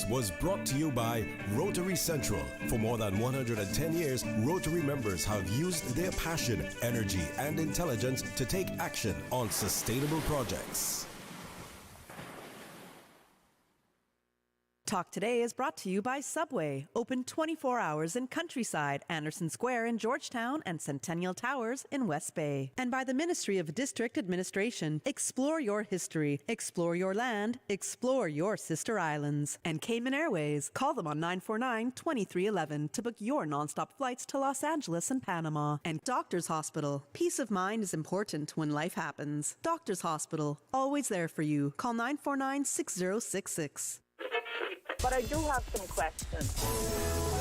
was brought to you by Rotary Central. For more than 110 years, Rotary members have used their passion, energy, and intelligence to take action on sustainable projects. Talk Today is brought to you by Subway, open 24 hours in Countryside, Anderson Square in Georgetown, and Centennial Towers in West Bay. And by the Ministry of District Administration. Explore your history, explore your land, explore your sister islands. And Cayman Airways. Call them on 949-2311 to book your nonstop flights to Los Angeles and Panama. And Doctors Hospital. Peace of mind is important when life happens. Doctors Hospital, always there for you. Call 949-6066. But I do have some questions.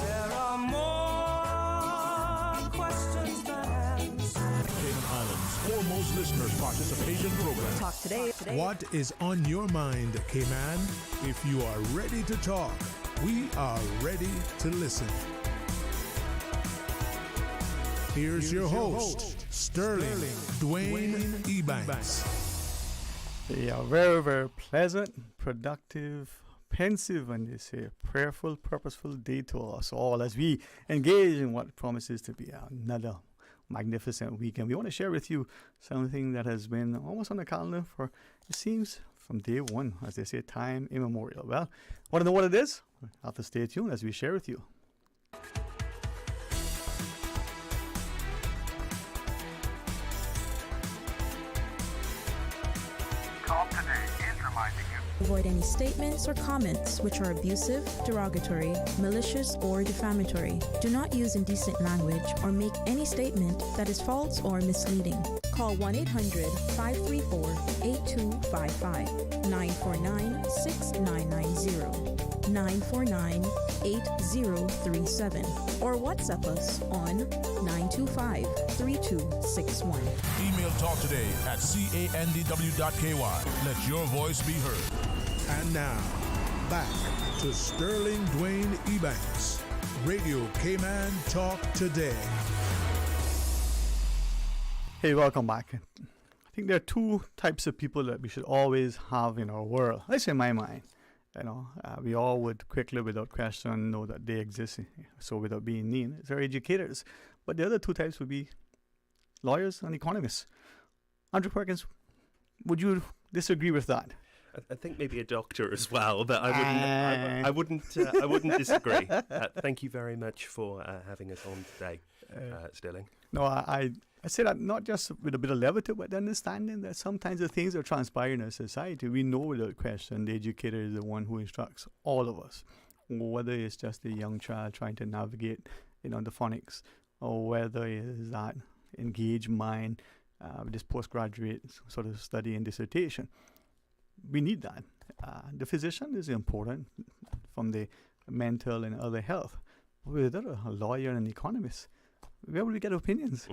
There are more questions than answers. Cayman Islands' foremost listeners participation program. Talk Today. What is on your mind, Cayman? If you are ready to talk, we are ready to listen. Here's your host, Sterling Dwayne Ebanks. Yeah, very, very pleasant, productive, pensive, and they say prayerful, purposeful day to us all as we engage in what promises to be another magnificent weekend. We want to share with you something that has been almost on the calendar for, it seems, from day one, as they say, time immemorial. Well, want to know what it is? You'll have to stay tuned as we share with you. Talk Today is reminding you. Avoid any statements or comments which are abusive, derogatory, malicious, or defamatory. Do not use indecent language or make any statement that is false or misleading. Call 1-800-534-8255, 949-6990, 949-8037, or WhatsApp us on 925-3261. Email Talk Today at candw.ky. Let your voice be heard. And now, back to Sterling Dwayne Ebanks, Radio Cayman Talk Today. Hey, welcome back. I think there are two types of people that we should always have in our world. At least in my mind. We all would quickly, without question, know that they exist. So without being mean, they're educators. But the other two types would be lawyers and economists. Andrew Perkins, would you disagree with that? I think maybe a doctor as well, but I wouldn't disagree. Thank you very much for having us on today, Sterling. No, I say that not just with a bit of levity, but understanding that sometimes the things that transpire in our society, we know without question the educator is the one who instructs all of us, whether it's just a young child trying to navigate, the phonics, or whether it is that engaged mind with this postgraduate sort of study and dissertation. We need that. The physician is important from the mental and other health. Without a lawyer and an economist, where will we get opinions?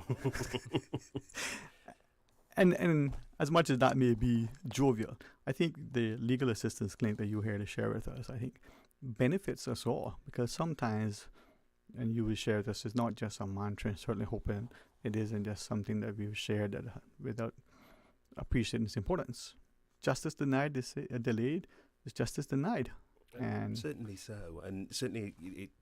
and as much as that may be jovial, I think the legal assistance clinic that you're here to share with us, I think, benefits us all, because sometimes, and you will share with us, it's not just a mantra, certainly hoping it isn't just something that we've shared that without appreciating its importance. Justice delayed is justice denied. And certainly so, and certainly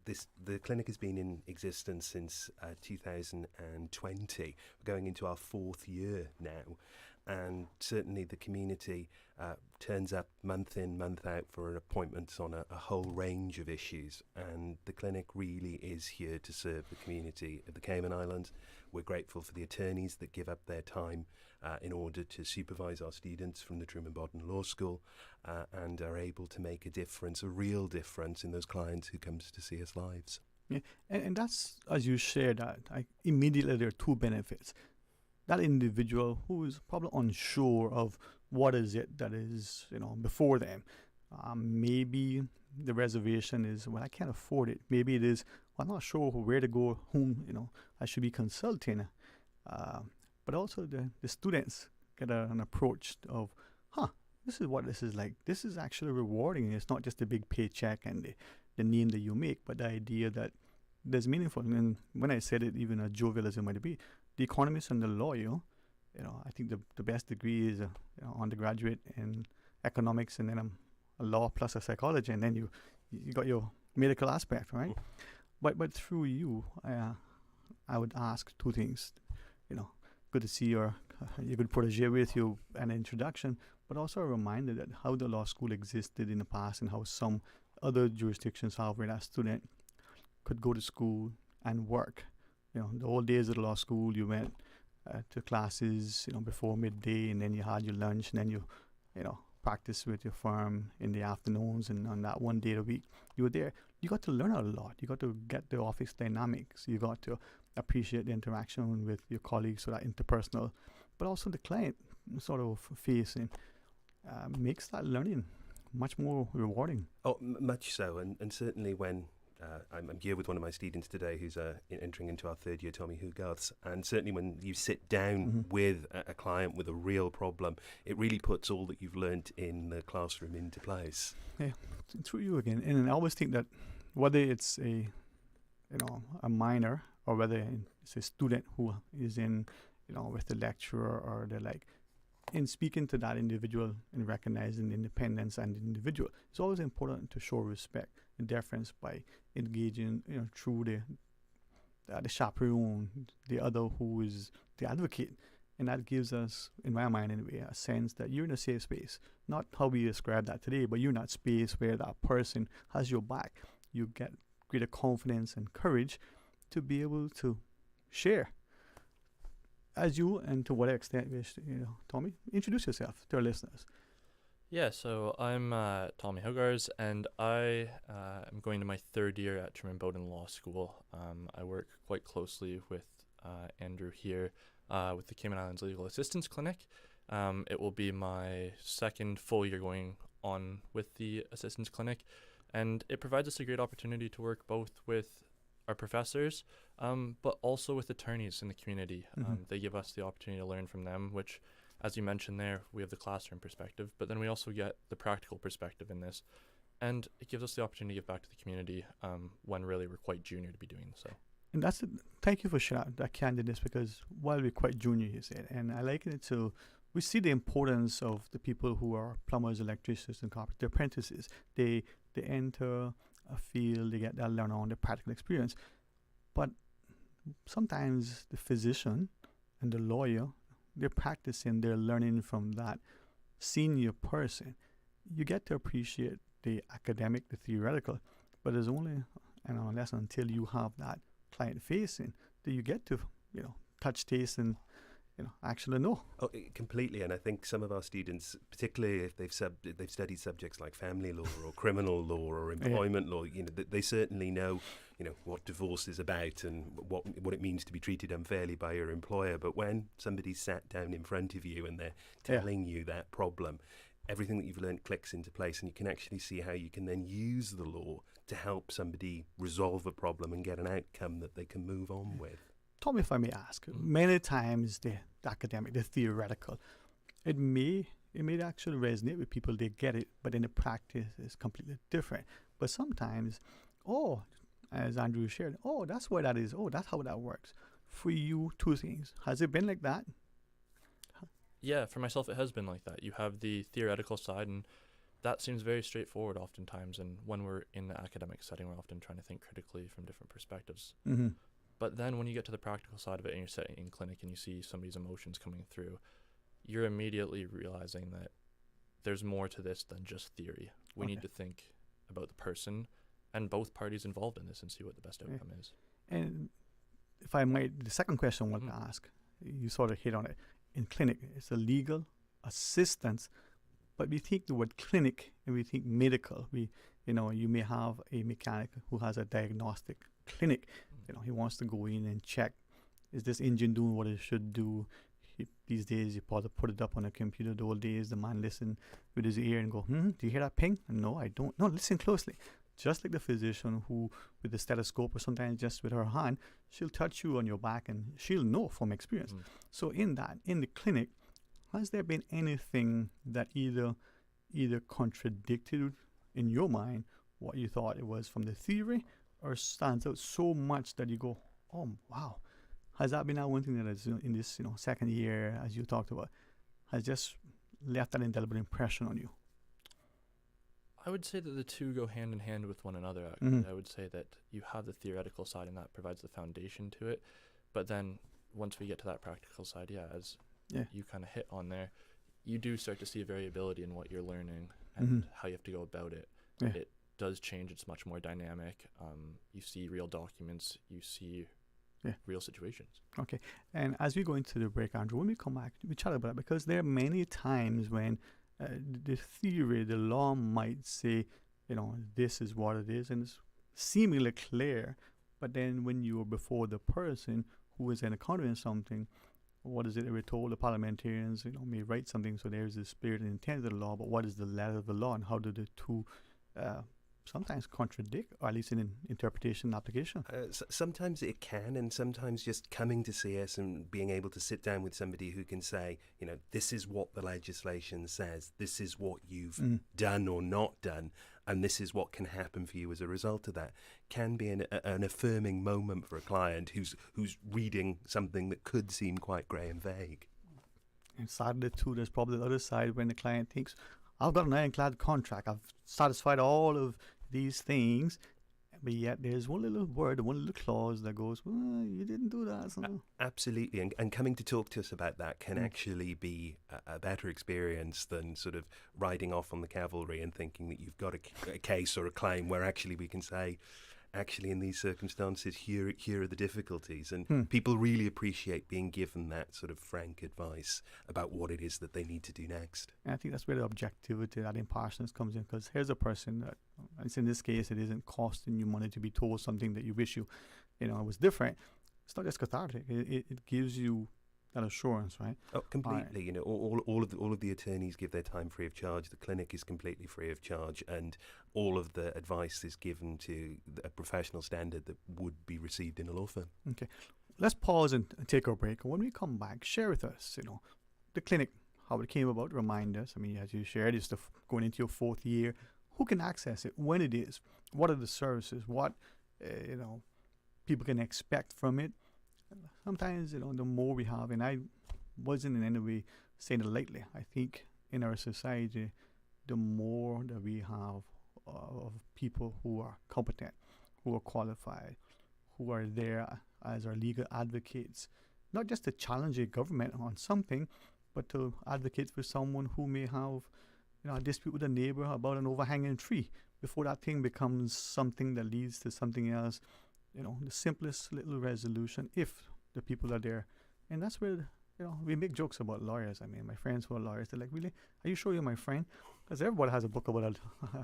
the clinic has been in existence since 2020. We're going into our fourth year now, and certainly the community turns up month in, month out for appointments on a whole range of issues, and the clinic really is here to serve the community of the Cayman Islands. We're grateful for the attorneys that give up their time in order to supervise our students from the Truman Bodden Law School and are able to make a difference, a real difference in those clients who comes to see us lives. Yeah, and that's, as you share that, immediately there are two benefits. That individual who is probably unsure of what is it that is, before them. Maybe the reservation is, well, I can't afford it. Maybe it is, well, I'm not sure where to go, whom, I should be consulting. But also the students get an approach of, this is what this is like. This is actually rewarding. It's not just a big paycheck and the name that you make, but the idea that there's meaningful. And when I said it, even as jovial as it might be, the economist and the lawyer, I think the best degree is undergraduate in economics, and then a law plus a psychology, and then you you got your medical aspect, right? But through you, I would ask two things. Good to see your good protege with you, an introduction, but also a reminder that how the law school existed in the past and how some other jurisdictions have where that student could go to school and work. The old days of the law school, you went to classes, before midday, and then you had your lunch, and then you practice with your firm in the afternoons, and on that one day a week you were there. You got to learn a lot. You got to get the office dynamics. You got to appreciate the interaction with your colleagues, so that interpersonal, but also the client sort of facing makes that learning much more rewarding. Oh, much so, and certainly when I'm here with one of my students today who's entering into our third year, Tommy Hugarths, and certainly when you sit down with a client with a real problem, it really puts all that you've learnt in the classroom into place. Yeah, through you again. And I always think that whether it's a minor or whether it's a student who is in, with the lecturer or the like, in speaking to that individual and recognizing the independence and the individual, it's always important to show respect and deference by engaging, through the chaperone, the other who is the advocate. And that gives us, in my mind anyway, a sense that you're in a safe space. Not how we describe that today, but you're in that space where that person has your back. You get greater confidence and courage to be able to share. As you, and to what extent, Tommy, introduce yourself to our listeners. Yeah, so I'm Tommy Hugarths, and I am going to my third year at Truman Bowden Law School. I work quite closely with Andrew here with the Cayman Islands Legal Assistance Clinic. It will be my second full year going on with the Assistance Clinic, and it provides us a great opportunity to work both with our professors, but also with attorneys in the community. They give us the opportunity to learn from them, which, as you mentioned there, we have the classroom perspective, but then we also get the practical perspective in this. And it gives us the opportunity to give back to the community when really we're quite junior to be doing so. And thank you for sharing that candidness, because while we're quite junior, you said, and I liken it to, we see the importance of the people who are plumbers, electricians, and carpenters, the apprentices. They enter a field, they get that learn on the practical experience. But sometimes the physician and the lawyer, they're practicing, they're learning from that senior person. You get to appreciate the academic, the theoretical, but there's only unless until you have that client facing that you get to touch, taste, and actually know. Oh, completely. And I think some of our students, particularly if they've studied subjects like family law or criminal law or employment law, they certainly know what divorce is about and what it means to be treated unfairly by your employer. But when somebody's sat down in front of you and they're telling you that problem, everything that you've learned clicks into place, and you can actually see how you can then use the law to help somebody resolve a problem and get an outcome that they can move on with. Tom, if I may ask, many times the academic, the theoretical, it may actually resonate with people, they get it, but in the practice it's completely different. But sometimes, as Andrew shared, that's what that is, that's how that works. For you, two things. Has it been like that? Yeah, for myself it has been like that. You have the theoretical side, and that seems very straightforward oftentimes, and when we're in the academic setting, we're often trying to think critically from different perspectives. But then when you get to the practical side of it and you're sitting in clinic and you see somebody's emotions coming through, you're immediately realizing that there's more to this than just theory. We need to think about the person and both parties involved in this and see what the best outcome is. And if I might, the second question I want to ask, you sort of hit on it. In clinic, it's a legal assistance, but we think the word clinic and we think medical. You may have a mechanic who has a diagnostic clinic. He wants to go in and check, is this engine doing what it should do? These days, you put it up on a computer. The old days, the man listened with his ear and go, do you hear that ping? No, I don't. No, listen closely. Just like the physician who, with the stethoscope or sometimes just with her hand, she'll touch you on your back and she'll know from experience. So in the clinic, has there been anything that either contradicted in your mind what you thought it was from the theory, or stands out so much that you go, oh wow? Has that been one thing that is in this second year, as you talked about, has just left that indelible impression on you? I would say that the two go hand in hand with one another, actually. I would say that you have the theoretical side, and that provides the foundation to it. But then once we get to that practical side, as you kind of hit on there, you do start to see a variability in what you're learning and how you have to go about it. Yeah. It does change. It's much more dynamic. You see real documents. You see real situations. Okay. And as we go into the break, Andrew, when we come back, we chat about it, because there are many times when the theory, the law might say, this is what it is, and it's seemingly clear. But then when you're before the person who is encountering something, what is it that we're told? The parliamentarians, may write something, so there's the spirit and intent of the law, but what is the letter of the law, and how do the two sometimes contradict, or at least in interpretation and application? Sometimes it can, and sometimes just coming to see us and being able to sit down with somebody who can say, this is what the legislation says, this is what you've done or not done, and this is what can happen for you as a result of that, can be an affirming moment for a client who's reading something that could seem quite grey and vague. And sadly too, there's probably the other side when the client thinks, I've got an ironclad contract, I've satisfied all of these things, but yet there's one little word, one little clause that goes, well, you didn't do that. So. Absolutely, and coming to talk to us about that can actually be a better experience than sort of riding off on the cavalry and thinking that you've got a case or a claim, where actually we can say, actually in these circumstances, here are the difficulties, and people really appreciate being given that sort of frank advice about what it is that they need to do next. And I think that's where the objectivity, that impartialness comes in, because here's a person that, in this case, it isn't costing you money to be told something that you wish it was different. It's not just cathartic. It gives you that assurance, right? Oh, completely. Right. All of the attorneys give their time free of charge. The clinic is completely free of charge, and all of the advice is given to a professional standard that would be received in a law firm. Okay, let's pause and take our break. And when we come back, share with us, the clinic, how it came about. Remind us. I mean, as you shared, it's going into your 4th year. Who can access it? When it is? What are the services? What people can expect from it? Sometimes, the more we have, and I wasn't in any way saying it lightly, I think in our society, the more that we have of people who are competent, who are qualified, who are there as our legal advocates, not just to challenge a government on something, but to advocate for someone who may have a dispute with a neighbor about an overhanging tree, before that thing becomes something that leads to something else. The simplest little resolution, if the people are there. And that's where, we make jokes about lawyers. I mean, my friends who are lawyers, they're like, really? Are you sure you're my friend? Because everybody has a book about a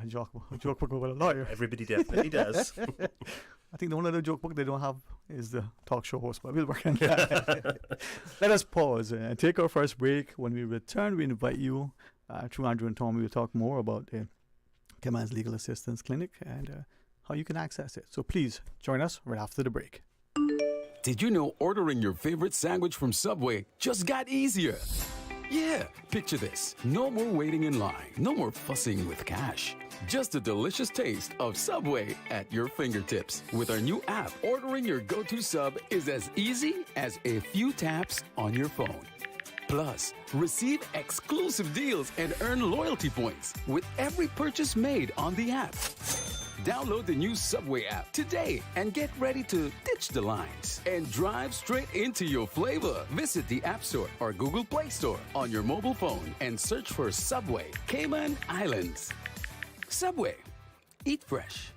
joke book about a lawyer. Everybody definitely does. I think the only other joke book they don't have is the talk show host, but we'll work on that. Let us pause and take our first break. When we return, we invite you, through Andrew and Tommy, we'll talk more about the Cayman's Legal Assistance Clinic and how you can access it. So please join us right after the break. Did you know ordering your favorite sandwich from Subway just got easier? Yeah, picture this. No more waiting in line. No more fussing with cash. Just a delicious taste of Subway at your fingertips. With our new app, ordering your go-to sub is as easy as a few taps on your phone. Plus, receive exclusive deals and earn loyalty points with every purchase made on the app. Download the new Subway app today and get ready to ditch the lines and drive straight into your flavor. Visit the App Store or Google Play Store on your mobile phone and search for Subway Cayman Islands. Subway. Eat fresh.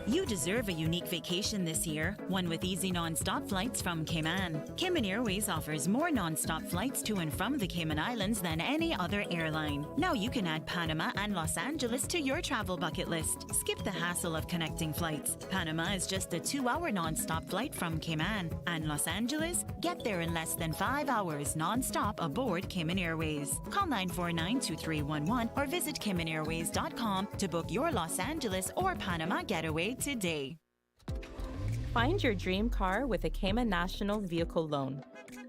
You deserve a unique vacation this year, one with easy non-stop flights from Cayman. Cayman Airways offers more non-stop flights to and from the Cayman Islands than any other airline. Now you can add Panama and Los Angeles to your travel bucket list. Skip the hassle of connecting flights. Panama is just a 2-hour non-stop flight from Cayman. And Los Angeles? Get there in less than 5 hours non-stop aboard Cayman Airways. Call 949-2311 or visit CaymanAirways.com to book your Los Angeles or Panama getaway today. Find your dream car with a Cayman National Vehicle Loan.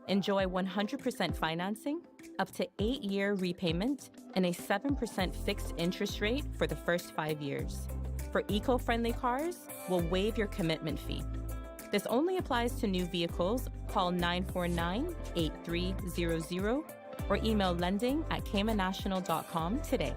Enjoy 100% financing, up to 8-year repayment, and a 7% fixed interest rate for the first 5 years. For eco-friendly cars, we'll waive your commitment fee. This only applies to new vehicles. Call 949-8300 or email lending@caymannational.com today.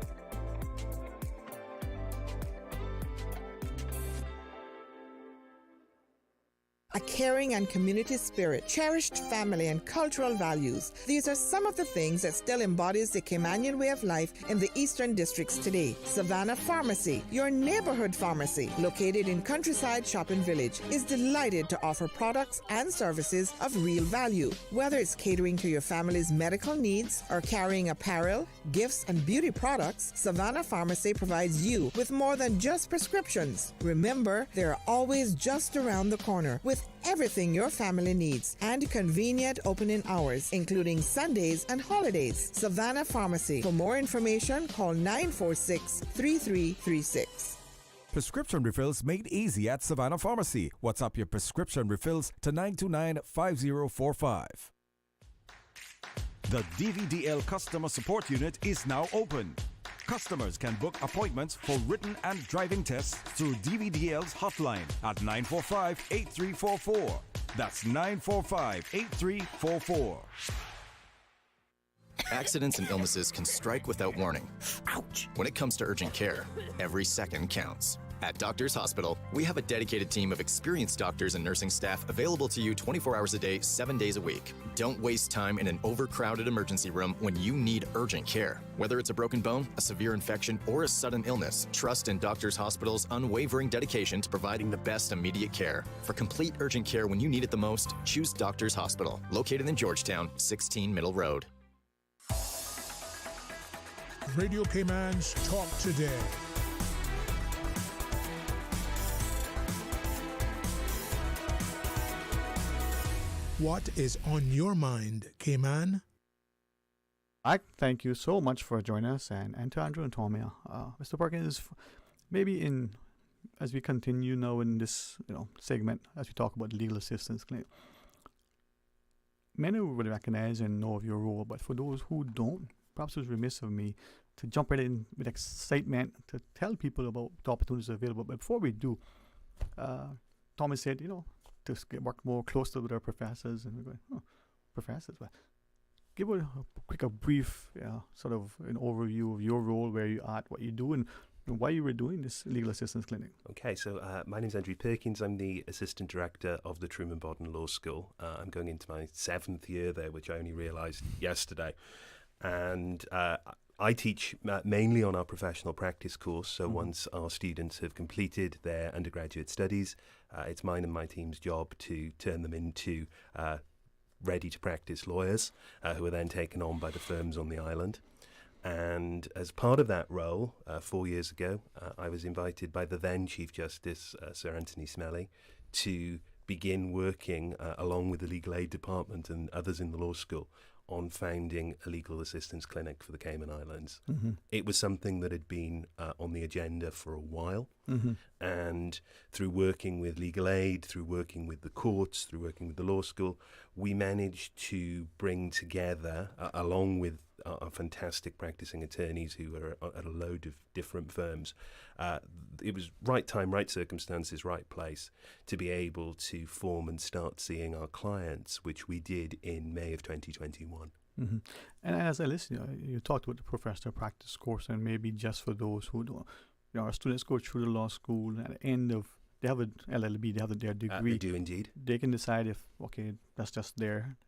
a caring and community spirit, cherished family and cultural values. These are some of the things that still embodies the Caymanian way of life in the Eastern Districts today. Savannah Pharmacy, your neighborhood pharmacy, located in Countryside Shopping Village, is delighted to offer products and services of real value. Whether it's catering to your family's medical needs or carrying apparel, gifts, and beauty products, Savannah Pharmacy provides you with more than just prescriptions. Remember, they're always just around the corner with everything your family needs and convenient opening hours, including Sundays and holidays. Savannah Pharmacy. For more information, call 946-3336. Prescription refills made easy at Savannah Pharmacy. WhatsApp your prescription refills to 929-5045. The DVDL Customer Support Unit is now open. Customers can book appointments for written and driving tests through DVDL's hotline at 945-8344. That's 945-8344. Accidents and illnesses can strike without warning. Ouch! When it comes to urgent care, every second counts. At Doctors Hospital, we have a dedicated team of experienced doctors and nursing staff available to you 24 hours a day, 7 days a week. Don't waste time in an overcrowded emergency room when you need urgent care. Whether it's a broken bone, a severe infection, or a sudden illness, trust in Doctors Hospital's unwavering dedication to providing the best immediate care. For complete urgent care when you need it the most, choose Doctors Hospital, located in Georgetown, 16 Middle Road. Radio Cayman's Talk Today. What is on your mind, Cayman? I thank you so much for joining us, and to Andrew and Tommy. Mr. Perkins, maybe as we continue now in this segment, as we talk about legal assistance clinic, many will recognize and know of your role, but for those who don't, perhaps it was remiss of me to jump right in with excitement to tell people about the opportunities available. But before we do, Tommy said, to work more closely with our professors, and we're going, professors? Well, give a brief sort of an overview of your role, where you are, what you do, and why you were doing this legal assistance clinic. Okay, so my name's Andrew Perkins. I'm the Assistant Director of the Truman Bodden Law School. I'm going into my 7th year there, which I only realised yesterday. And I teach mainly on our professional practice course. So once our students have completed their undergraduate studies, it's mine and my team's job to turn them into ready-to-practice lawyers who are then taken on by the firms on the island. And as part of that role, 4 years ago, I was invited by the then Chief Justice, Sir Anthony Smellie, to begin working along with the Legal Aid Department and others in the law school on founding a legal assistance clinic for the Cayman Islands. It was something that had been on the agenda for a while, and through working with legal aid, through working with the courts, through working with the law school, we managed to bring together, along with our fantastic practicing attorneys who are at a load of different firms, it was right time, right circumstances, right place to be able to form and start seeing our clients, which we did in May of 2021. And as I listen, you talked about the professional practice course, and maybe just for those who don't, our students go through the law school, and at the end of, they have an LLB, they have their degree. They do indeed. They can decide if, that's just there,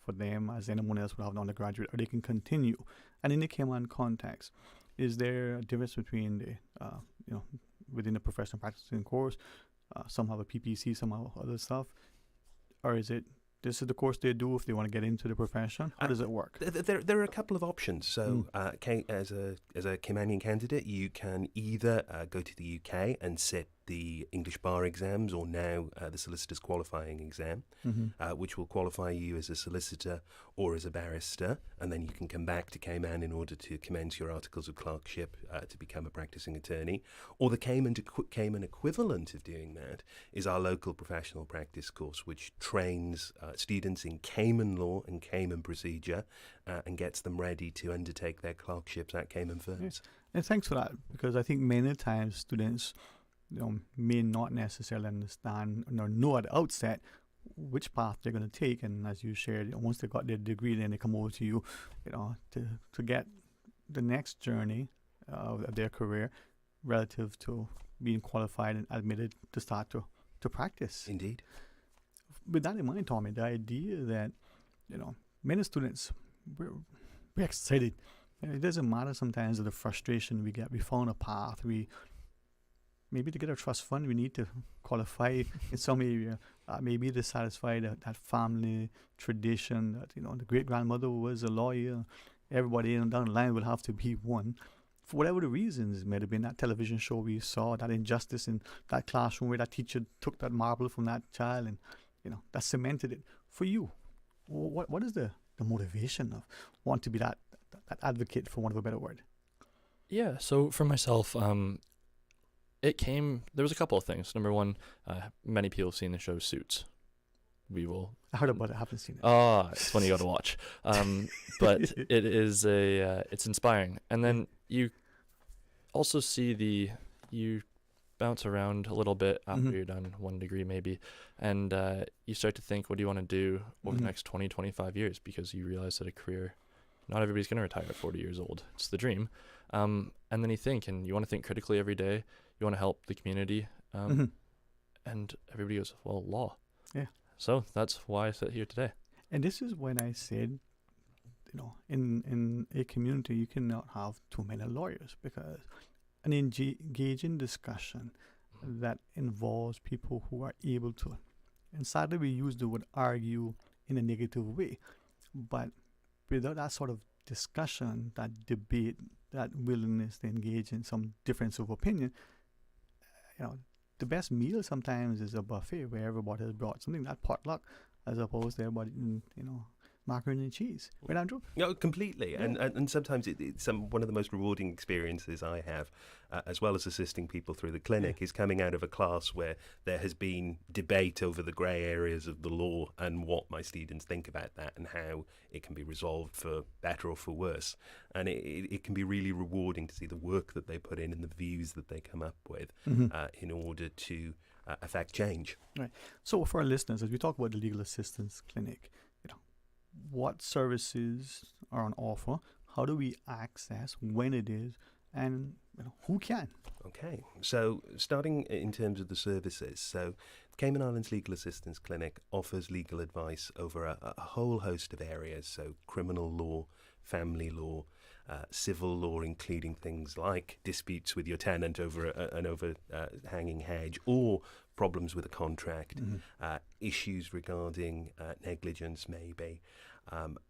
for them as anyone else would have an undergraduate, or they can continue. And in the Cayman context, is there a difference between the, within the professional practicing course? Some have a PPC, some have other stuff. Or is it, this is the course they do if they want to get into the profession? How does it work? There are a couple of options. So as a Caymanian candidate, you can either go to the UK and sit the English bar exams, or now the solicitor's qualifying exam, which will qualify you as a solicitor or as a barrister, and then you can come back to Cayman in order to commence your articles of clerkship to become a practicing attorney. Or the Cayman equivalent of doing that is our local professional practice course, which trains students in Cayman law and Cayman procedure and gets them ready to undertake their clerkships at Cayman firms. And thanks for that, because I think many times students may not necessarily understand or know at the outset which path they're going to take, and as you shared, once they got their degree, then they come over to you, to get the next journey of their career relative to being qualified and admitted to start to practice. Indeed. with that in mind, Tommy, the idea that, many students, we're excited. It doesn't matter sometimes of the frustration we get. We found a path. Maybe to get a trust fund, we need to qualify in some area. Maybe to satisfy that family tradition that, the great-grandmother was a lawyer. Everybody down the line will have to be one. For whatever the reasons, it might have been that television show we saw, that injustice in that classroom where that teacher took that marble from that child and, that cemented it. For you, what is the motivation of wanting to be that advocate, for want of a better word? Yeah, so for myself, there was a couple of things. Number one, many people have seen the show Suits. I heard about it, I haven't seen it. It's one you got to watch. But it is it's inspiring. And then you also see you bounce around a little bit after you're done 1 degree maybe, and you start to think, what do you want to do over the next 20, 25 years? Because you realize that a career, not everybody's going to retire at 40 years old. It's the dream. And then you think, and you want to think critically every day. You want to help the community. And everybody goes, well, law. Yeah. So that's why I sit here today. And this is when I said, in a community, you cannot have too many lawyers, because an engaging discussion that involves people who are able to, and sadly we use the word argue in a negative way, but without that sort of discussion, that debate, that willingness to engage in some difference of opinion, the best meal sometimes is a buffet where everybody has brought something, that potluck, as opposed to everybody, macaroni and cheese. Right, Andrew? No, completely. Yeah. And sometimes it's one of the most rewarding experiences I have, as well as assisting people through the clinic, is coming out of a class where there has been debate over the grey areas of the law and what my students think about that and how it can be resolved for better or for worse. And it can be really rewarding to see the work that they put in and the views that they come up with in order to affect change. Right. So for our listeners, as we talk about the legal assistance clinic, what services are on offer? How do we access, when it is, and who can? Okay, so starting in terms of the services, so Cayman Islands Legal Assistance Clinic offers legal advice over a whole host of areas, so criminal law, family law, civil law, including things like disputes with your tenant over an overhanging hedge, or problems with a contract, issues regarding negligence maybe,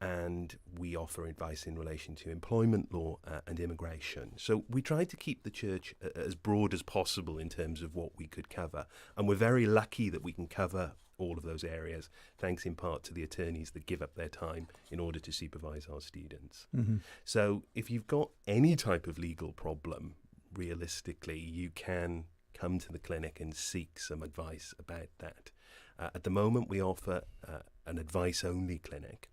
and we offer advice in relation to employment law and immigration. So we try to keep the church as broad as possible in terms of what we could cover, and we're very lucky that we can cover all of those areas, thanks in part to the attorneys that give up their time in order to supervise our students. So if you've got any type of legal problem, realistically, you can come to the clinic and seek some advice about that. At the moment, we offer an advice-only clinic.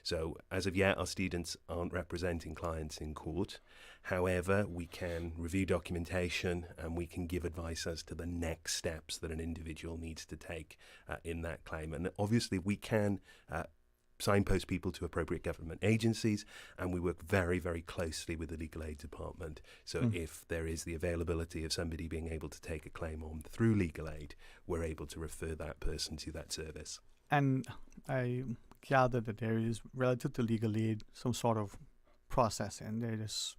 So as of yet, our students aren't representing clients in court. However, we can review documentation and we can give advice as to the next steps that an individual needs to take in that claim. And obviously, we can signpost people to appropriate government agencies, and we work very, very closely with the legal aid department. So if there is the availability of somebody being able to take a claim on through legal aid, we're able to refer that person to that service. And I gather that there is, relative to legal aid, some sort of process, and there is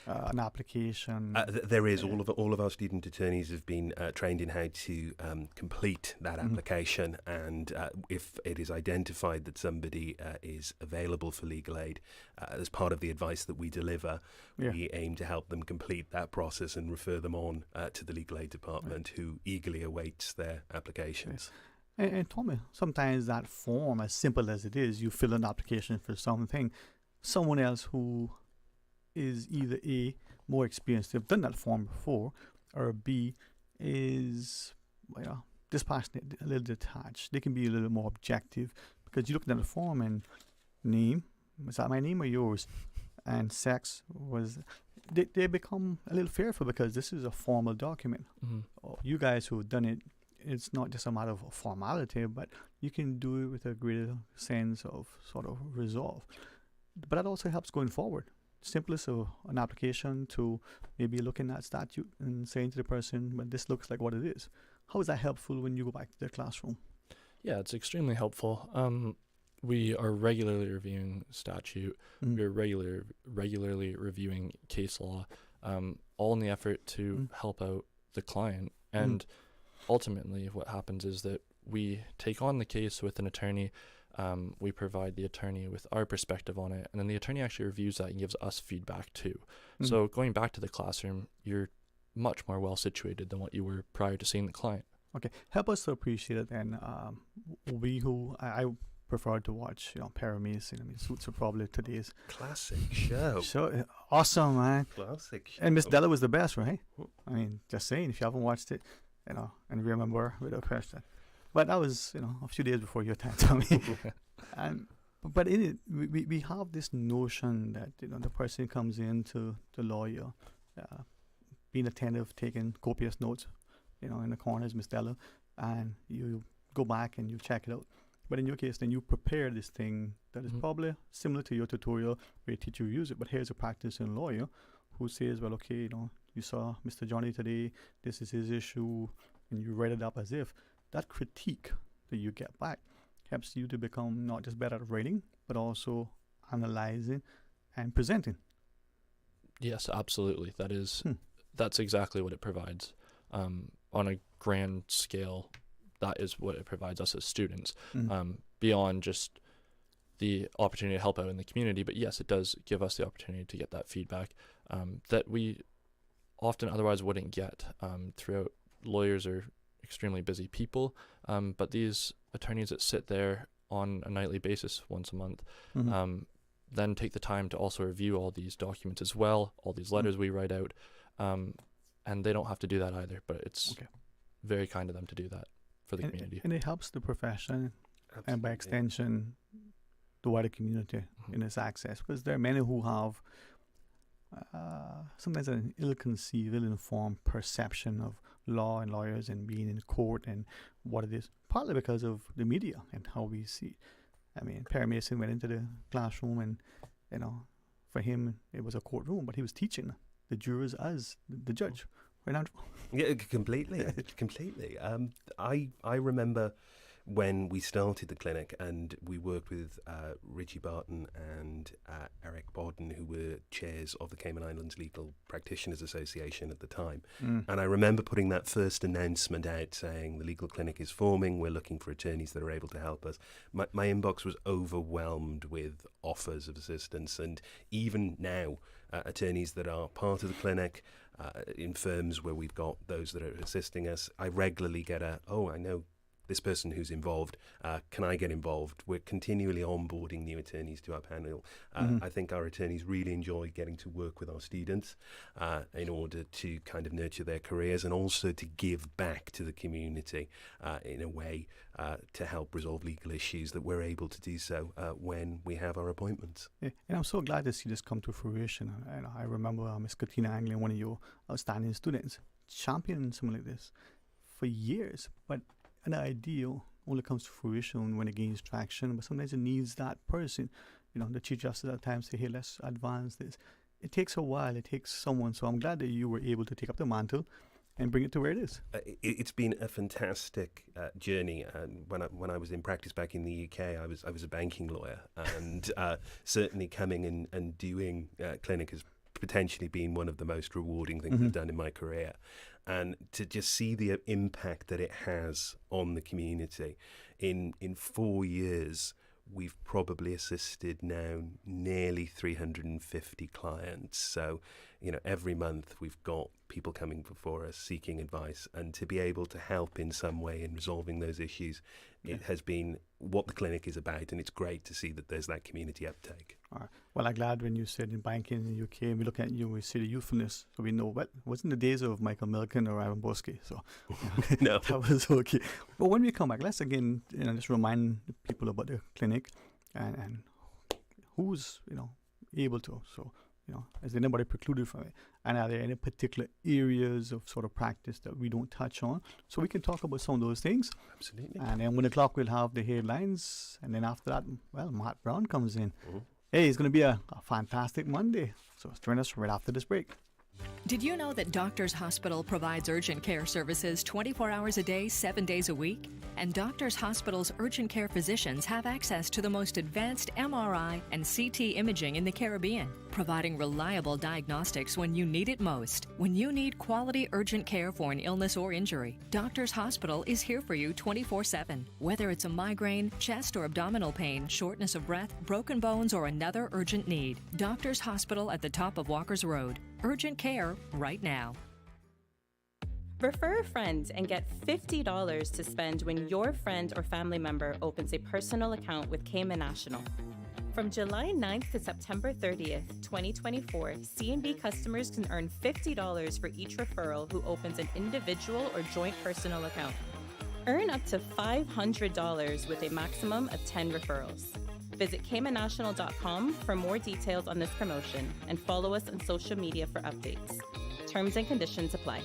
an application. There is. All of our student attorneys have been trained in how to complete that application, and if it is identified that somebody is available for legal aid, as part of the advice that we deliver, we aim to help them complete that process and refer them on to the legal aid department, who eagerly awaits their applications. And Tommy, sometimes that form, as simple as it is, you fill an application for something, someone else who is either A, more experienced, they've done that form before, or B, is dispassionate, a little detached. They can be a little more objective, because you look at the form and name, was that my name or yours? And sex was, they become a little fearful, because this is a formal document. You guys who have done it, it's not just a matter of formality, but you can do it with a greater sense of sort of resolve. But that also helps going forward. Simplest of an application to maybe looking at statute and saying to the person, well, this looks like what it is. How is that helpful when you go back to the classroom? Yeah, it's extremely helpful. We are regularly reviewing statute. We are regularly reviewing case law, all in the effort to help out the client. And ultimately, what happens is that we take on the case with an attorney. We provide the attorney with our perspective on it, and then the attorney actually reviews that and gives us feedback too. So going back to the classroom, you're much more well situated than what you were prior to seeing the client. Okay, help us to appreciate it then. I prefer to watch, Paramason. I mean, Suits are probably today's classic show. So awesome, man. Classic show. And Miss Della was the best, right? I mean, just saying, if you haven't watched it, and remember without question. But that was, a few days before your time, Tommy. But in it, we have this notion that, the person comes in to the lawyer, being attentive, taking copious notes, in the corners, Miss Della, and you go back and you check it out. But in your case, then you prepare this thing that is probably similar to your tutorial where you teach you to use it. But here's a practicing lawyer who says, well, okay, you saw Mr. Johnny today, this is his issue, and you write it up as if. That critique that you get back helps you to become not just better at writing, but also analyzing and presenting. Yes, absolutely. That's exactly what it provides. On a grand scale, that is what it provides us as students, beyond just the opportunity to help out in the community. But yes, it does give us the opportunity to get that feedback that we often otherwise wouldn't get. Throughout, lawyers are extremely busy people, but these attorneys that sit there on a nightly basis once a month then take the time to also review all these documents as well, all these letters we write out, and they don't have to do that either, but it's very kind of them to do that for the community. And it helps the profession and by extension the wider community in its access, because there are many who have sometimes an ill-conceived, ill-informed perception of law and lawyers and being in court and what it is, partly because of the media and how we see. I mean, Perry Mason went into the classroom and, for him, it was a courtroom, but he was teaching the jurors as the judge. Right, Andrew? Yeah, completely. I remember when we started the clinic and we worked with Richie Barton and Eric Bodden, who were chairs of the Cayman Islands Legal Practitioners Association at the time. And I remember putting that first announcement out saying the legal clinic is forming, we're looking for attorneys that are able to help us. My inbox was overwhelmed with offers of assistance, and even now attorneys that are part of the clinic, in firms where we've got those that are assisting us, I regularly get I know this person who's involved, can I get involved? We're continually onboarding new attorneys to our panel. I think our attorneys really enjoy getting to work with our students in order to kind of nurture their careers and also to give back to the community in a way to help resolve legal issues that we're able to do so when we have our appointments. Yeah, and I'm so glad to see this come to fruition. And I remember Miss Katina Anglin, one of your outstanding students, championing something like this for years, but an ideal only comes to fruition when it gains traction, but sometimes it needs that person. The Chief Justice at times say, hey, let's advance this. It takes a while. It takes someone. So I'm glad that you were able to take up the mantle and bring it to where it is. It's been a fantastic journey. And when I was in practice back in the UK, I was a banking lawyer, and certainly coming in and doing clinic has potentially been one of the most rewarding things I've done in my career. And to just see the impact that it has on the community. In 4 years, we've probably assisted now nearly 350 clients. So, every month we've got people coming before us seeking advice, and to be able to help in some way in resolving those issues, it has been what the clinic is about, and it's great to see that there's that community uptake. All right. Well, I'm glad when you said in banking in the UK, and we look at you, we see the youthfulness, so we know, well, it wasn't the days of Michael Milken or Aaron Boski, so no, that was okay. But when we come back, let's again, just remind people about the clinic and who's, able to. So, is anybody precluded from it? And are there any particular areas of sort of practice that we don't touch on? So we can talk about some of those things. Absolutely. And then 1 o'clock we'll have the headlines. And then after that, well, Matt Brown comes in. Hey, it's going to be a fantastic Monday. So join us right after this break. Did you know that Doctors Hospital provides urgent care services 24 hours a day, 7 days a week? And Doctors Hospital's urgent care physicians have access to the most advanced MRI and CT imaging in the Caribbean, providing reliable diagnostics when you need it most. When you need quality urgent care for an illness or injury, Doctors Hospital is here for you 24/7. Whether it's a migraine, chest or abdominal pain, shortness of breath, broken bones, or another urgent need, Doctors Hospital at the top of Walker's Road. Urgent care right now. Refer a friend and get $50 to spend when your friend or family member opens a personal account with Cayman National. From July 9th to September 30th, 2024, C&B customers can earn $50 for each referral who opens an individual or joint personal account. Earn up to $500 with a maximum of 10 referrals. Visit CaymanNational.com for more details on this promotion and follow us on social media for updates. Terms and conditions apply.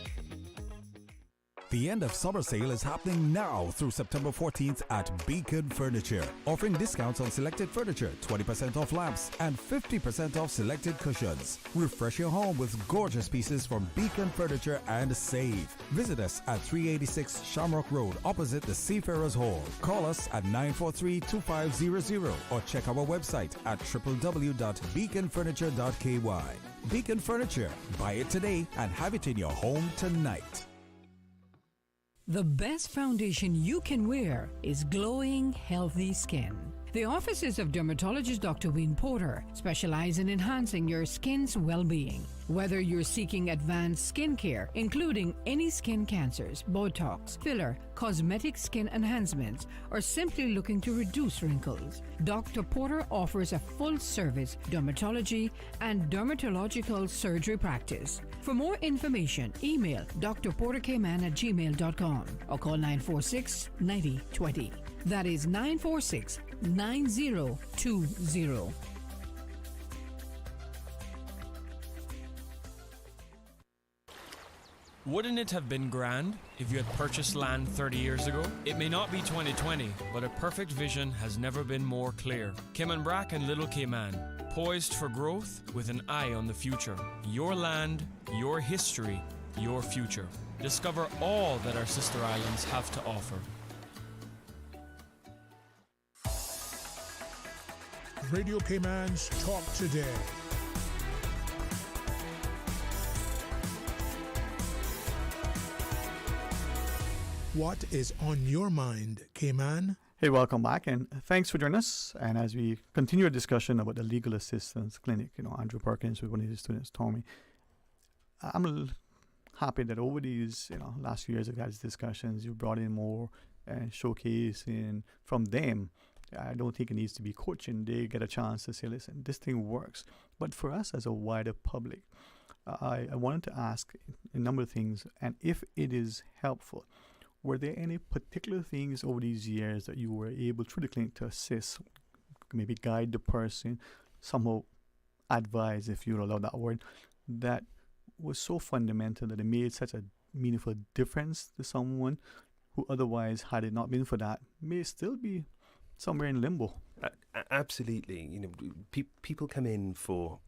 The end of summer sale is happening now through September 14th at Beacon Furniture, offering discounts on selected furniture, 20% off lamps, and 50% off selected cushions. Refresh your home with gorgeous pieces from Beacon Furniture and save. Visit us at 386 Shamrock Road, opposite the Seafarers Hall. Call us at 943-2500 or check our website at www.beaconfurniture.ky. Beacon Furniture. Buy it today and have it in your home tonight. The best foundation you can wear is glowing, healthy skin. The offices of dermatologist Dr. Wayne Porter specialize in enhancing your skin's well-being. Whether you're seeking advanced skin care, including any skin cancers, Botox, filler, cosmetic skin enhancements, or simply looking to reduce wrinkles, Dr. Porter offers a full-service dermatology and dermatological surgery practice. For more information, email drporterkman@gmail.com or call 946-9020. That is 946-9020. Wouldn't it have been grand if you had purchased land 30 years ago? It may not be 2020, but a perfect vision has never been more clear. Cayman Brac and Little Cayman, poised for growth with an eye on the future. Your land, your history, your future. Discover all that our sister islands have to offer. Radio Cayman's Talk Today. What is on your mind, Cayman? Hey, welcome back, and thanks for joining us. And as we continue our discussion about the legal assistance clinic, Andrew Perkins with one of his students, Tommy, I'm happy that over these last few years of these discussions, you brought in more showcasing from them. I don't think it needs to be coaching. They get a chance to say, listen, this thing works. But for us as a wider public, I wanted to ask a number of things, and if it is helpful, were there any particular things over these years that you were able through the clinic to assist, maybe guide the person, somehow advise, if you allow that word, that was so fundamental that it made such a meaningful difference to someone who otherwise, had it not been for that, may still be somewhere in limbo? Absolutely. People come in for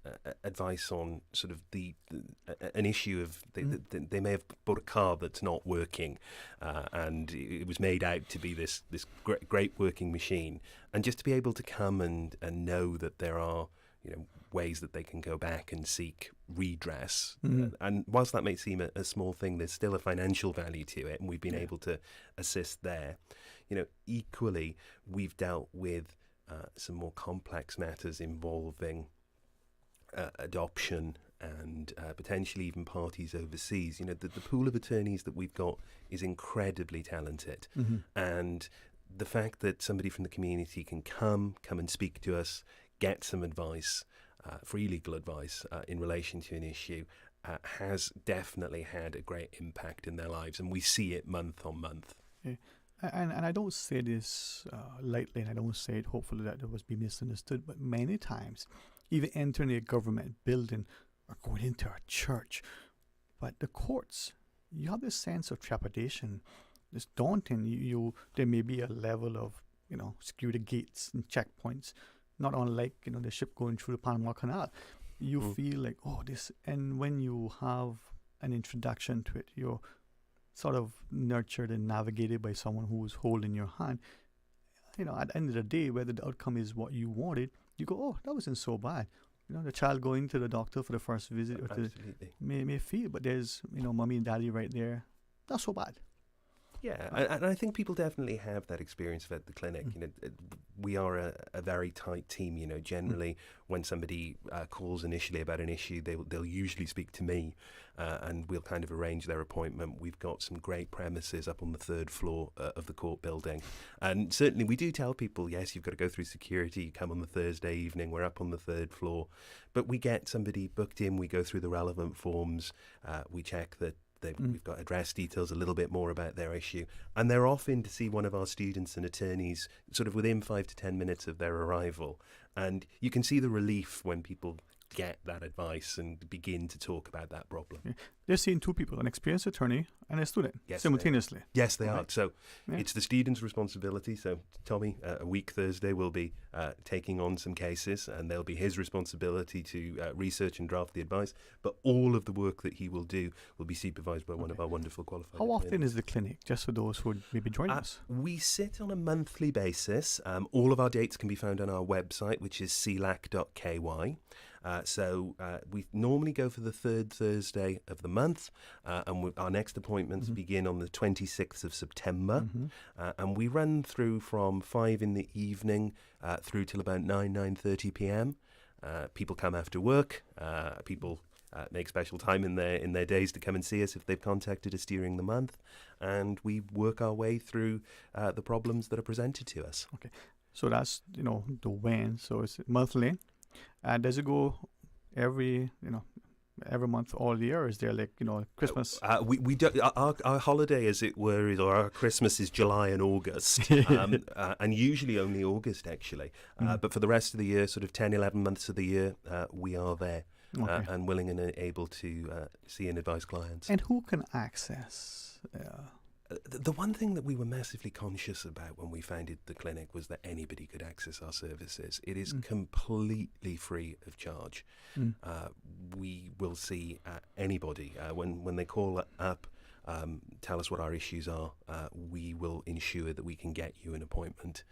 advice on sort of an issue of they may have bought a car that's not working, and it was made out to be this great working machine, and just to be able to come and know that there are ways that they can go back and seek redress. And whilst that may seem a small thing, there's still a financial value to it, and we've been able to assist there. Equally, we've dealt with some more complex matters involving adoption and potentially even parties overseas. The pool of attorneys that we've got is incredibly talented. And the fact that somebody from the community can come and speak to us, get some advice, free legal advice in relation to an issue, has definitely had a great impact in their lives, and we see it month on month. Yeah. And I don't say this lightly, and I don't say it hopefully that it was be misunderstood, but many times, even entering a government building or going into a church, but the courts, you have this sense of trepidation. It's daunting. There may be a level of security gates and checkpoints, not unlike the ship going through the Panama Canal. you feel like, oh, this, and when you have an introduction to it, you're sort of nurtured and navigated by someone who's holding your hand. You know, at the end of the day, whether the outcome is what you wanted, you go, oh, that wasn't so bad. You know, the child going to the doctor for the first visit or may feel, but there's, you know, mommy and daddy right there. Not so bad. Yeah, and I think people definitely have that experience at the clinic. You know, we are a very tight team. You know, generally when somebody calls initially about an issue, they'll usually speak to me, and we'll kind of arrange their appointment. We've got some great premises up on the 3rd floor of the court building, and certainly we do tell people, yes, you've got to go through security. You come on the Thursday evening. We're up on the 3rd floor, but we get somebody booked in. We go through the relevant forms. We check that. We've got address details, a little bit more about their issue, and they're off in to see one of our students and attorneys sort of within 5 to 10 minutes of their arrival. And you can see the relief when people get that advice and begin to talk about that problem. Yeah. They're seeing two people, an experienced attorney and a student, simultaneously. Yes, they are. So it's the student's responsibility. So Tommy, a week Thursday, will be taking on some cases, and there'll be his responsibility to research and draft the advice. But all of the work that he will do will be supervised by one of our wonderful qualified How often is the clinic, just for those who would maybe join us? We sit on a monthly basis. All of our dates can be found on our website, which is clac.ky. So we normally go for the 3rd Thursday of the month, and our next appointments begin on the 26th of September, and we run through from 5 in the evening through till about 9:30 p.m. People come after work. People make special time in their days to come and see us if they've contacted us during the month, and we work our way through the problems that are presented to us. Okay, so that's, you know, the when. So it's monthly. Does it go every month all year, or is there, like, you know, Christmas? We don't, our holiday, as it were, or our Christmas is July and August, and usually only August, actually. But for the rest of the year, sort of 10, 11 months of the year, we are there and willing and able to see and advise clients. And who can access? The one thing that we were massively conscious about when we founded the clinic was that anybody could access our services. It is completely free of charge. We will see anybody. When they call up, tell us what our issues are, we will ensure that we can get you an appointment.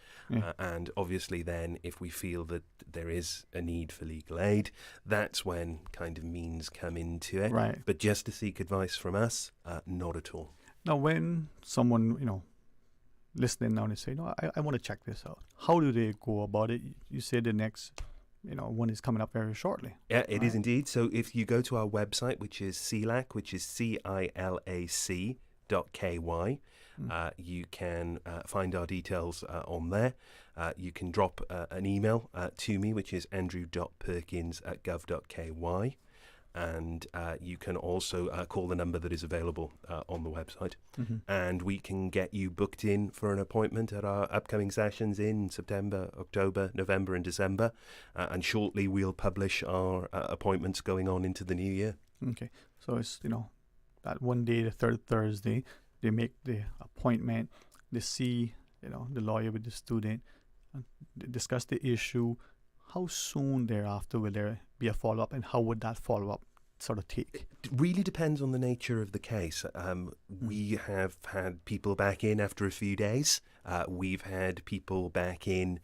And obviously then, if we feel that there is a need for legal aid, that's when kind of means come into it. Right. But just to seek advice from us, not at all. Now, when someone, you know, listening now, they say, no, I want to check this out. How do they go about it? You say the next, you know, one is coming up very shortly. Yeah, it is indeed. So if you go to our website, which is CLAC, which is CILAC.ky, you can find our details on there. You can drop an email to me, which is andrew.perkins@gov.ky. And you can also call the number that is available on the website. And we can get you booked in for an appointment at our upcoming sessions in September, October, November and December. And shortly we'll publish our appointments going on into the new year. Okay. So it's, you know, that one day, the 3rd Thursday, they make the appointment, they see, you know, the lawyer with the student, they discuss the issue. How soon thereafter will there be a follow-up, and how would that follow-up sort of take? It really depends on the nature of the case. We have had people back in after a few days. We've had people back in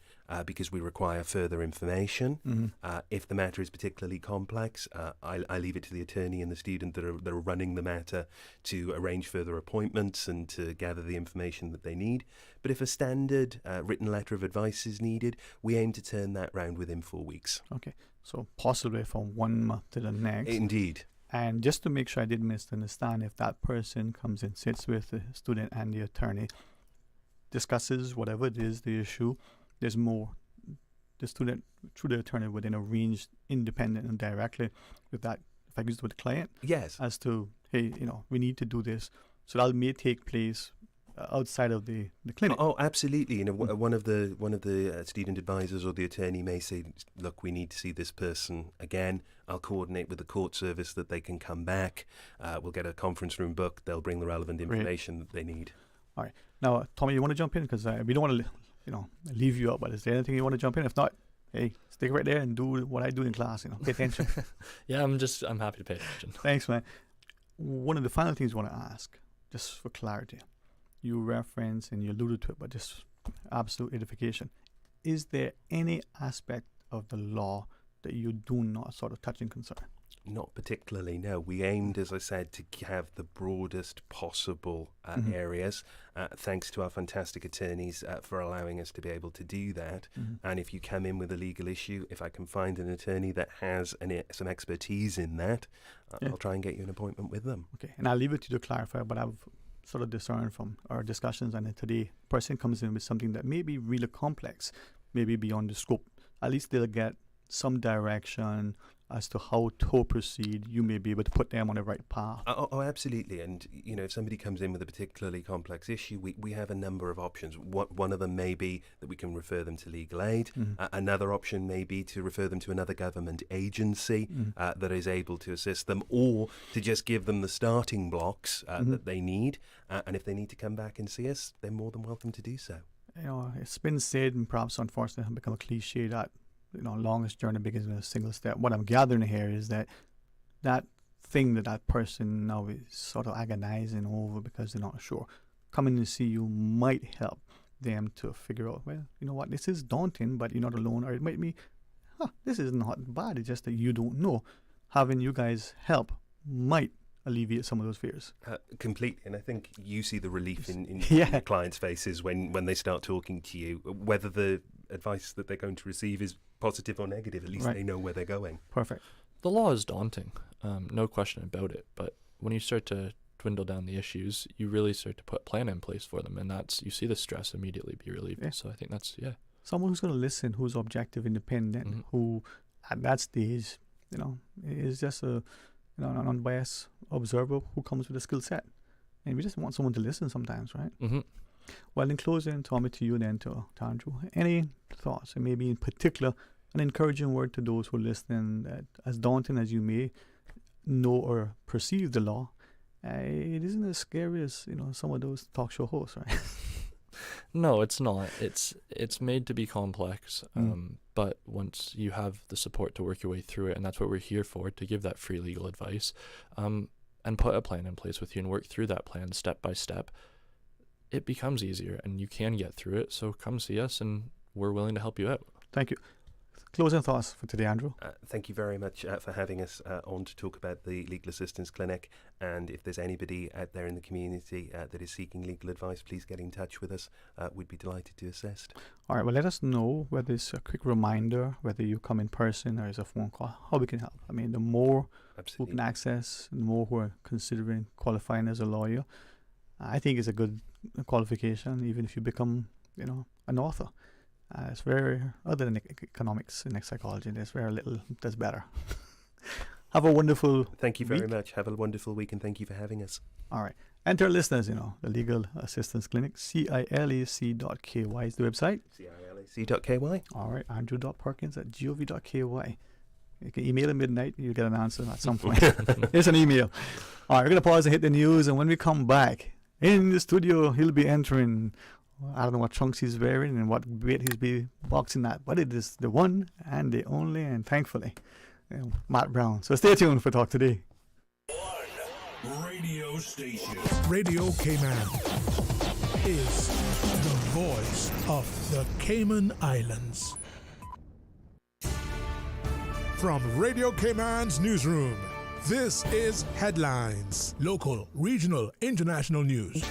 because we require further information. If the matter is particularly complex, I leave it to the attorney and the student that are running the matter to arrange further appointments and to gather the information that they need. But if a standard written letter of advice is needed, we aim to turn that round within 4 weeks. Okay, so possibly from 1 month to the next. Indeed. And just to make sure I didn't misunderstand, if that person comes and sits with the student and the attorney, discusses whatever it is, the issue, there's more. The student, through the attorney, would then arrange independent and directly with that, if I use it with the client. Yes. As to, hey, you know, we need to do this. So that may take place outside of the clinic. Oh, absolutely. You know, one of the student advisors or the attorney may say, look, we need to see this person again. I'll coordinate with the court service that they can come back. We'll get a conference room booked. They'll bring the relevant information that they need. All right. Now, Tommy, you want to jump in? Because we don't want to, you know, leave you out, but is there anything you want to jump in? If not, Hey, stick right there and do what I do in class, pay attention. Yeah, I'm happy to pay attention. Thanks, man. One of the final things I want to ask, just for clarity, you reference and you alluded to it, but just absolute edification. Is there any aspect of the law that you do not sort of touch and concern? Not particularly, no. We aimed, as I said, to have the broadest possible areas, thanks to our fantastic attorneys for allowing us to be able to do that. And if you come in with a legal issue, if I can find an attorney that has some expertise in that, I'll try and get you an appointment with them. Okay, and I'll leave it to you to clarify, but I've sort of discerned from our discussions, and then today, a person comes in with something that may be really complex, maybe beyond the scope. At least they'll get some direction as to how to proceed. You may be able to put them on the right path. Oh, absolutely. And, if somebody comes in with a particularly complex issue, we have a number of options. One of them may be that we can refer them to legal aid. Another option may be to refer them to another government agency that is able to assist them, or to just give them the starting blocks that they need. And if they need to come back and see us, they're more than welcome to do so. It's been said, and perhaps unfortunately has become a cliche, that longest journey begins with a single step. What I'm gathering here is that thing that person now is sort of agonizing over because they're not sure, coming to see you might help them to figure out, well, you know what, this is daunting, but you're not alone. Or it might be, this is not bad, it's just that you don't know. Having you guys help might alleviate some of those fears. Completely. And I think you see the relief in your clients' faces when they start talking to you, whether the advice that they're going to receive is positive or negative. At least they know where they're going. Perfect. The law is daunting, no question about it, but when you start to dwindle down the issues, you really start to put a plan in place for them, and you see the stress immediately be relieved. So I think that's someone who's going to listen, who's objective, independent, who at that stage is just a an unbiased observer who comes with a skill set. And we just want someone to listen sometimes, right? Well, in closing, Tommy, to you then, to Andrew, any thoughts, and maybe in particular an encouraging word to those who are listening, that as daunting as you may know or perceive the law, it isn't as scary as some of those talk show hosts, right? No, it's not. It's made to be complex, but once you have the support to work your way through it, and that's what we're here for, to give that free legal advice, and put a plan in place with you and work through that plan step by step, it becomes easier and you can get through it. So come see us and we're willing to help you out. Thank you. Closing thoughts for today, Andrew. Thank you very much for having us on to talk about the Legal Assistance Clinic. And if there's anybody out there in the community that is seeking legal advice, please get in touch with us. We'd be delighted to assist. All right, well, let us know whether it's a quick reminder, whether you come in person or it's a phone call, how we can help. I mean, the more who can access, the more who are considering qualifying as a lawyer, I think it's a good qualification, even if you become, an author. It's very, other than economics and psychology, there's very little that's better. Have a wonderful Thank you very much. Have a wonderful week, and thank you for having us. All right. And to our listeners, the Legal Assistance Clinic, CILAC.KY is the website. CILAC.KY. All right. Andrew.perkins@gov.ky. You can email at midnight, you'll get an answer at some point. Here's an email. All right, we're going to pause and hit the news, and when we come back, in the studio, he'll be entering, I don't know what trunks he's wearing and what weight he's be boxing at, but it is the one and the only, and thankfully, Matt Brown. So stay tuned for Talk Today. Radio station. Radio Cayman is the voice of the Cayman Islands. From Radio Cayman's newsroom, this is Headlines. Local, regional, international news.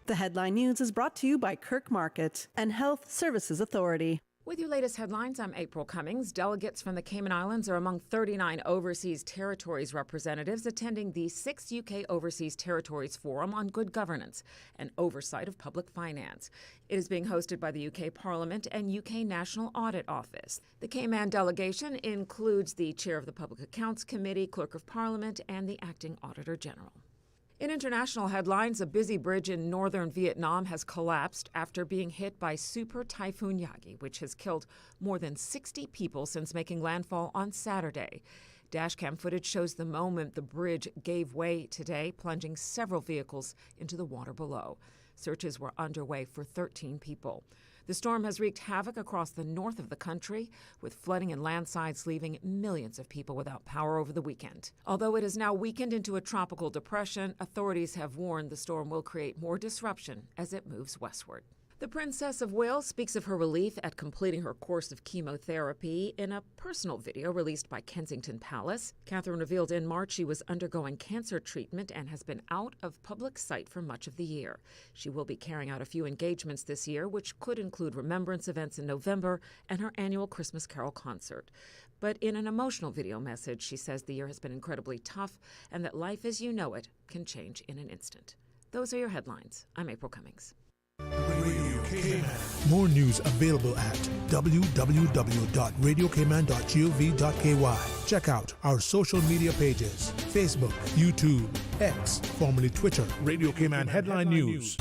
The Headline News is brought to you by Kirk Market and Health Services Authority. With your latest headlines, I'm April Cummings. Delegates from the Cayman Islands are among 39 Overseas Territories representatives attending the 6th UK Overseas Territories Forum on Good Governance and Oversight of Public Finance. It is being hosted by the UK Parliament and UK National Audit Office. The Cayman delegation includes the Chair of the Public Accounts Committee, Clerk of Parliament, and the Acting Auditor General. In international headlines, a busy bridge in northern Vietnam has collapsed after being hit by Super Typhoon Yagi, which has killed more than 60 people since making landfall on Saturday. Dashcam footage shows the moment the bridge gave way today, plunging several vehicles into the water below. Searches were underway for 13 people. The storm has wreaked havoc across the north of the country, with flooding and landslides leaving millions of people without power over the weekend. Although it has now weakened into a tropical depression, authorities have warned the storm will create more disruption as it moves westward. The Princess of Wales speaks of her relief at completing her course of chemotherapy in a personal video released by Kensington Palace. Catherine revealed in March she was undergoing cancer treatment and has been out of public sight for much of the year. She will be carrying out a few engagements this year, which could include remembrance events in November and her annual Christmas Carol concert. But in an emotional video message, she says the year has been incredibly tough and that life as you know it can change in an instant. Those are your headlines. I'm April Cummings. More news available at www.radiocayman.gov.ky. Check out our social media pages: Facebook, YouTube, X, formerly Twitter, Radio Cayman Headline News.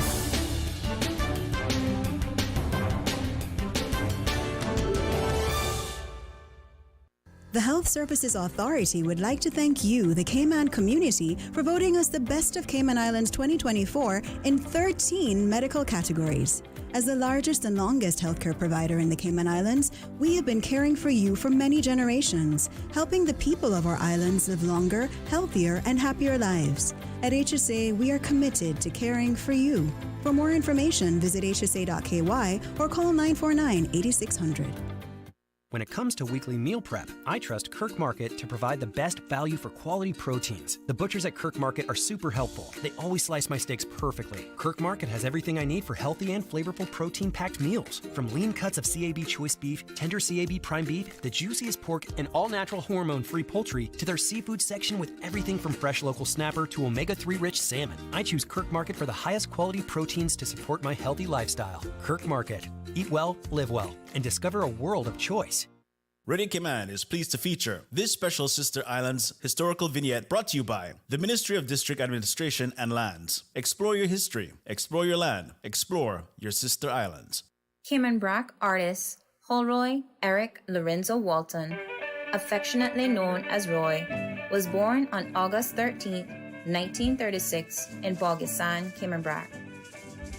The Health Services Authority would like to thank you, the Cayman community, for voting us the Best of Cayman Islands 2024 in 13 medical categories. As the largest and longest healthcare provider in the Cayman Islands, we have been caring for you for many generations, helping the people of our islands live longer, healthier, and happier lives. At HSA, we are committed to caring for you. For more information, visit hsa.ky or call 949-8600. When it comes to weekly meal prep, I trust Kirk Market to provide the best value for quality proteins. The butchers at Kirk Market are super helpful. They always slice my steaks perfectly. Kirk Market has everything I need for healthy and flavorful protein-packed meals. From lean cuts of CAB choice beef, tender CAB prime beef, the juiciest pork, and all-natural hormone-free poultry, to their seafood section with everything from fresh local snapper to omega-3 rich salmon. I choose Kirk Market for the highest quality proteins to support my healthy lifestyle. Kirk Market. Eat well, live well, and discover a world of choice. Radio Cayman is pleased to feature this special Sister Islands historical vignette brought to you by the Ministry of District Administration and Lands. Explore your history, explore your land, explore your Sister Islands. Cayman Brac artist Holroy Eric Lorenzo Walton, affectionately known as Roy, was born on August 13, 1936 in Bogasan, Cayman Brac.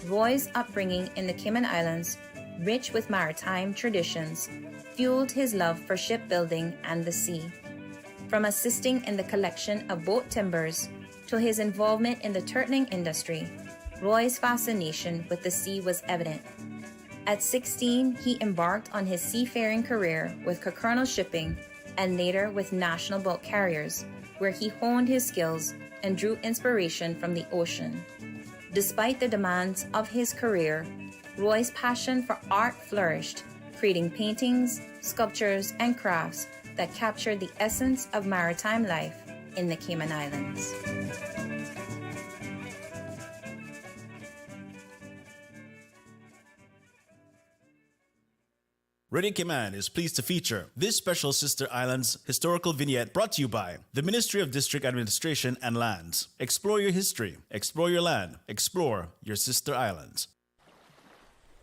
Roy's upbringing in the Cayman Islands, rich with maritime traditions, fueled his love for shipbuilding and the sea. From assisting in the collection of boat timbers to his involvement in the turtling industry, Roy's fascination with the sea was evident. At 16, he embarked on his seafaring career with Colonial Shipping and later with National Bulk Carriers, where he honed his skills and drew inspiration from the ocean. Despite the demands of his career, Roy's passion for art flourished, creating paintings, sculptures, and crafts that captured the essence of maritime life in the Cayman Islands. Radio Cayman is pleased to feature this special Sister Islands historical vignette brought to you by the Ministry of District Administration and Lands. Explore your history, explore your land, explore your Sister Islands.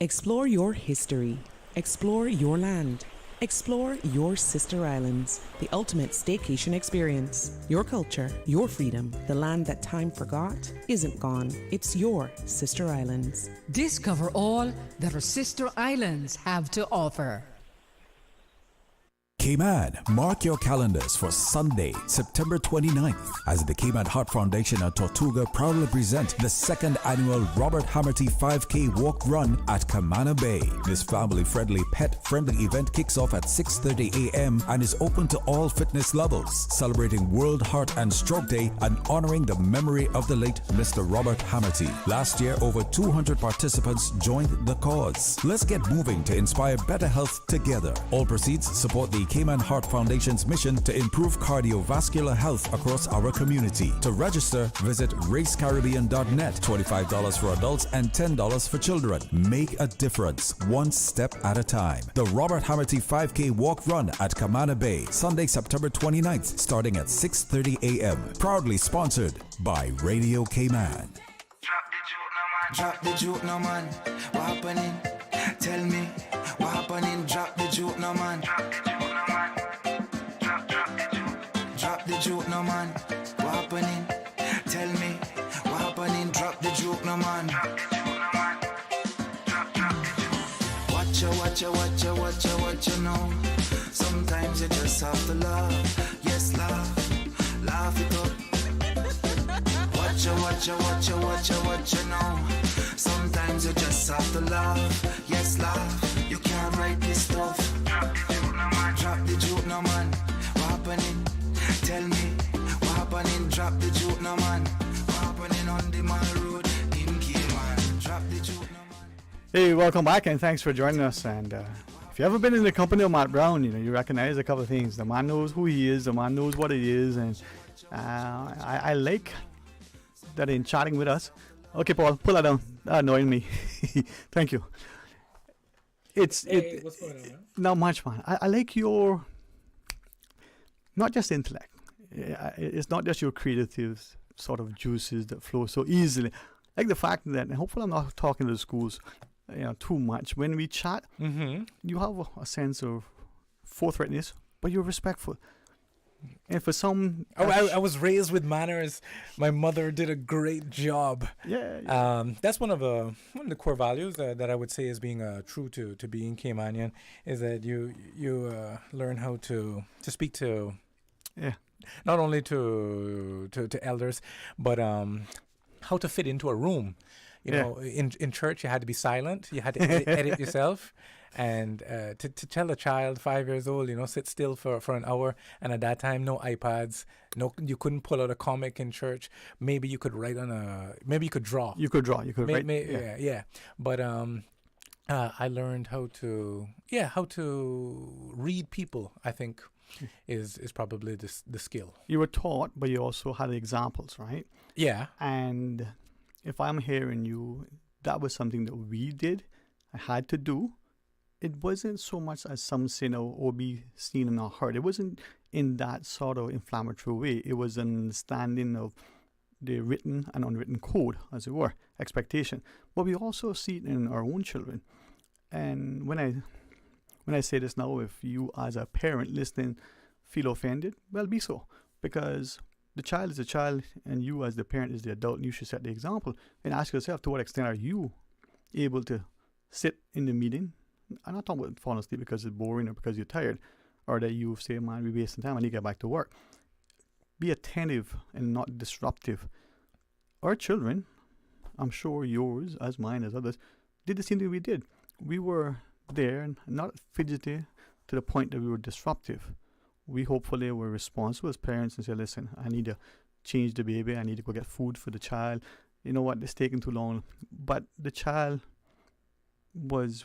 Explore your history. Explore your land. Explore your Sister Islands, the ultimate staycation experience. Your culture, your freedom, the land that time forgot isn't gone. It's your Sister Islands. Discover all that our Sister Islands have to offer. Cayman, mark your calendars for Sunday, September 29th, as the Cayman Heart Foundation and Tortuga proudly present the second annual Robert Hamerty 5K Walk Run at Camana Bay. This family-friendly, pet-friendly event kicks off at 6:30 a.m. and is open to all fitness levels, celebrating World Heart and Stroke Day and honoring the memory of the late Mr. Robert Hamerty. Last year, over 200 participants joined the cause. Let's get moving to inspire better health together. All proceeds support the Cayman Heart Foundation's mission to improve cardiovascular health across our community. To register, visit racecaribbean.net. $25 for adults and $10 for children. Make a difference, one step at a time. The Robert Hamerty 5K Walk Run at Camana Bay, Sunday, September 29th, starting at 6:30 a.m. Proudly sponsored by Radio Cayman. Drop the juke, no man. What happening? Tell me what happening. Drop the juke, no man. Drop the juke, no man. What happening? Tell me what happening. Drop the juke, no man. what you know. Sometimes you just have to laugh. Yes, laugh it up. What you know. Sometimes you just have to laugh. Yes, laugh. You can't write this stuff. Drop the juke, no man. What happening? Tell me. What happening? Drop the juke, no man. What happening on the mile road? In Cayman. Drop the juke, no man. Hey, welcome back, and thanks for joining us. And if you ever been in the company of Matt Brown, you recognize a couple of things. The man knows who he is. The man knows what he is, and I like that in chatting with us. Okay, Paul, pull that down. That annoying me. Thank you. What's going on, man? Not much, man. I like your, not just intellect. It's not just your creative sort of juices that flow so easily. I like the fact that, and hopefully I'm not talking to the schools too much. When we chat, you have a sense of forthrightness, but you're respectful. And for some, I was raised with manners. My mother did a great job. Yeah. That's one of the core values that I would say is being true to being Caymanian, is that you learn how to speak to, not only to elders, but how to fit into a room. You know, in church you had to be silent. You had to edit yourself. And to tell a child 5 years old, sit still for an hour, and at that time, no iPads, you couldn't pull out a comic in church. Maybe you could write maybe you could draw. You could write. Yeah. But I learned how to read people, I think, is probably the skill. You were taught, but you also had examples, right? Yeah. And if I'm hearing you, that was something that we did, I had to do. It wasn't so much as some say or be seen and not heard. It wasn't in that sort of inflammatory way. It was an understanding of the written and unwritten code, as it were, expectation. But we also see it in our own children. And when I say this now, if you as a parent listening feel offended, well, be so. Because the child is a child and you as the parent is the adult, and you should set the example. And ask yourself, to what extent are you able to sit in the meeting? I'm not talking about falling asleep because it's boring or because you're tired, or that you say, man, we're wasting time, I need to get back to work. Be attentive and not disruptive. Our children, I'm sure yours, as mine, as others, did the same thing we did. We were there and not fidgety to the point that we were disruptive. We hopefully were responsible as parents and said, listen, I need to change the baby, I need to go get food for the child. You know what, it's taking too long. But the child was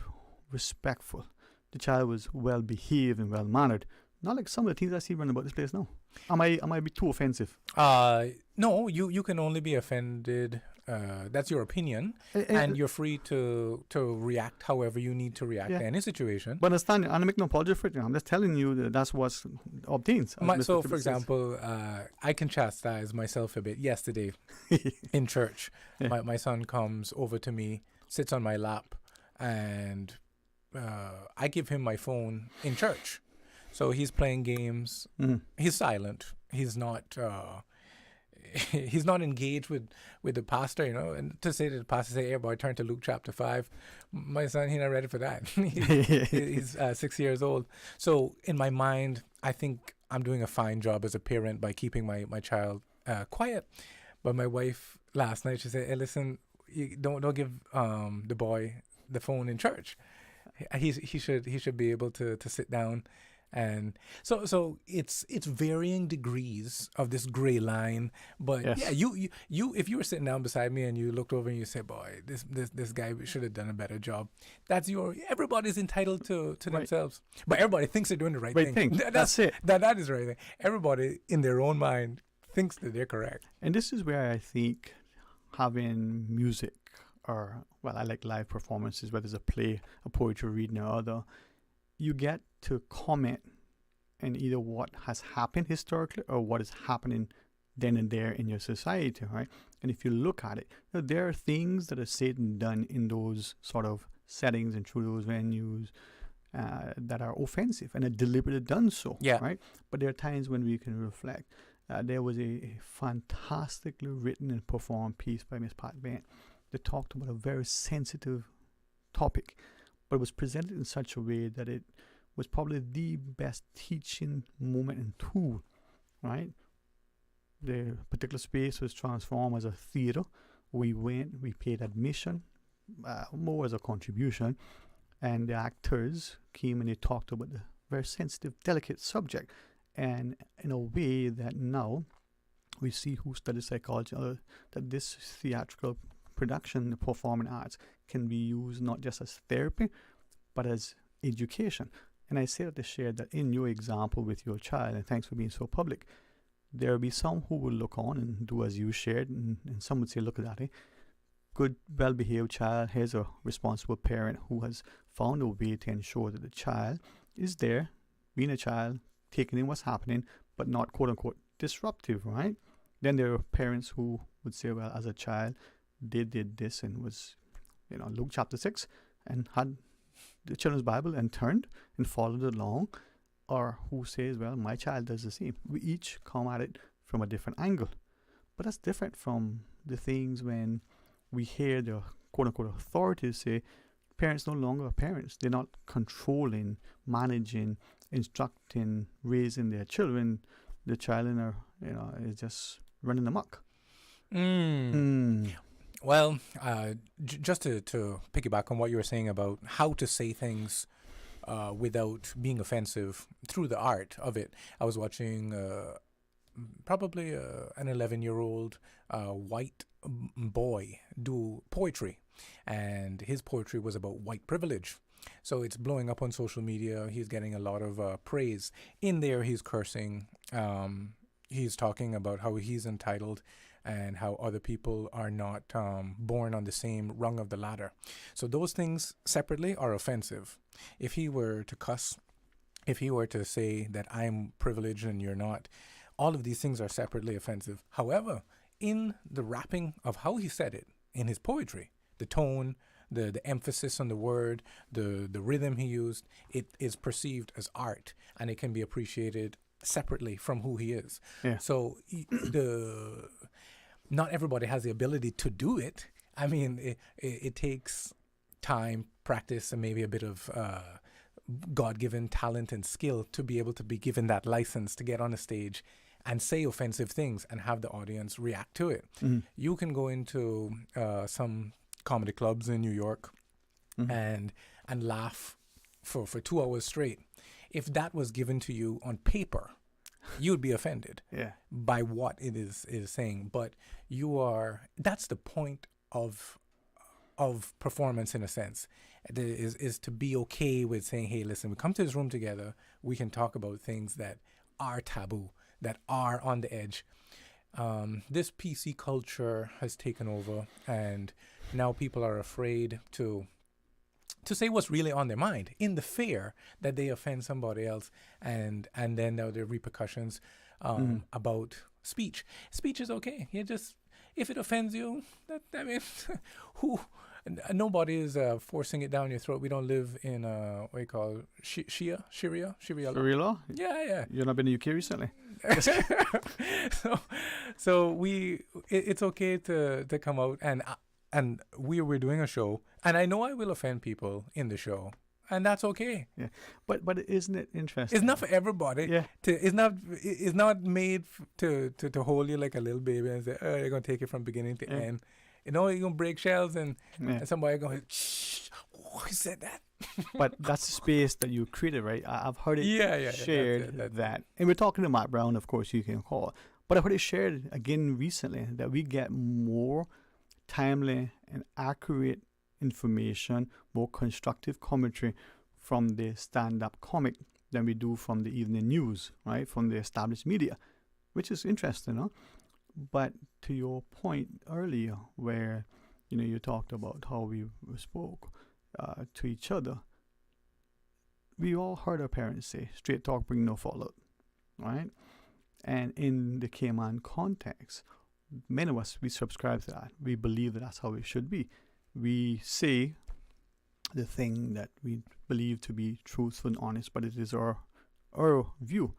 respectful. The child was well behaved and well mannered. Not like some of the things I see running about this place now. Am I be too offensive? No, you can only be offended. That's your opinion, and you're free to react however you need to react to any situation. But understand, and I make no apology for it. I'm just telling you that that's what's obtained. So, for example, I can chastise myself a bit. Yesterday, in church, my son comes over to me, sits on my lap, and I give him my phone in church. So he's playing games. He's silent. He's not engaged with the pastor, and to say to the pastor, say, hey boy, turn to Luke chapter 5. My son, he's not ready for that. He's 6 years old. So in my mind, I think I'm doing a fine job as a parent by keeping my child quiet. But my wife last night, she said, hey, listen, you don't give the boy the phone in church. He should be able to sit down. And so it's varying degrees of this gray line, but you if you were sitting down beside me and you looked over and you said, boy, this guy should have done a better job. Everybody's entitled to themselves, but everybody thinks they're doing the right thing. That's it. That is the right thing. Everybody in their own mind thinks that they're correct. And this is where I think having music, or I like live performances, whether it's a play, a poetry reading, or other, you get to comment on either what has happened historically or what is happening then and there in your society, right? And if you look at it, there are things that are said and done in those sort of settings and through those venues that are offensive and are deliberately done so, right? But there are times when we can reflect. There was a fantastically written and performed piece by Miss Pat Bent that talked about a very sensitive topic, but it was presented in such a way that it was probably the best teaching moment and tool, right? The particular space was transformed as a theater. We went, we paid admission, more as a contribution, and the actors came and they talked about the very sensitive, delicate subject, and in a way that now we see who studies psychology, that this theatrical production, the performing arts, can be used not just as therapy, but as education. And I say that to share that in your example with your child, and thanks for being so public, there will be some who will look on and do as you shared, and some would say, look at that, good, well-behaved child. Here's a responsible parent who has found a way to ensure that the child is there, being a child, taking in what's happening, but not quote-unquote disruptive, right? Then there are parents who would say, well, as a child, they did this and was, Luke chapter 6, and had the children's Bible and turned and followed along, or who says, well, my child does the same. We each come at it from a different angle. But that's different from the things when we hear the quote-unquote authorities say, parents no longer are parents. They're not controlling, managing, instructing, raising their children. The child is just running amok. Well, just to piggyback on what you were saying about how to say things without being offensive through the art of it. I was watching probably an 11-year-old white boy do poetry, and his poetry was about white privilege. So it's blowing up on social media. He's getting a lot of praise. In there, he's cursing. He's talking about how he's entitled and how other people are not born on the same rung of the ladder. So those things separately are offensive. If he were to cuss, if he were to say that I'm privileged and you're not, all of these things are separately offensive. However, in the wrapping of how he said it in his poetry, the tone, the emphasis on the word, the rhythm he used, it is perceived as art, and it can be appreciated separately from who he is. Yeah. So not everybody has the ability to do it. I mean, it takes time, practice, and maybe a bit of God-given talent and skill to be able to be given that license to get on a stage and say offensive things and have the audience react to it. Mhm. You can go into some comedy clubs in New York and laugh for 2 hours straight. If that was given to you on paper, you would be offended by what it is saying. But that's the point of performance, in a sense, is to be okay with saying, hey, listen, we come to this room together, we can talk about things that are taboo, that are on the edge. This PC culture has taken over, and now people are afraid to say what's really on their mind, in the fear that they offend somebody else, and then there are repercussions about speech. Speech is okay. If it offends you, nobody is forcing it down your throat. We don't live in what do you call Sharia law. Yeah. You've not been to UK recently? So it's okay to come out, and we're doing a show, and I know I will offend people in the show, and that's okay. Yeah, but isn't it interesting? It's not for everybody. Yeah, it's not made to hold you like a little baby and say, oh, you're gonna take it from beginning to end. You're gonna break shells, and somebody going, shh, who said that? But that's the space that you created, right? I've heard it shared that's and we're talking to Matt Brown, of course, you can call, but I've heard it shared again recently that we get more timely and accurate information, more constructive commentary from the stand-up comic than we do from the evening news, right? From the established media, which is interesting, huh? But to your point earlier, where you talked about how we spoke to each other, we all heard our parents say, "Straight talk, bring no fallout," right? And in the Cayman context, many of us, we subscribe to that. We believe that that's how it should be. We say the thing that we believe to be truthful and honest, but it is our view.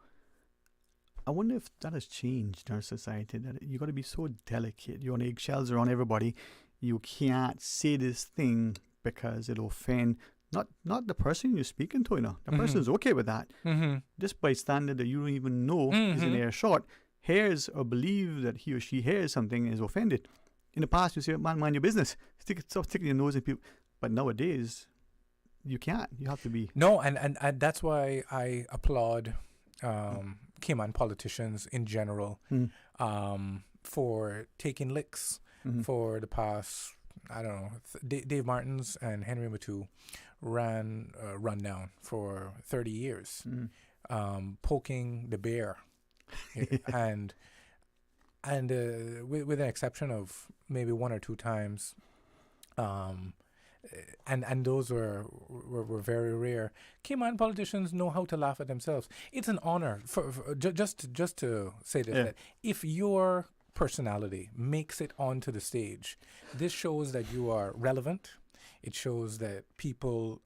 I wonder if that has changed in our society, that you got to be so delicate. You're on eggshells around everybody. You can't say this thing because it'll offend not the person you're speaking to, The person's okay with that. This bystander that you don't even know is in earshot, hears or believes that he or she hears something and is offended. In the past, you say, man, mind your business. Stop sticking your nose in people. But nowadays, you can't. You have to be. No, and that's why I applaud Cayman politicians in general for taking licks for the past, I don't know, Dave Martins and Henry Matu run down for 30 years, poking the bear. and with an exception of maybe one or two times, and those were very rare. Cayman politicians know how to laugh at themselves. It's an honor for just to say this, that if your personality makes it onto the stage, this shows that you are relevant. It shows that people,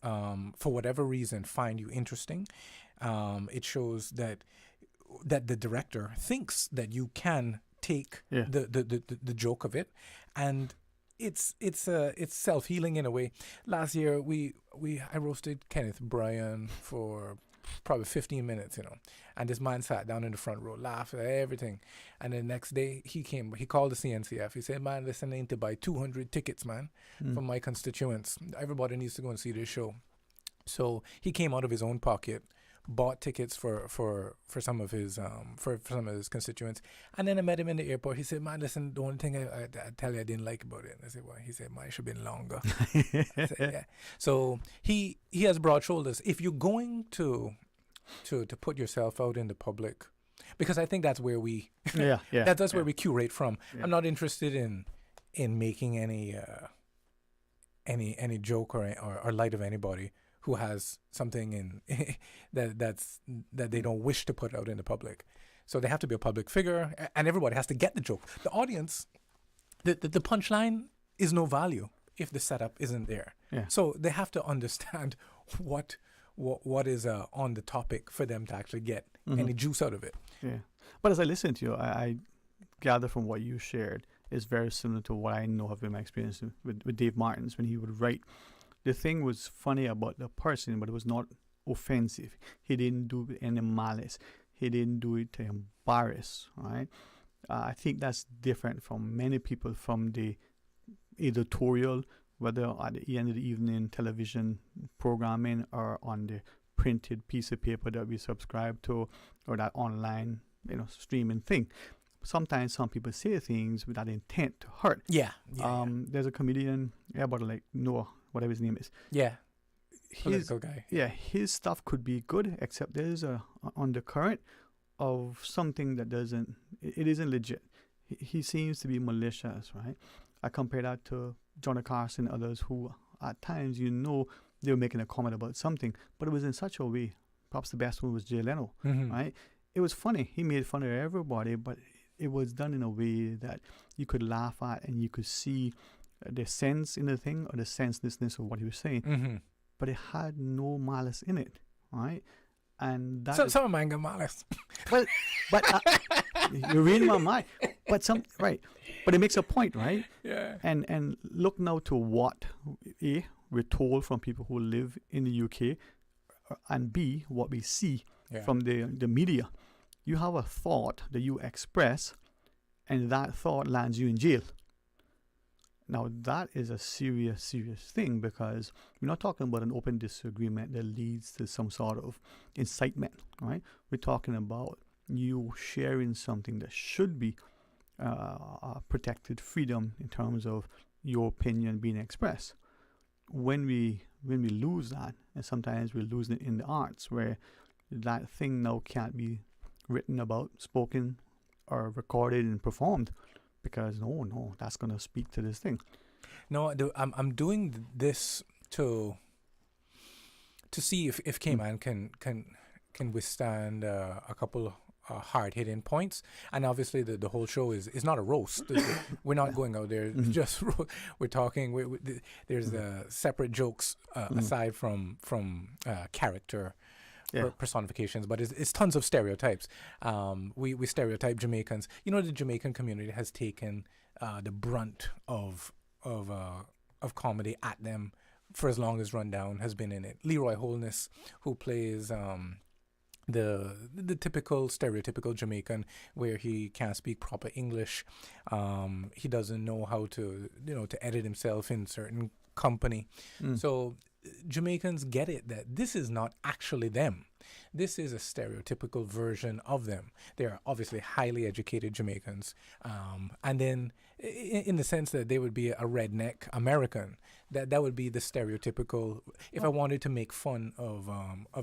for whatever reason, find you interesting. It shows that the director thinks that you can take the joke of it, and it's self-healing in a way. Last year I roasted Kenneth Bryan for probably 15 minutes, and this man sat down in the front row, laughed at everything, and the next day he called the CNCF. He said, man, listen, I need to buy 200 tickets, man, from my constituents. Everybody needs to go and see this show. So he came out of his own pocket, bought tickets for some of his for some of his constituents, and then I met him in the airport. He said, man, listen, the only thing I tell you I didn't like about it. I said, why? He said, man, it should have been longer. I said, yeah. So he has broad shoulders. If you're going to put yourself out in the public, because I think that's where we that's where we curate from. I'm not interested in making any joke or light of anybody who has something in that they don't wish to put out in the public. So they have to be a public figure, and everybody has to get the joke. The audience, the punchline is no value if the setup isn't there. Yeah. So they have to understand what is on the topic for them to actually get any juice out of it. Yeah. But as I listen to you, I gather from what you shared is very similar to what I know have been my experience with Dave Martins when he would write. The thing was funny about the person, but it was not offensive. He didn't do it with any malice. He didn't do it to embarrass, right? I think that's different from many people from the editorial, whether at the end of the evening television programming or on the printed piece of paper that we subscribe to or that online, streaming thing. Sometimes some people say things with that intent to hurt. There's a comedian, Noah, whatever his name is. Yeah. Political guy. Yeah, his stuff could be good, except there's a undercurrent of something that it isn't legit. He seems to be malicious, right? I compare that to Johnny Carson and others who, at times, they were making a comment about something, but it was in such a way. Perhaps the best one was Jay Leno, right? It was funny. He made fun of everybody, but it was done in a way that you could laugh at and you could see the sense in the thing or the senselessness of what he was saying, but it had no malice in it, right? And that some of mine got malice. Well, but you're reading my mind. But but it makes a point, right? Yeah. And look now to what we're told from people who live in the UK, and B, what we see from the media. You have a thought that you express, and that thought lands you in jail. Now, that is a serious, serious thing, because we're not talking about an open disagreement that leads to some sort of incitement, right? We're talking about you sharing something that should be protected freedom in terms of your opinion being expressed. When we lose that, and sometimes we're losing it in the arts, where that thing now can't be written about, spoken, or recorded and performed, because no, that's going to speak to this thing. No, I'm doing this to see if Cayman can withstand a couple hard-hitting points. And obviously the whole show is not a roast. We're not going out there just we're talking. There's separate jokes aside from character personifications, but it's tons of stereotypes. We stereotype Jamaicans. The Jamaican community has taken the brunt of comedy at them for as long as Rundown has been in it. Leroy Holness, who plays the typical stereotypical Jamaican, where he can't speak proper English, he doesn't know how to to edit himself in certain company. So Jamaicans get it that this is not actually them. This is a stereotypical version of them. They are obviously highly educated Jamaicans, and then in the sense that they would be a redneck American. That would be the stereotypical. If I wanted to make fun of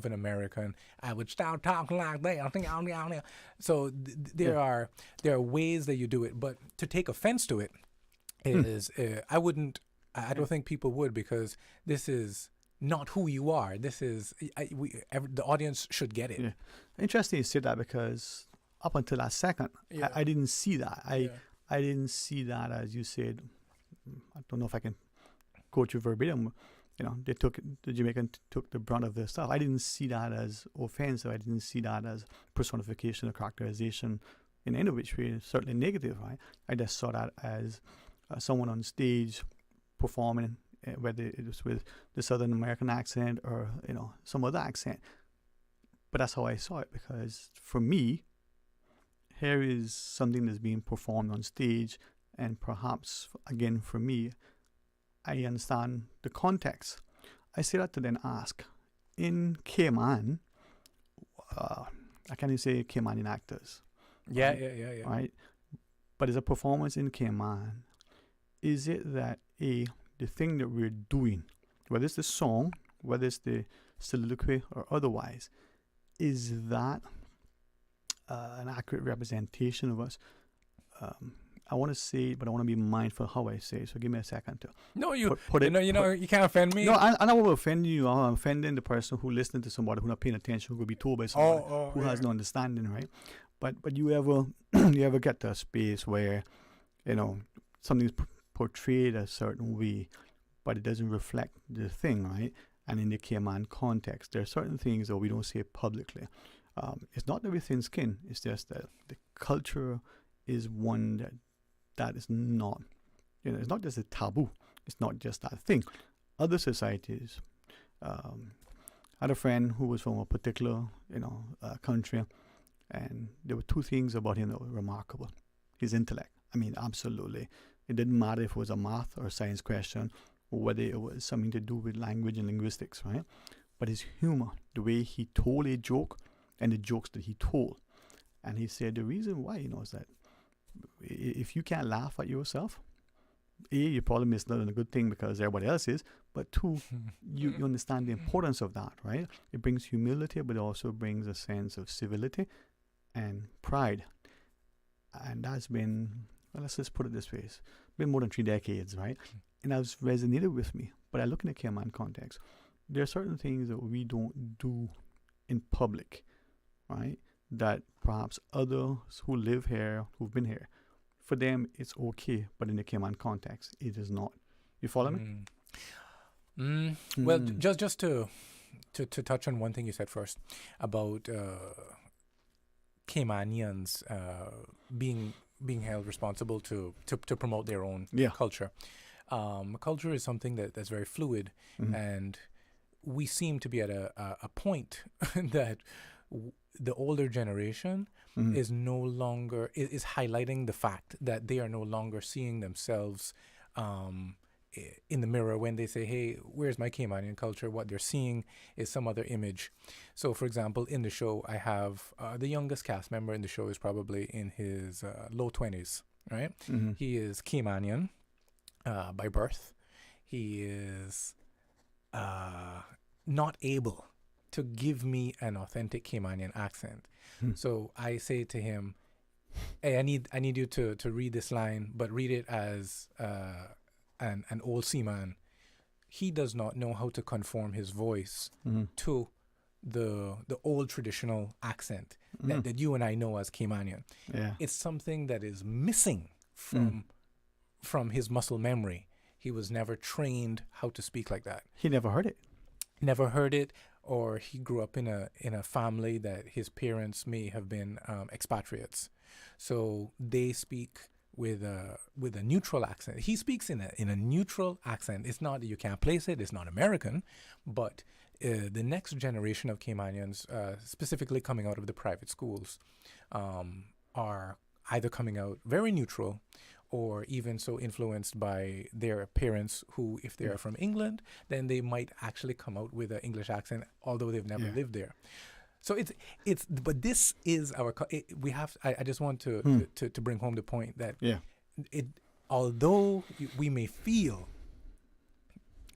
an American, I would start talking like that. So there are ways that you do it, but to take offense to it is I wouldn't. I don't think people would, because this is not who you are. This is the audience should get it. Yeah. Interesting you say that, because up until that second, I didn't see that. I didn't see that, as you said. I don't know if I can quote you verbatim. The Jamaican took the brunt of their stuff. I didn't see that as offensive. I didn't see that as personification or characterization in any which way, certainly negative, right? I just saw that as someone on stage performing, whether it was with the Southern American accent or some other accent. But that's how I saw it, because for me, here is something that's being performed on stage, and perhaps again for me, I understand the context. I say that to then ask, in Cayman, I can't even say Caymanian actors. Yeah. Right? But as a performance in Cayman, is it that the thing that we're doing, whether it's the song, whether it's the soliloquy or otherwise, is that an accurate representation of us? I want to say it, but I want to be mindful how I say it. So give me a second to put it. You can't offend me. No, I don't want to offend you. I'm offending the person who listening to somebody who not paying attention, who will be told by somebody who has no understanding, right? But you ever get to a space where something's portrayed a certain way, but it doesn't reflect the thing, right? And in the Cayman context, there are certain things that we don't say publicly. It's not that we're thin skin. It's just that the culture is one that is not, it's not just a taboo. It's not just that thing. Other societies, I had a friend who was from a particular, country, and there were two things about him that were remarkable. His intellect. I mean, absolutely. It didn't matter if it was a math or science question, or whether it was something to do with language and linguistics, right? But his humor, the way he told a joke, and the jokes that he told. And he said the reason why, is that if you can't laugh at yourself, A, you probably miss out on a good thing because everybody else is, but two, you understand the importance of that, right? It brings humility, but it also brings a sense of civility and pride. And that's been, well, let's just put it this way, it's been more than 3 decades, right? And that's resonated with me. But I look in the Cayman context, there are certain things that we don't do in public, right? That perhaps others who live here, who've been here, for them it's okay, but in the Cayman context, it is not. You follow me? Well, just to touch on one thing you said first about Caymanians being held responsible to promote their own culture. Culture is something that's very fluid, and we seem to be at a point that the older generation is no longer is highlighting the fact that they are no longer seeing themselves in the mirror when they say, hey, where's my Caymanian culture? What they're seeing is some other image. So, for example, in the show, I have the youngest cast member in the show is probably in his low 20s, right? He is Caymanian by birth. He is not able to give me an authentic Caymanian accent. So I say to him, hey, I need you to read this line, but read it as an old seaman. He does not know how to conform his voice to the old traditional accent that you and I know as Caymanian. Yeah. It's something that is missing from his muscle memory. He was never trained how to speak like that. He never heard it. Never heard it, or he grew up in a family that his parents may have been expatriates. So they speak with a neutral accent. He speaks in a neutral accent. It's not, you can't place it. It's not American, but the next generation of Caymanians, specifically coming out of the private schools, are either coming out very neutral, or even so influenced by their parents, who, if they are from England, then they might actually come out with an English accent, although they've never lived there. So but this is our. We have. I just want to bring home the point that although we may feel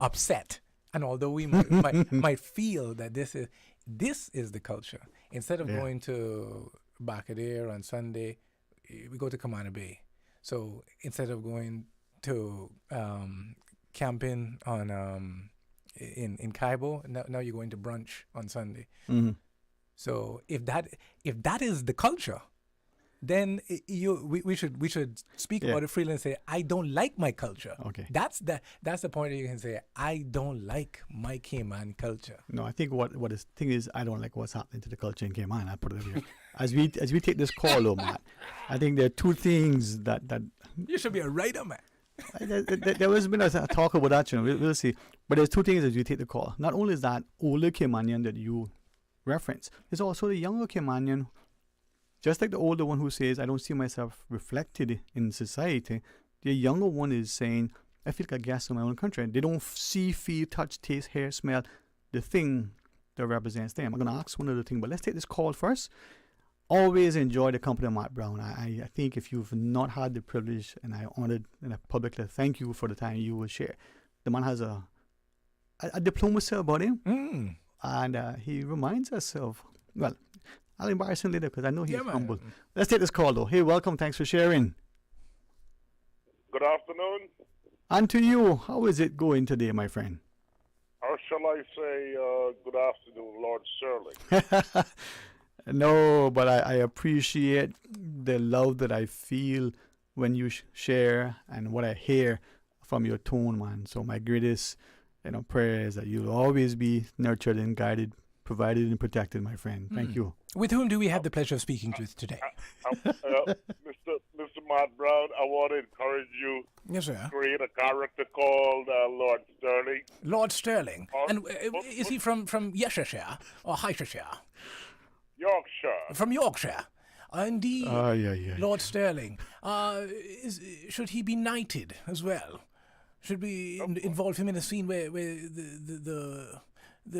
upset, and although we might feel that this is the culture, instead of going to Barcadere on Sunday, we go to Kamana Bay. So instead of going to camping on in Kaibo, now you're going to brunch on Sunday. Mm-hmm. So if that is the culture, then we should speak about it freely and say, I don't like my culture. Okay. That's the point that you can say, I don't like my Cayman culture. No, I think what the thing is, I don't like what's happening to the culture in Cayman. I put it here. As we take this call, though, Matt, I think there are two things that you should be a writer, man. There has been a talk about that, we'll see. But there's two things as you take the call. Not only is that older Caymanian that you reference, there's also the younger Caymanian, just like the older one who says, I don't see myself reflected in society. The younger one is saying, I feel like a guest in my own country. They don't see, feel, touch, taste, hear, smell the thing that represents them. I'm going to ask one other thing, but let's take this call first. Always enjoy the company of Matt Brown. I think if you've not had the privilege, and I honored and I publicly thank you for the time you will share. The man has a diplomacy about him, and he reminds us of, well, I'll embarrass him later because I know he's humble. Let's take this call though. Hey, welcome. Thanks for sharing. Good afternoon. And to you, how is it going today, my friend? Or shall I say, good afternoon, Lord Sterling? No, but I appreciate the love that I feel when you share and what I hear from your tone, man. So my greatest, prayer is that you'll always be nurtured and guided, provided and protected, my friend. Thank you. With whom do we have the pleasure of speaking to today? Mr. Matt Brown, I want to encourage you to create a character called Lord Sterling. Lord Sterling. And is he from Leicestershire or Hertfordshire? Yorkshire. From Yorkshire. Indeed. Yeah. Lord Sterling. Should he be knighted as well? Should we involve him in a scene where the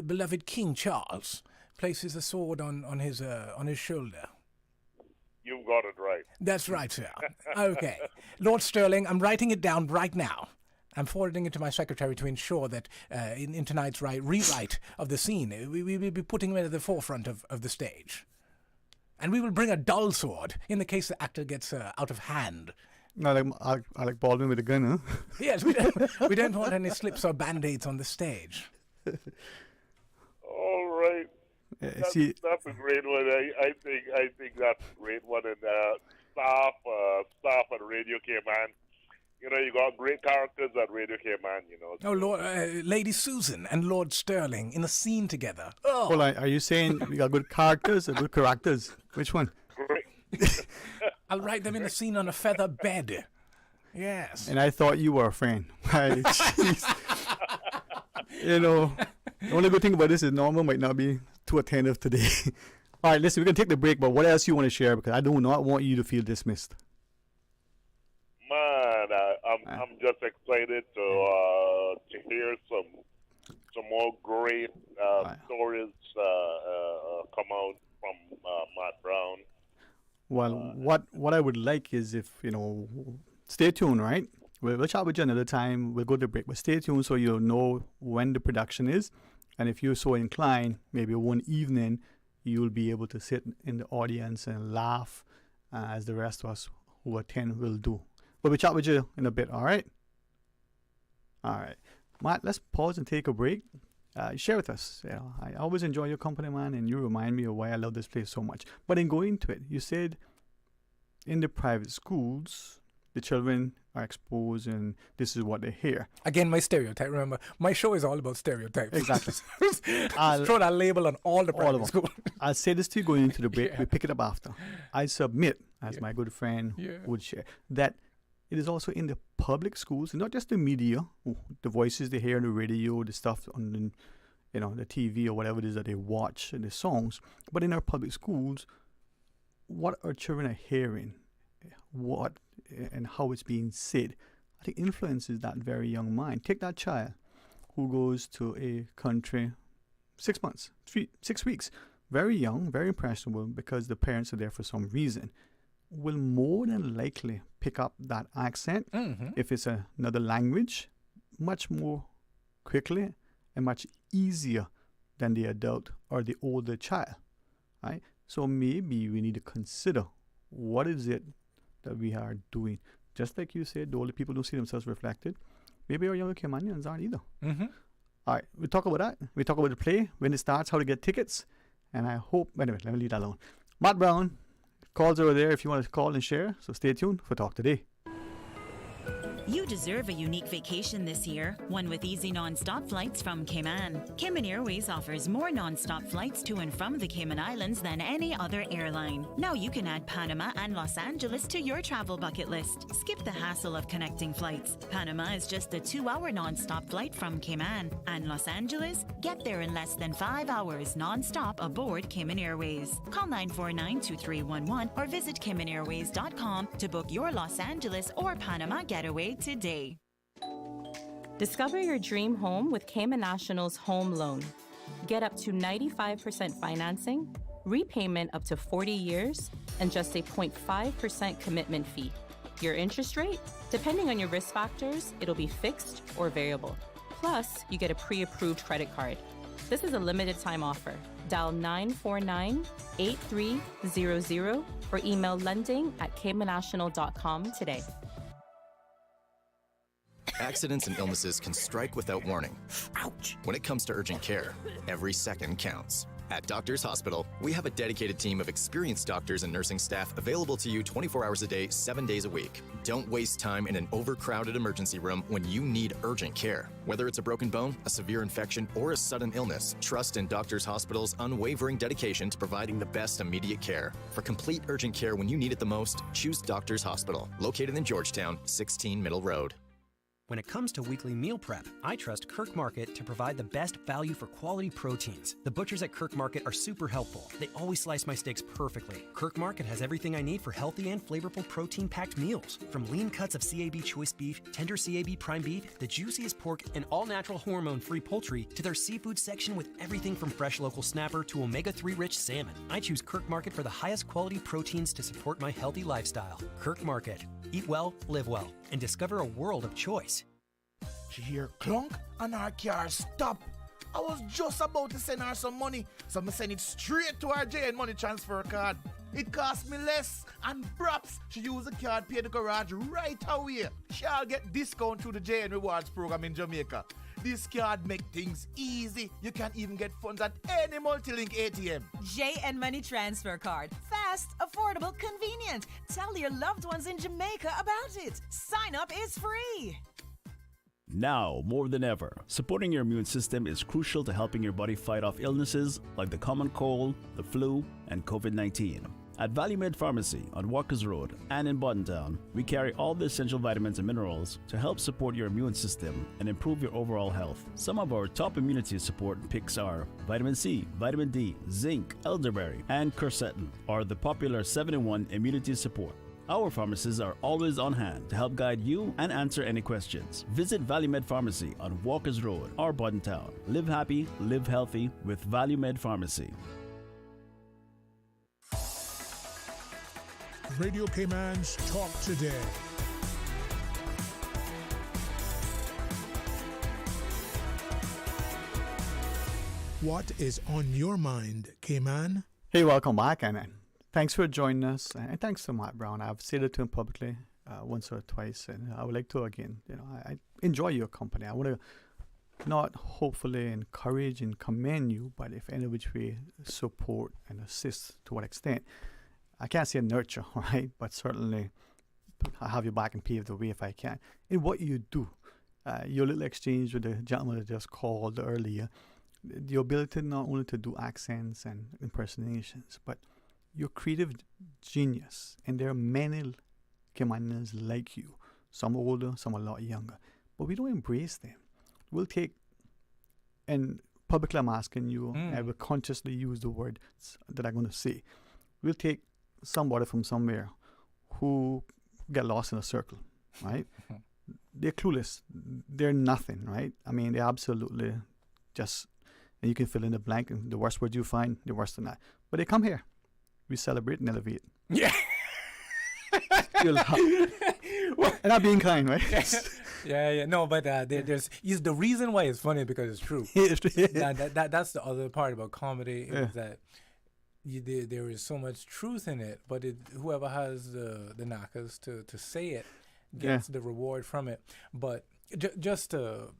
beloved King Charles places a sword on his shoulder? You've got it right. That's right, sir. Okay. Lord Sterling, I'm writing it down right now. I'm forwarding it to my secretary to ensure that in tonight's rewrite of the scene, we will be putting him at the forefront of the stage. And we will bring a dull sword in the case the actor gets out of hand. No, I like Baldwin with a gun, huh? Yes, we don't want any slips or band-aids on the stage. All right. That's a great one. I think that's a great one. And staff at Radio Cayman. You got great characters at Radio Cayman, Oh, Lord, Lady Susan and Lord Sterling in a scene together. Oh. Well, are you saying we got good characters or good characters? Which one? Great. I'll write them in a scene on a feather bed. Yes. And I thought you were a friend. The only good thing about this is Norma might not be too attentive today. All right, listen, we're going to take the break, but what else you want to share? Because I do not want you to feel dismissed. Man, I'm just excited to hear some more great stories come out from Matt Brown. Well, what I would like is if, stay tuned, right? We'll chat with you another time. We'll go to break, but stay tuned so you'll know when the production is. And if you're so inclined, maybe one evening, you'll be able to sit in the audience and laugh as the rest of us who attend will do. But we'll chat with you in a bit, all right? All right. Matt, let's pause and take a break. Share with us. I always enjoy your company, man, and you remind me of why I love this place so much. But in going to it, you said in the private schools, the children are exposed and this is what they hear. Again, my stereotype. Remember, my show is all about stereotypes. Exactly. Throw that label on all the private schools. I'll say this to you going into the break. We pick it up after. I submit, as my good friend would share, that it is also in the public schools, not just the media, the voices they hear on the radio, the stuff on the TV or whatever it is that they watch, the songs, but in our public schools, what our children are hearing, what and how it's being said, I think influences that very young mind. Take that child who goes to a country 6 months, 6 weeks, very young, very impressionable because the parents are there for some reason, will more than likely pick up that accent if it's another language much more quickly and much easier than the adult or the older child, right? So maybe we need to consider what is it that we are doing. Just like you said, the older people don't see themselves reflected. Maybe our younger Caymanians aren't either. All right, we talk about that. We talk about the play, when it starts, how to get tickets. And I hope, anyway, let me leave that alone. Matt Brown, calls over there if you want to call and share. So stay tuned for Talk Today. You deserve a unique vacation this year, one with easy non-stop flights from Cayman. Cayman Airways offers more non-stop flights to and from the Cayman Islands than any other airline. Now you can add Panama and Los Angeles to your travel bucket list. Skip the hassle of connecting flights. Panama is just a 2-hour non-stop flight from Cayman. And Los Angeles? Get there in less than 5 hours non-stop aboard Cayman Airways. Call 949-2311 or visit CaymanAirways.com to book your Los Angeles or Panama getaway today. Discover your dream home with Cayman National's home loan. Get up to 95% financing, repayment up to 40 years, and just a 0.5% commitment fee. Your interest rate? Depending on your risk factors, it'll be fixed or variable. Plus, you get a pre-approved credit card. This is a limited time offer. Dial 949-8300 or email lending@caymannational.com today. Accidents and illnesses can strike without warning. Ouch! When it comes to urgent care, every second counts. At Doctors Hospital, we have a dedicated team of experienced doctors and nursing staff available to you 24 hours a day, 7 days a week. Don't waste time in an overcrowded emergency room when you need urgent care. Whether it's a broken bone, a severe infection, or a sudden illness, trust in Doctors Hospital's unwavering dedication to providing the best immediate care. For complete urgent care when you need it the most, choose Doctors Hospital, located in Georgetown, 16 Middle Road. When it comes to weekly meal prep, I trust Kirk Market to provide the best value for quality proteins. The butchers at Kirk Market are super helpful. They always slice my steaks perfectly. Kirk Market has everything I need for healthy and flavorful protein-packed meals. From lean cuts of CAB choice beef, tender CAB prime beef, the juiciest pork, and all-natural hormone-free poultry, to their seafood section with everything from fresh local snapper to omega-3 rich salmon. I choose Kirk Market for the highest quality proteins to support my healthy lifestyle. Kirk Market. Eat well, live well, and discover a world of choice. She hear clunk and her car stop. I was just about to send her some money, so I send it straight to her JN Money Transfer card. It cost me less, and perhaps she use the card, pay the garage right away. She'll get discount through the JN Rewards program in Jamaica. This card make things easy. You can even get funds at any multi-link ATM. JN Money Transfer Card. Fast, affordable, convenient. Tell your loved ones in Jamaica about it. Sign up is free. Now, more than ever, supporting your immune system is crucial to helping your body fight off illnesses like the common cold, the flu, and COVID-19. At ValueMed Pharmacy on Walkers Road and in Boddentown, we carry all the essential vitamins and minerals to help support your immune system and improve your overall health. Some of our top immunity support picks are vitamin C, vitamin D, zinc, elderberry, and quercetin, or the popular 7-in-1 immunity support. Our pharmacists are always on hand to help guide you and answer any questions. Visit ValueMed Pharmacy on Walkers Road or Boddentown. Live happy, live healthy with ValueMed Pharmacy. Radio Cayman's Talk Today. What is on your mind, Cayman? Hey, welcome back, and thanks for joining us, and thanks to Matt Brown. I've said it to him publicly once or twice, and I would like to again. I enjoy your company. I want to not hopefully encourage and commend you, but if any which way support and assist to what extent. I can't say nurture, right? But certainly I'll have your back and pave the way if I can. In what you do, your little exchange with the gentleman that just called earlier, the ability not only to do accents and impersonations, but your creative genius. And there are many Caymanians like you some older, some a lot younger. But we don't embrace them. We'll take, and publicly I'm asking you, I will consciously use the word that I'm going to say. We'll take somebody from somewhere who get lost in a circle, right? They're clueless. They're nothing, right? I mean, they're absolutely just, and you can fill in the blank, and the worst word you find, the worse than that. But they come here. We celebrate and elevate. Yeah. And I'm being kind, right? Yeah. No, but there's the reason why it's funny because it's true. That's the other part about comedy is that there is so much truth in it, but whoever has the knackers to say it gets the reward from it. But just to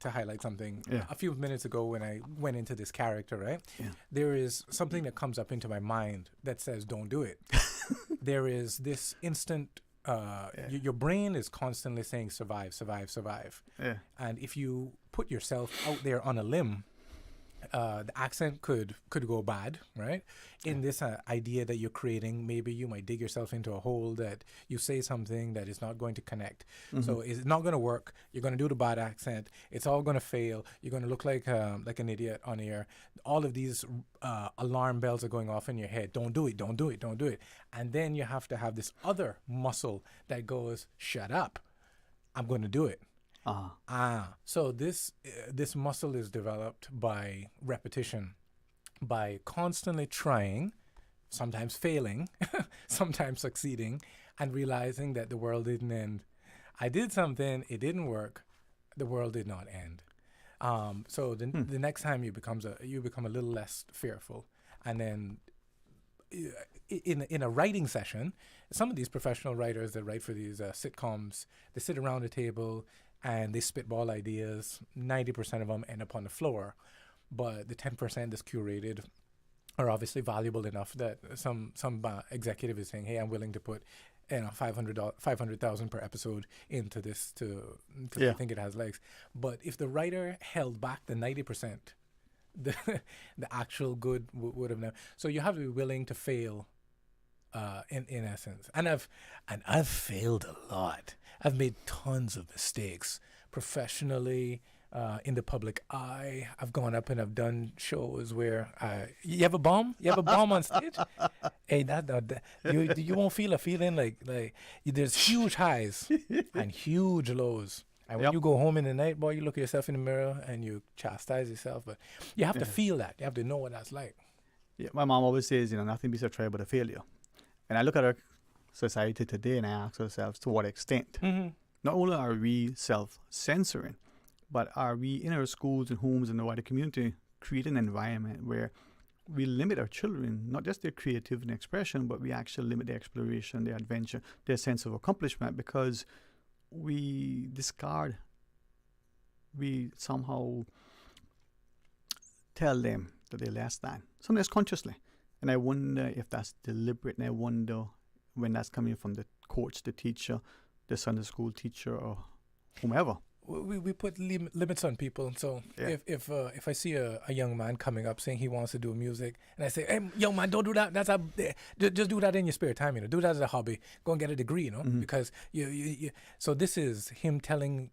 highlight something, a few minutes ago when I went into this character, right? There is something that comes up into my mind that says, "Don't do it." There is this instant. Your brain is constantly saying survive, survive, survive. And if you put yourself out there on a limb, the accent could go bad, right? In this idea that you're creating, maybe you might dig yourself into a hole that you say something that is not going to connect. So it's not going to work. You're going to do the bad accent. It's all going to fail. You're going to look like an idiot on air. All of these alarm bells are going off in your head. Don't do it. Don't do it. Don't do it. And then you have to have this other muscle that goes, shut up. I'm going to do it. So this muscle is developed by repetition, by constantly trying, sometimes failing, sometimes succeeding, and realizing that the world didn't end. I did something, it didn't work, the world did not end. So the next time you become a little less fearful, and then in a writing session, some of these professional writers that write for these sitcoms, they sit around a table and they spitball ideas. 90% of them end up on the floor, but the 10% that's curated are obviously valuable enough that some executive is saying, "Hey, I'm willing to put $500,000 per episode into this to I think it has legs." But if the writer held back the 90%, the actual good would have never. So you have to be willing to fail. In essence, and I've failed a lot. I've made tons of mistakes professionally, in the public eye. I've gone up and I've done shows where you have a bomb on stage. Hey, you won't feel a feeling like there's huge highs and huge lows. And when you go home in the night, boy, you look at yourself in the mirror and you chastise yourself. But you have to feel that. You have to know what that's like. Yeah, my mom always says, nothing beats a try but a failure. And I look at our society today and I ask ourselves, to what extent? Not only are we self-censoring, but are we in our schools and homes and the wider community creating an environment where we limit our children, not just their creativity and expression, but we actually limit their exploration, their adventure, their sense of accomplishment, because we somehow tell them that they're less than, sometimes consciously. And I wonder if that's deliberate, and I wonder when that's coming from the coach, the teacher, the Sunday school teacher, or whomever. We put limits on people. So if I see a young man coming up saying he wants to do music, and I say, "Hey, young man, don't do that. Just do that in your spare time. Do that as a hobby. Go and get a degree. Because you. So this is him telling.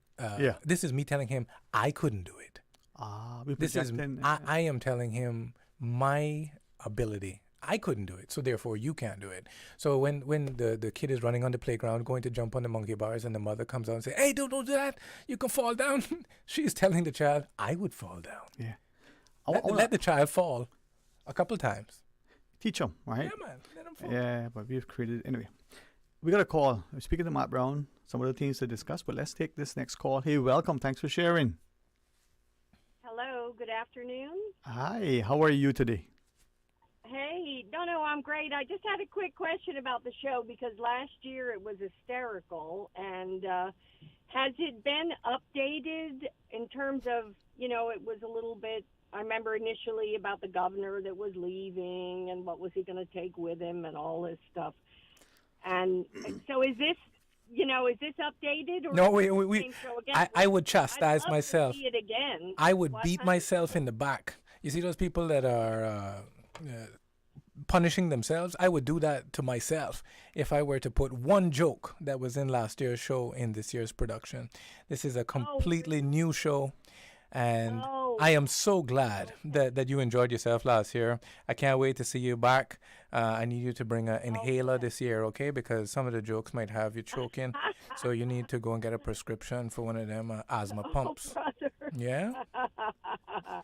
This is me telling him I couldn't do it. I am telling him my ability. I couldn't do it, so therefore you can't do it. So when the kid is running on the playground, going to jump on the monkey bars, and the mother comes out and says, "Hey, don't do that. You can fall down." She's telling the child, "I would fall down." Yeah. Let the child fall a couple times. Teach them, right? Yeah, man. Let them fall. Yeah, but we've created anyway. We got a call. I'm speaking to Matt Brown. Some of the things to discuss, but let's take this next call. Hey, welcome. Thanks for sharing. Hello. Good afternoon. Hi. How are you today? Hey, no, I'm great. I just had a quick question about the show because last year it was hysterical. And has it been updated in terms of, it was a little bit, I remember initially about the governor that was leaving and what was he going to take with him and all this stuff. And so is this updated? Or No, I would I'd chastise love myself. to see it again. I would beat myself in the back. You see those people that are punishing themselves, I would do that to myself if I were to put one joke that was in last year's show in this year's production. This is a completely new show, and I am so glad that you enjoyed yourself last year. I can't wait to see you back. I need you to bring an inhaler this year, okay? Because some of the jokes might have you choking, so you need to go and get a prescription for one of them asthma pumps. Brother. Yeah?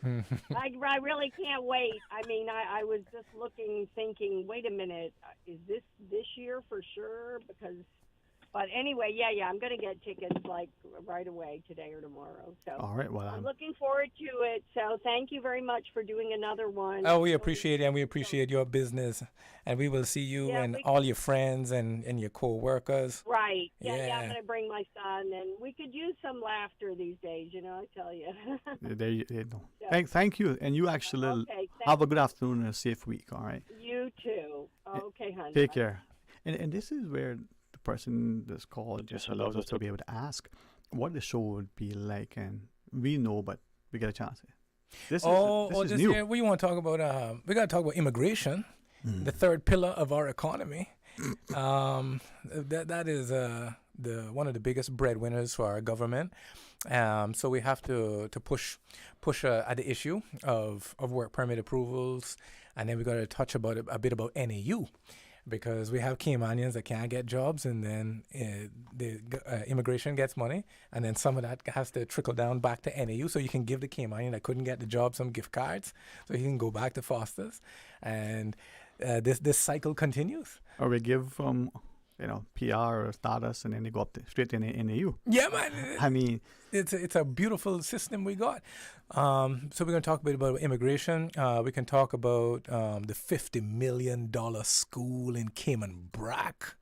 I really can't wait. I mean, I was just looking, thinking, wait a minute, is this year for sure? But anyway, yeah, I'm going to get tickets like right away, today or tomorrow. So All right, well, I'm looking forward to it. So thank you very much for doing another one. Oh, we appreciate it, and we appreciate your business. And we will see you and all your friends and your co-workers. Right. Yeah, I'm going to bring my son, and we could use some laughter these days, I tell you. There you go. Thank you, and you actually have a good afternoon and a safe week, all right? You too. Okay, honey. Take care. And this is where the person that's called just allows us to be able to ask what the show would be like, and we know, but we get a chance. This is new. Year, we want to talk about. We got to talk about immigration, the third pillar of our economy. That is the one of the biggest breadwinners for our government. So we have to push at the issue of work permit approvals, and then we got to touch about a bit about NAU. Because we have Caymanians that can't get jobs, and then the immigration gets money, and then some of that has to trickle down back to NAU. So you can give the Caymanian that couldn't get the job some gift cards, so he can go back to Foster's, and this cycle continues. Or we give PR or status, and then they go up straight to NAU. Yeah, man. I mean, it's a beautiful system we got. So we're going to talk a bit about immigration. We can talk about the $50 million school in Cayman Brac.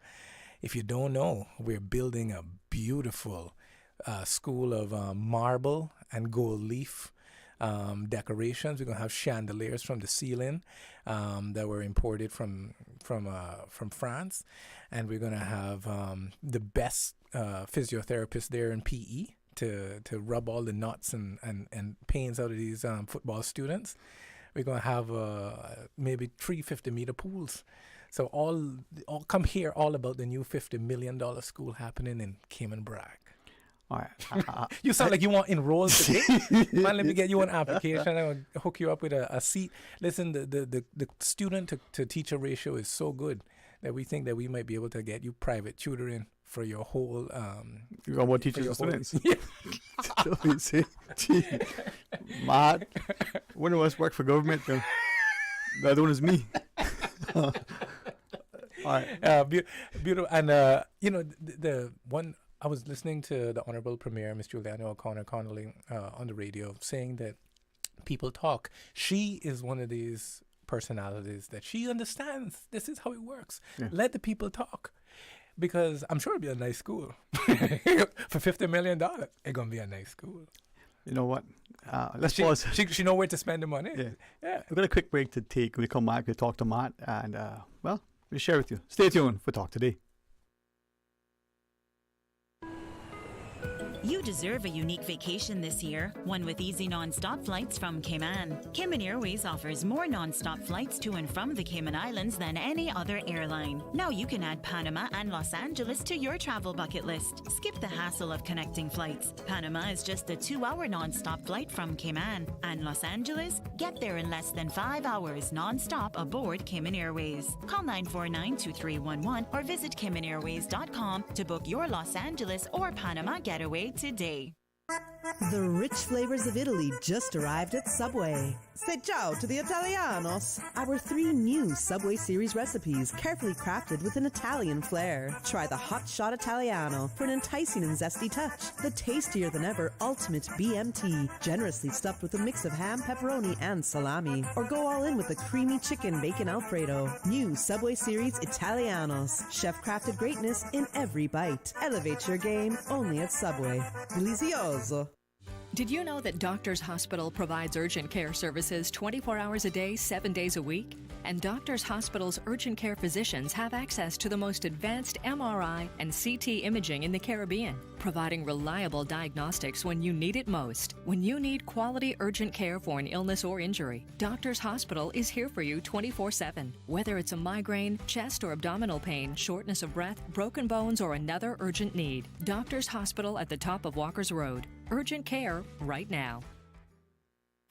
If you don't know, we're building a beautiful school of marble and gold leaf decorations. We're going to have chandeliers from the ceiling that were imported from France. And we're going to have the best physiotherapists there in PE to rub all the knots and pains out of these football students. We're going to have maybe 3 50-meter pools. So all come hear all about the new $50 million school happening in Cayman Brac. All right. You sound like you want enrolled today. Man, let me get you an application. I'm going to hook you up with a seat. Listen, the student to teacher ratio is so good that we think that we might be able to get you private tutoring for your whole you got more teachers and students. Yeah. Gee, Matt, one of us work for government, the other one is me. All right. Beautiful. And the one, I was listening to the Honorable Premier, Ms. Juliana O'Connor Connolly, on the radio, saying that people talk. She is one of these personalities that she understands. This is how it works. Yeah. Let the people talk. Because I'm sure it'll be a nice school. For $50 million, it's going to be a nice school. You know what? Let's pause. She know where to spend the money. Yeah. We've got a quick break to take. We come back, we talk to Matt, and, we'll share with you. Stay tuned for Talk Today. You deserve a unique vacation this year, one with easy non-stop flights from Cayman. Cayman Airways offers more non-stop flights to and from the Cayman Islands than any other airline. Now you can add Panama and Los Angeles to your travel bucket list. Skip the hassle of connecting flights. Panama is just a 2-hour non-stop flight from Cayman. And Los Angeles? Get there in less than 5 hours non-stop aboard Cayman Airways. Call 949-2311 or visit CaymanAirways.com to book your Los Angeles or Panama getaway today. The rich flavors of Italy just arrived at Subway. Say ciao to the Italianos. Our 3 new Subway series recipes, carefully crafted with an Italian flair. Try the Hot Shot Italiano for an enticing and zesty touch. The tastier than ever Ultimate BMT, generously stuffed with a mix of ham, pepperoni, and salami. Or go all in with the creamy chicken bacon Alfredo. New Subway series Italianos. Chef-crafted greatness in every bite. Elevate your game only at Subway. Delicioso. Did you know that Doctors Hospital provides urgent care services 24 hours a day, 7 days a week? And Doctors Hospital's urgent care physicians have access to the most advanced MRI and CT imaging in the Caribbean, providing reliable diagnostics when you need it most. When you need quality urgent care for an illness or injury, Doctors Hospital is here for you 24/7. Whether it's a migraine, chest or abdominal pain, shortness of breath, broken bones, or another urgent need, Doctors Hospital at the top of Walker's Road. Urgent care right now.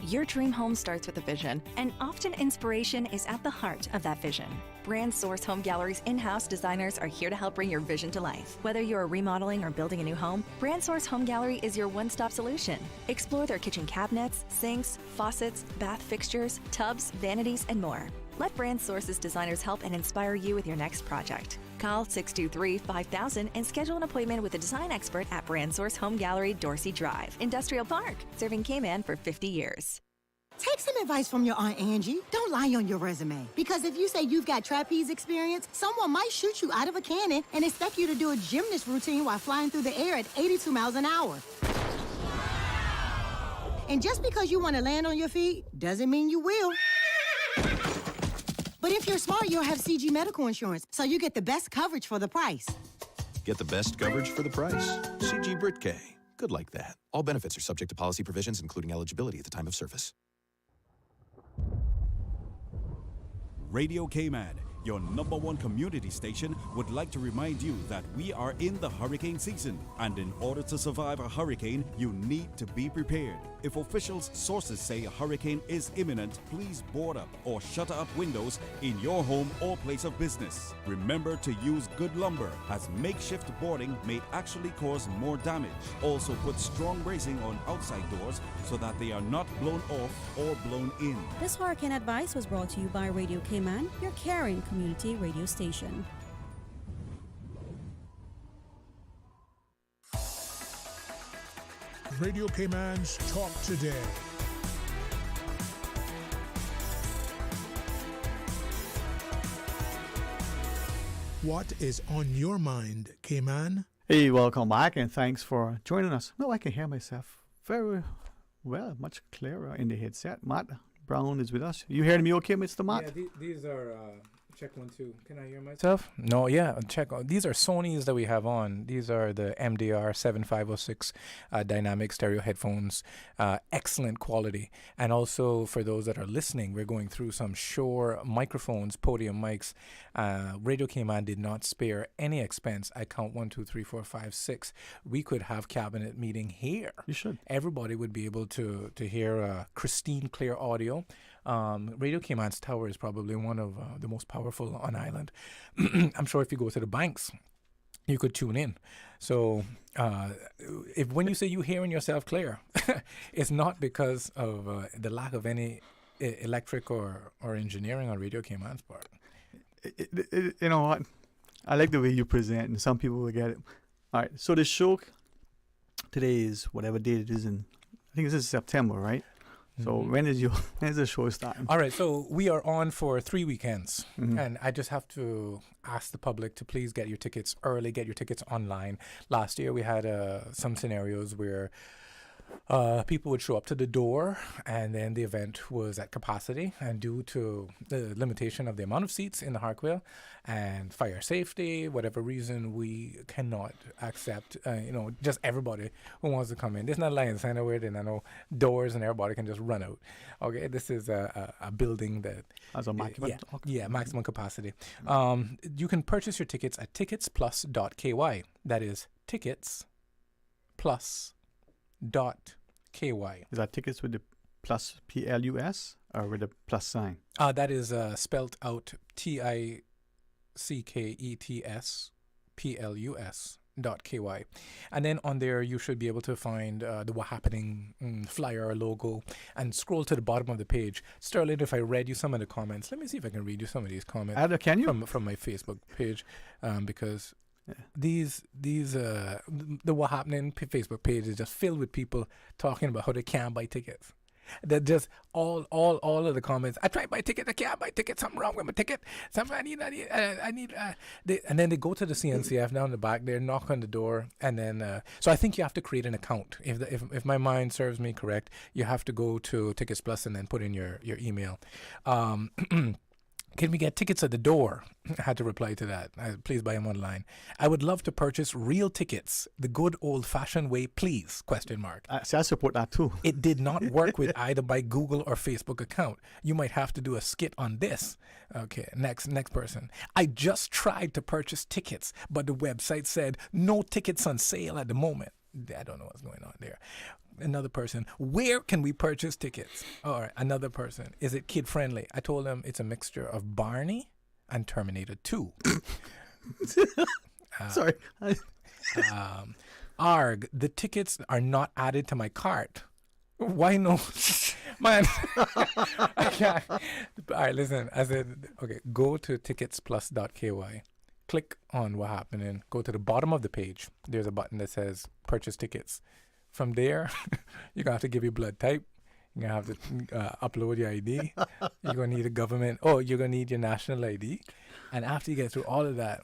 Your dream home starts with a vision, and often inspiration is at the heart of that vision. Brand Source Home Gallery's in-house designers are here to help bring your vision to life. Whether you're remodeling or building a new home, Brand Source Home Gallery is your one-stop solution. Explore their kitchen cabinets, sinks, faucets, bath fixtures, tubs, vanities, and more. Let Brand Source's designers help and inspire you with your next project. Call 623-5000 and schedule an appointment with a design expert at Brand Source Home Gallery, Dorsey Drive, Industrial Park, serving Cayman for 50 years. Take some advice from your Aunt Angie. Don't lie on your resume. Because if you say you've got trapeze experience, someone might shoot you out of a cannon and expect you to do a gymnast routine while flying through the air at 82 miles an hour. And just because you want to land on your feet doesn't mean you will. But if you're smart, you'll have CG medical insurance, so you get the best coverage for the price. Get the best coverage for the price. CG Brit-K. Good like that. All benefits are subject to policy provisions, including eligibility at the time of service. Radio Cayman, your #1 community station, would like to remind you that we are in the hurricane season, and in order to survive a hurricane, you need to be prepared. If officials' sources say a hurricane is imminent, please board up or shutter up windows in your home or place of business. Remember to use good lumber, as makeshift boarding may actually cause more damage. Also put strong bracing on outside doors so that they are not blown off or blown in. This hurricane advice was brought to you by Radio Cayman, your caring community radio station. Radio Cayman's Talk Today. What is on your mind, Cayman? Hey, welcome back, and thanks for joining us. No, I can hear myself very well, much clearer in the headset. Matt Brown is with us. You hearing me okay, Mr. Matt? Yeah, these are check 1 2. Can I hear myself? No, yeah, check. These are Sonys that we have on. These are the MDR 7506 dynamic stereo headphones. Excellent quality. And also for those that are listening, we're going through some Shure microphones, podium mics. Radio Cayman did not spare any expense. I count 1 2 3 4 5 6. We could have cabinet meeting here. You should. Everybody would be able to hear crystalline clear audio. Radio Cayman's tower is probably one of the most powerful on island. I'm sure if you go to the banks, you could tune in. So if when you say you hearing yourself clear, it's not because of the lack of any electric or engineering on Radio Cayman's part. You know what? I like the way you present, and some people will get it. All right, so the show today is whatever date it is in. I think this is September, right? So when is the show starting? All right, so we are on for 3 weekends, and I just have to ask the public to please get your tickets early, get your tickets online. Last year we had some scenarios where people would show up to the door, and then the event was at capacity, and due to the limitation of the amount of seats in the Harquail and fire safety, whatever reason, we cannot accept, just everybody who wants to come in. There's not a line sign where there are no doors and everybody can just run out. Okay, this is a building that has a maximum. Maximum capacity. You can purchase your tickets at ticketsplus.ky. That is ticketsplus.ky. Is that tickets with the plus PLUS or with the plus sign? That is spelt out TICKETSPLUS.ky. And then on there you should be able to find the What Happening flyer or logo and scroll to the bottom of the page. Sterling, if I read you some of the comments, let me see if I can read you some of these comments. Can you? From my Facebook page, because these the What Happening Facebook page is just filled with people talking about how they can't buy tickets. That just all of the comments. I tried to buy a ticket. I can't buy a ticket. Something wrong with my ticket. Something I need. And then they go to the CNCF down the back. They knock on the door, and then so I think you have to create an account. If my mind serves me correct, you have to go to Tickets Plus and then put in your email. Can we get tickets at the door? I had to reply to that. Please buy them online. I would love to purchase real tickets, the good old-fashioned way, please, ? See, I support that too. It did not work with either by Google or Facebook account. You might have to do a skit on this. Okay, next person. I just tried to purchase tickets, but the website said no tickets on sale at the moment. I don't know what's going on there. Another person, where can we purchase tickets? Or another person, is it kid friendly? I told them it's a mixture of Barney and Terminator 2. Sorry. Arg, the tickets are not added to my cart. Why no? Man, I can't. All right, listen. I said, okay, go to ticketsplus.ky. Click on what happened and go to the bottom of the page. There's a button that says purchase tickets. From there, you're going to have to give your blood type. You're going to have to upload your ID. You're going to need a government. Oh, you're going to need your national ID. And after you get through all of that,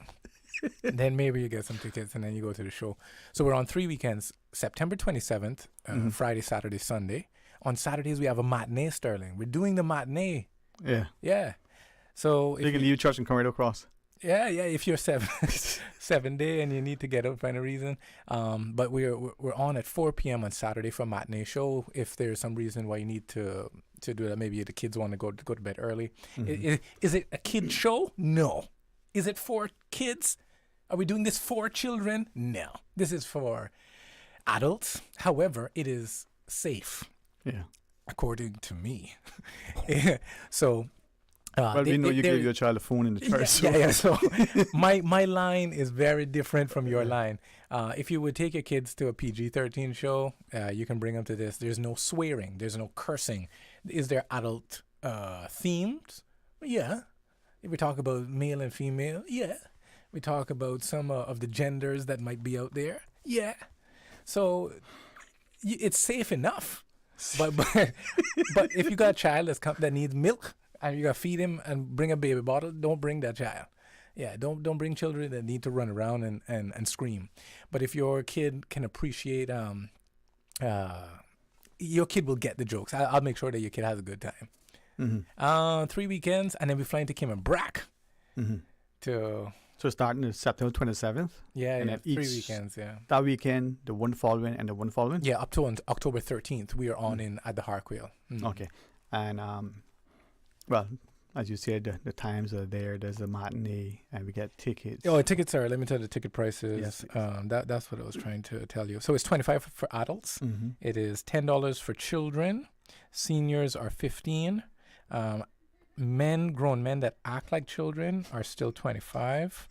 then maybe you get some tickets and then you go to the show. So we're on 3 weekends, September 27th, Friday, Saturday, Sunday. On Saturdays, we have a matinee, Sterling. We're doing the matinee. Yeah. Yeah. So you can leave church and come right across. Yeah, if you're 7 day and you need to get up for any reason. But we're on at 4 p.m. on Saturday for a matinee show. If there's some reason why you need to do that, maybe the kids want to go to bed early. Is it a kid show? No. Is it for kids? Are we doing this for children? No. This is for adults. However, it is safe. Yeah. According to me. So... we know you give your child a phone in the church. So my line is very different from your line. If you would take your kids to a PG-13 show, you can bring them to this. There's no swearing. There's no cursing. Is there adult themes? Yeah. If we talk about male and female, yeah. We talk about some of the genders that might be out there, yeah. So it's safe enough. But if you got a child that needs milk, and you gotta feed him and bring a baby bottle, don't bring that child. Yeah, don't bring children that need to run around and scream. But if your kid can appreciate, your kid will get the jokes. I'll make sure that your kid has a good time. 3 weekends, and then we're flying to Cayman Brack. So starting September 27th? Yeah, and then 3 weekends, yeah. That weekend, the one following and the one following? Yeah, up to October 13th, we are on at the Harquail. Okay. And... well, as you said, the times are there. There's a matinee, and we get tickets. Oh, tickets are limited. The ticket prices. Yes, that's what I was trying to tell you. So it's $25 for adults. It is $10 for children. Seniors are $15. Grown men that act like children are still $25.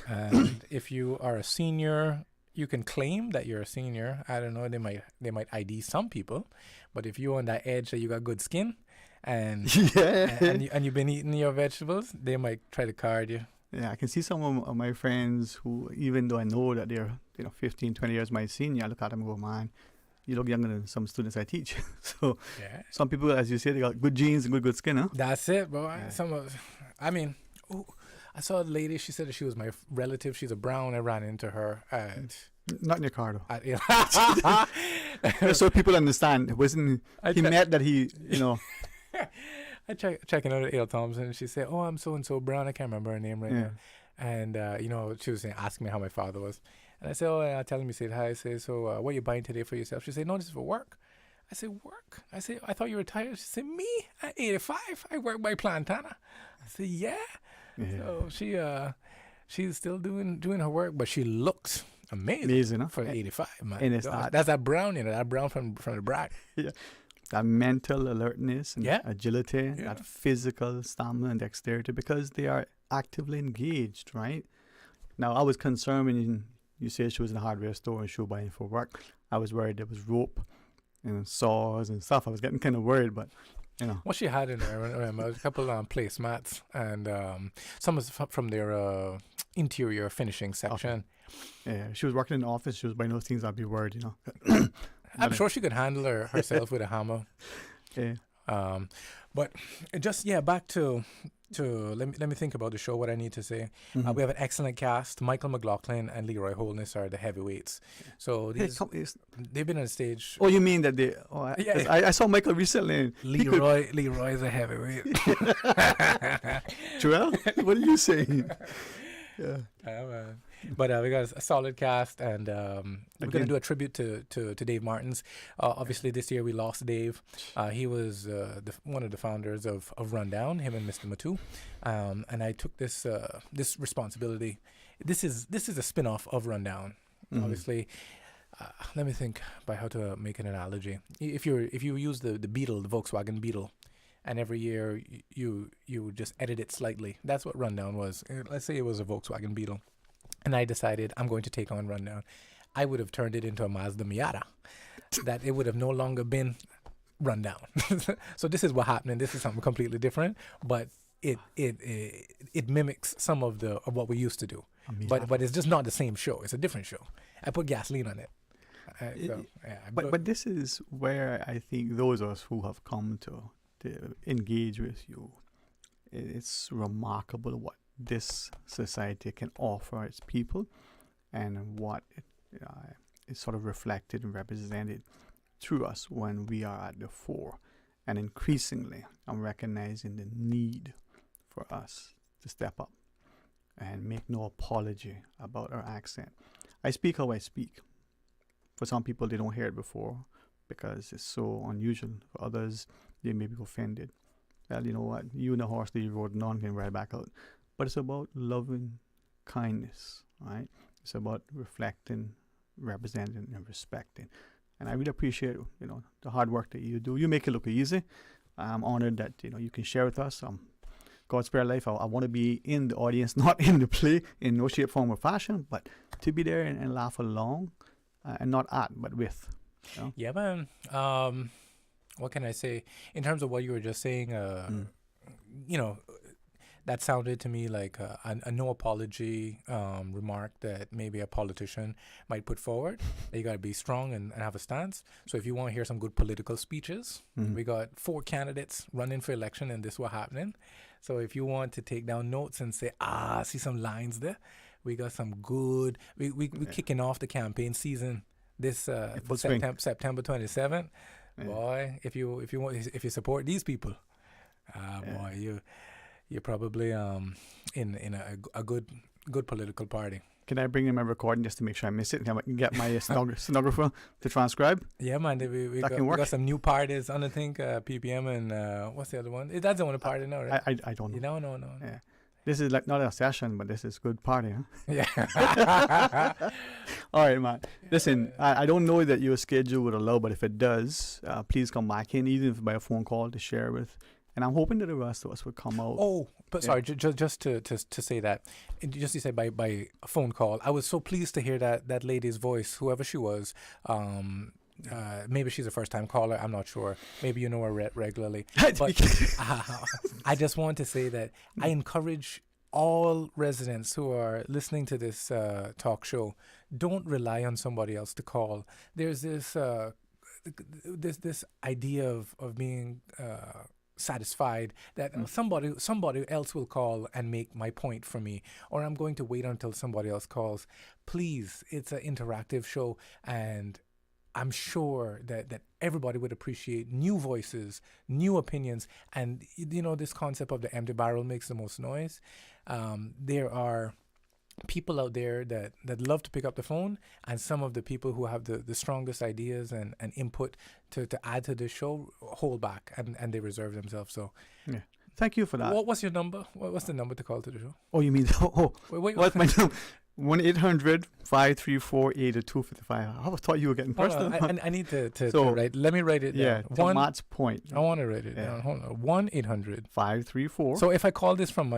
And if you are a senior, you can claim that you're a senior. I don't know. They might ID some people, but if you're on that edge that you got good skin. And you've been eating your vegetables, they might try to card you. Yeah, I can see some of my friends who, even though I know that they're 15, 20 years my senior, I look at them and go, man, you look younger than some students I teach. So some people, as you say, they got good genes and good skin, huh? That's it, bro. I saw a lady, she said that she was my relative. She's a brown. I ran into her not in your car, though. So people understand. It wasn't he met that he, I checking out at Ale Thompson, and she said, "Oh, I'm so and so brown. I can't remember her name right now." And she was asking me how my father was, and I said, "Oh, I tell him you said hi." I said, "So, what are you buying today for yourself?" She said, "No, this is for work." I said, "Work?" I said, "I thought you were retired." She said, "Me? At 85, I work by Plantana." I said, "Yeah." So she's still doing her work, but she looks amazing huh? for 85. Man. And it's that's that brown, that brown from the Brack. Yeah. That mental alertness and agility, that physical stamina and dexterity, because they are actively engaged, right? Now, I was concerned when you said she was in a hardware store and she was buying for work. I was worried there was rope and saws and stuff. I was getting kind of worried, but, What she had in there, I remember, a couple placemats and some was from their interior finishing section. Okay. Yeah, she was working in the office. She was buying those things. I'd be worried, I'm sure she could handle herself with a hammer. Yeah. But just back to let me think about the show. What I need to say. Mhm. We have an excellent cast. Michael McLaughlin and Leroy Holness are the heavyweights. So they've been on stage. Oh, you mean that they? Oh, I saw Michael recently. And Leroy's a heavyweight. Joel, what are you saying? Yeah. But we got a solid cast, and we're going to do a tribute to Dave Martins. Obviously, this year we lost Dave. He was one of the founders of Rundown, him and Mr. Matu. And I took this responsibility. This is a spin-off of Rundown. Mhm. Obviously, let me think by how to make an analogy. If you use the Beetle, the Volkswagen Beetle, and every year you just edit it slightly, that's what Rundown was. Let's say it was a Volkswagen Beetle. And I decided I'm going to take on Rundown. I would have turned it into a Mazda Miata. That it would have no longer been Rundown. So this is what happened. This is something completely different, but it mimics some of what we used to do. But it's just not the same show. It's a different show. I put gasoline on it. But this is where I think those of us who have come to engage with you, it's remarkable what this society can offer its people, and what is sort of reflected and represented through us when we are at the fore. And increasingly, I'm recognizing the need for us to step up and make no apology about our accent. I speak how I speak. For some people, they don't hear it before because it's so unusual. For others, they may be offended. Well, you know what? You and the horse that you rode on can ride back out. But it's about loving kindness, right? It's about reflecting, representing, and respecting. And I really appreciate, the hard work that you do. You make it look easy. I'm honored that, you can share with us. God's spare life. I want to be in the audience, not in the play, in no shape, form, or fashion, but to be there and laugh along, and not at, but with. Yeah, man. What can I say? In terms of what you were just saying, that sounded to me like a no apology remark that maybe a politician might put forward. That you got to be strong and have a stance. So if you want to hear some good political speeches, we got 4 candidates running for election, and this is what happening. So if you want to take down notes and say, see some lines there, we got some good. We kicking off the campaign season this September 27th. Yeah. Boy, if you support these people, boy, you're probably in a good political party. Can I bring in my recording just to make sure I miss it? Can I get my stenographer to transcribe? Yeah, man. We got some new parties on the thing, PPM and what's the other one? That's the one party now, right? I don't know. No. Yeah. This is like not a session, but this is good party, huh? Yeah. All right, man. Listen, I don't know that your schedule would allow, but if it does, please come back in, even if by a phone call, to share with. And I'm hoping that the rest of us would come out. Oh, but sorry, just to say that, just to say by a phone call, I was so pleased to hear that lady's voice, whoever she was. Maybe she's a first-time caller. I'm not sure. Maybe you know her regularly. But I just want to say that I encourage all residents who are listening to this talk show, don't rely on somebody else to call. There's this idea of being satisfied that somebody else will call and make my point for me, or I'm going to wait until somebody else calls. Please, it's an interactive show, and I'm sure that everybody would appreciate new voices, new opinions, and this concept of the empty barrel makes the most noise. There are people out there that love to pick up the phone, and some of the people who have the strongest ideas and input to add to the show hold back and they reserve themselves. So yeah. Thank you for that. What's your number? What's the number to call to the show? Oh, you mean wait, what's my number? 1-800-534-8255. I thought you were getting personal. I need to write. Let me write it down. To Matt's point. I want to write it down. Hold on. 1-800-534. 534. So if I call this from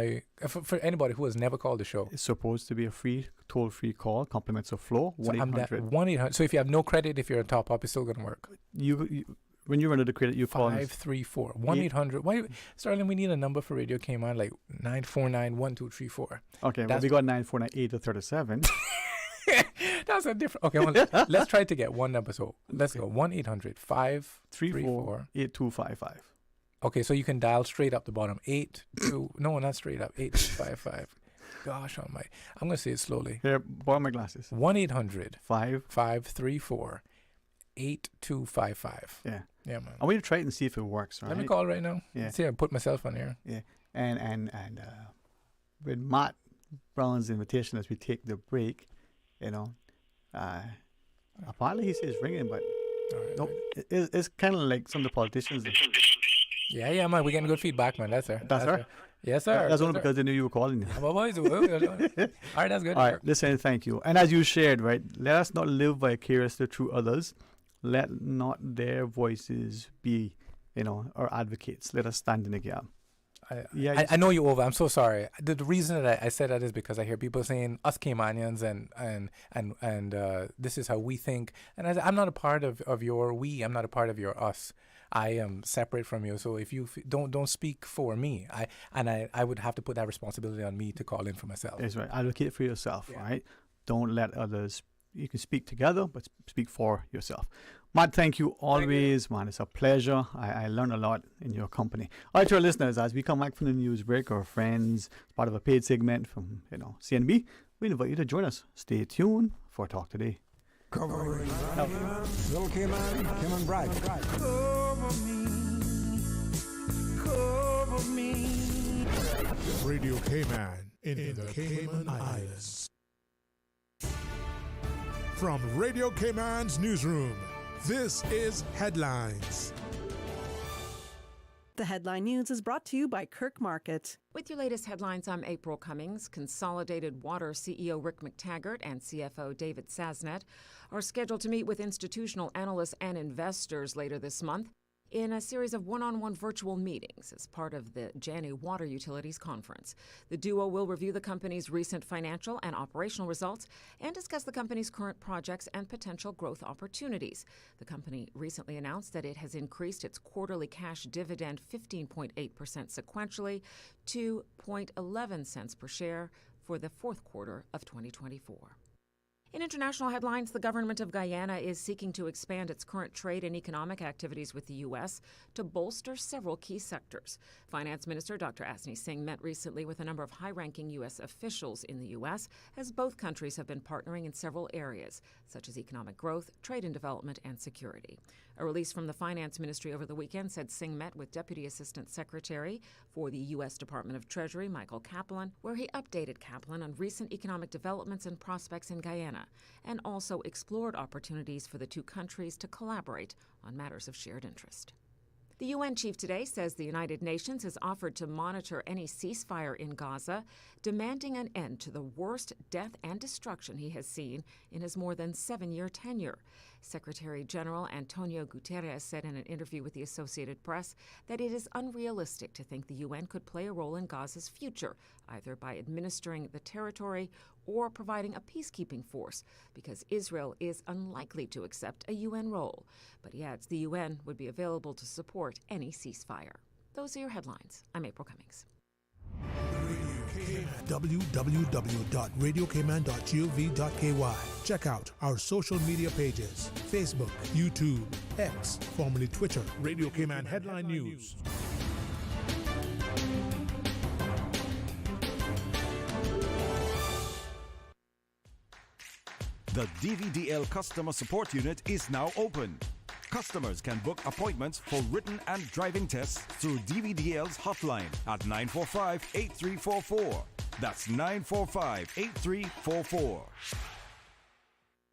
for anybody who has never called the show, it's supposed to be a free toll-free call. Compliments of flow. 1-800. 1-800. So if you have no credit, if you're a top up, it's still gonna work. You when you run out of credit, you call 534 1-800. Why, Sterling? We need a number for Radio Cayman, like 949-1234. Okay, well, we got 949-837. That's a different. Okay, well, let's try to get one number. So let's go 1-800-534-8255. Okay, so you can dial straight up the bottom. 82. No, not straight up. 8255. Gosh, I'm gonna say it slowly. Here, borrow my glasses. 1-800-534-8255. Yeah. Yeah, man. I want you to try it and see if it works. Right? Let me call right now. Yeah. See, I put myself on here. Yeah. And with Matt Brown's invitation as we take the break, apparently he says ringing, but nope. It's kind of like some of the politicians. Yeah, man. We're getting good feedback, man. That's her. That's her? Yes, sir. That's only because they knew you were calling. All right, that's good. All right, listen, thank you. And as you shared, right, let us not live vicariously through others. Let not their voices be, our advocates. Let us stand in the gap. I know you over. I'm so sorry. The reason that I said that is because I hear people saying us Caymanians and this is how we think. And I'm not a part of your we. I'm not a part of your us. I am separate from you. So if you don't speak for me, I would have to put that responsibility on me to call in for myself. That's right. Advocate for yourself, right? Don't let others. You can speak together, but speak for yourself. Matt, thank you always, man. It's a pleasure. I learned a lot in your company. All right, to our listeners, as we come back from the news break, our friends, part of a paid segment from CNB, we invite you to join us. Stay tuned for Talk Today. Covering Little Cayman, Kim and Bragg. Cover me. Radio Cayman in the Cayman Islands. From Radio Cayman's newsroom, this is Headlines. The headline news is brought to you by Kirk Market. With your latest headlines, I'm April Cummings. Consolidated Water CEO Rick McTaggart and CFO David Sasnet are scheduled to meet with institutional analysts and investors later this month in a series of one-on-one virtual meetings as part of the Janney Water Utilities Conference. The duo will review the company's recent financial and operational results and discuss the company's current projects and potential growth opportunities. The company recently announced that it has increased its quarterly cash dividend 15.8% sequentially to 0.11 cents per share for the fourth quarter of 2024. In international headlines, the government of Guyana is seeking to expand its current trade and economic activities with the U.S. to bolster several key sectors. Finance Minister Dr. Asni Singh met recently with a number of high-ranking U.S. officials in the U.S., as both countries have been partnering in several areas, such as economic growth, trade and development, and security. A release from the Finance Ministry over the weekend said Singh met with Deputy Assistant Secretary for the U.S. Department of Treasury, Michael Kaplan, where he updated Kaplan on recent economic developments and prospects in Guyana, and also explored opportunities for the two countries to collaborate on matters of shared interest. The UN chief today says the United Nations has offered to monitor any ceasefire in Gaza, demanding an end to the worst death and destruction he has seen in his more than 7-year tenure. Secretary General Antonio Guterres said in an interview with the Associated Press that it is unrealistic to think the UN could play a role in Gaza's future, either by administering the territory or providing a peacekeeping force, because Israel is unlikely to accept a UN role. But he adds the UN would be available to support any ceasefire. Those are your headlines. I'm April Cummings. www.radiocayman.gov.ky. Check out our social media pages: Facebook, YouTube, X, formerly Twitter, Radio Cayman Headline News. The DVDL Customer Support Unit is now open. Customers can book appointments for written and driving tests through DVDL's hotline at 945-8344. That's 945-8344.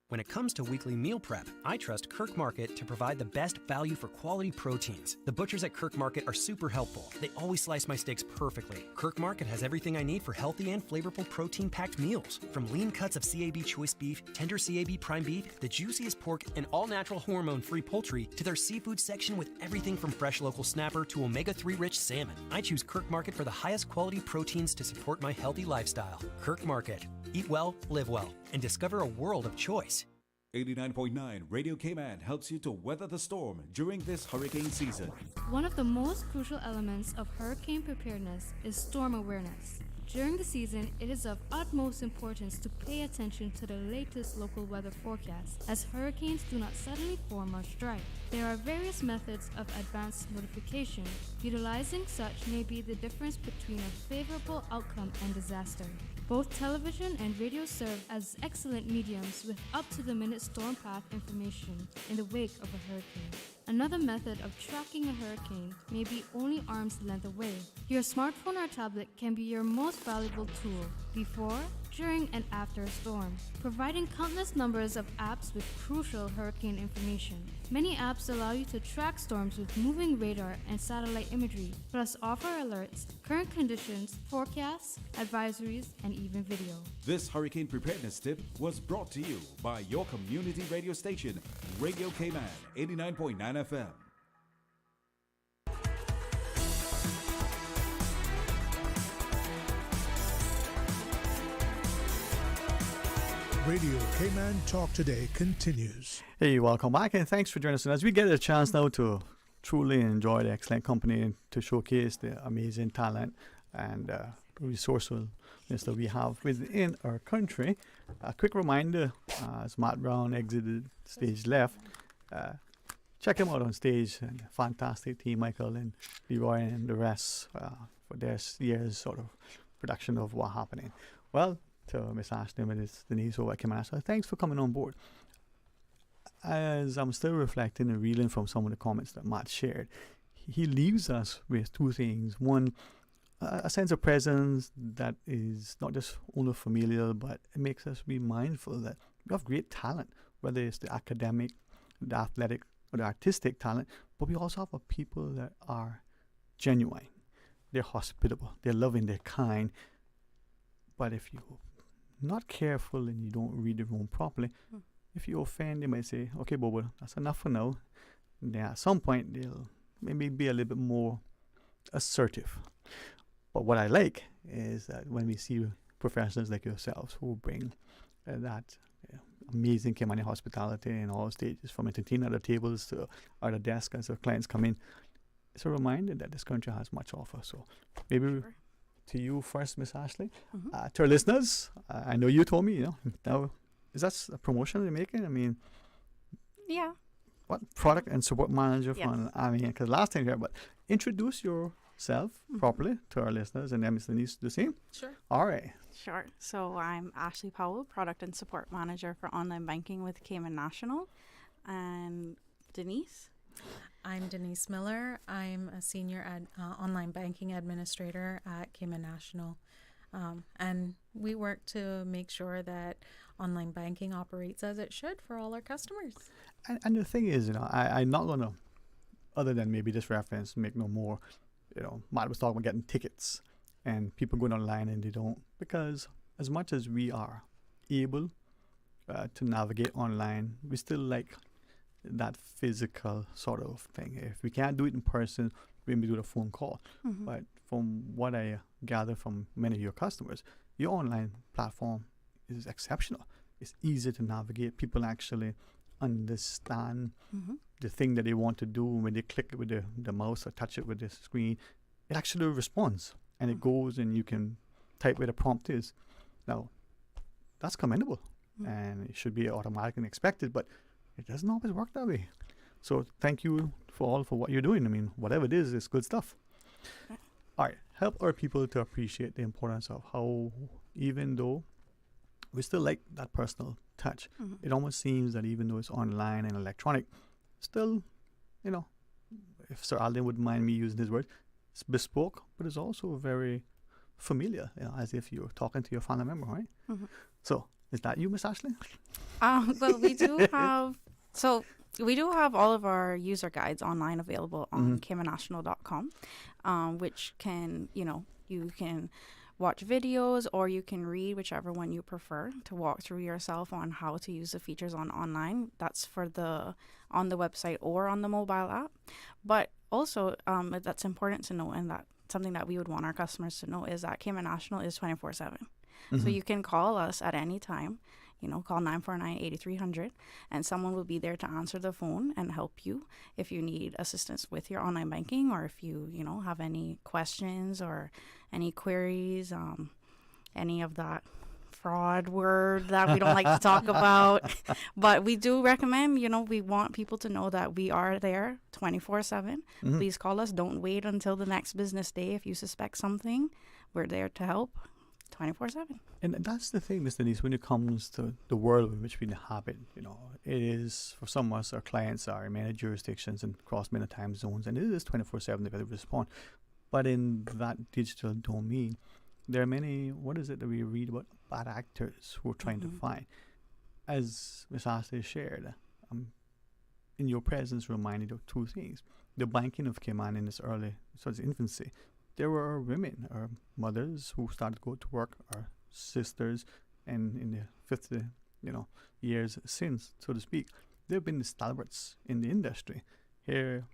When it comes to weekly meal prep, I trust Kirk Market to provide the best value for quality proteins. The butchers at Kirk Market are super helpful. They always slice my steaks perfectly. Kirk Market has everything I need for healthy and flavorful protein-packed meals. From lean cuts of CAB choice beef, tender CAB prime beef, the juiciest pork, and all-natural hormone-free poultry, to their seafood section with everything from fresh local snapper to omega-3 rich salmon. I choose Kirk Market for the highest quality proteins to support my healthy lifestyle. Kirk Market. Eat well, live well, and discover a world of choice. 89.9 Radio Cayman helps you to weather the storm during this hurricane season. One of the most crucial elements of hurricane preparedness is storm awareness. During the season, it is of utmost importance to pay attention to the latest local weather forecasts, as hurricanes do not suddenly form or strike. There are various methods of advanced notification. Utilizing such may be the difference between a favorable outcome and disaster. Both television and radio serve as excellent mediums with up-to-the-minute storm path information in the wake of a hurricane. Another method of tracking a hurricane may be only arm's length away. Your smartphone or tablet can be your most valuable tool before, during, and after a storm, providing countless numbers of apps with crucial hurricane information. Many apps allow you to track storms with moving radar and satellite imagery, plus offer alerts, current conditions, forecasts, advisories, and even video. This hurricane preparedness tip was brought to you by your community radio station, Radio Cayman 89.9 FM. Radio Cayman Talk Today continues. Hey, welcome back, and thanks for joining us. And as we get a chance now to truly enjoy the excellent company and to showcase the amazing talent and resourcefulness that we have within our country, a quick reminder, as Matt Brown exited stage left, check him out on stage, and fantastic team, Michael and Leroy and the rest, for their year's sort of production of what happening. Well, to Miss Ashley and Miss Denise over at Cayman, thanks for coming on board. As I'm still reflecting and reeling from some of the comments that Matt shared, he leaves us with two things. One, a sense of presence that is not just only familial, but it makes us be mindful that we have great talent, whether it's the academic, the athletic, or the artistic talent, but we also have people that are genuine. They're hospitable, they're loving, they're kind. But if you're not careful and you don't read the room properly, if you offend, they might say, okay, Bobo, that's enough for now. And then at some point, they'll maybe be a little bit more assertive. But what I like is that when we see professionals like yourselves who bring that amazing Caymanian hospitality in all stages, from entertaining at the tables to at the desk as our clients come in, it's a reminder that this country has much to offer. So maybe to you first, Miss Ashley. To our listeners, I know you told me, now, is that a promotion you're making? I mean, yeah. What? Product and support manager Yes. because last time here, but introduce yourself properly to our listeners, and then Miss Denise do the same. Sure. All right. Sure. So I'm Ashley Powell, Product and Support Manager for Online Banking with Cayman National. And Denise? I'm Denise Miller. I'm a Senior Online Banking Administrator at Cayman National. And we work to make sure that online banking operates as it should for all our customers. And the thing is, I'm not going to, other than maybe this reference, make no more, Matt was talking about getting tickets and people going online and they don't, because as much as we are able to navigate online, we still like that physical sort of thing. If we can't do it in person, we may do the phone call. But from what I gather from many of your customers, your online platform is exceptional. It's easy to navigate. People actually understand the thing that they want to do. When they click it with the mouse or touch it with the screen, it actually responds and it goes, and you can type where the prompt is. Now, that's commendable and it should be automatic and expected, but it doesn't always work that way. So thank you for what you're doing. I mean, whatever it is, it's good stuff. All right, help our people to appreciate the importance of how, even though we still like that personal touch, it almost seems that even though it's online and electronic, still, if Sir Alden would mind me using his word, it's bespoke, but it's also very familiar, as if you're talking to your family member, right? So, is that you, Miss Ashley? Well, we do have... So we do have all of our user guides online available on caymannational.com, which can, you can watch videos or you can read, whichever one you prefer, to walk through yourself on how to use the features online. That's on the website or on the mobile app. But also, that's important to know, and that something that we would want our customers to know is that Cayman National is 24/7. So you can call us at any time. call 949-8300, and someone will be there to answer the phone and help you if you need assistance with your online banking, or if you, have any questions or any queries, any of that fraud word that we don't like to talk about. But we do recommend, we want people to know that we are there 24/7. Please call us. Don't wait until the next business day if you suspect something. We're there to help 24/7. And that's the thing, Mr. Denise, when it comes to the world in which we inhabit, it is, for some of us, our clients are in many jurisdictions and across many time zones, and it is 24/7 they better respond. But in that digital domain, there are many, what is it that we read about, bad actors who are trying to find. As Ms. Ashley shared, in your presence reminded of two things. The banking of Cayman in its infancy, there were women or mothers who started to go to work, or sisters, and in the 50 years since, so to speak, they've been the stalwarts in the industry. Here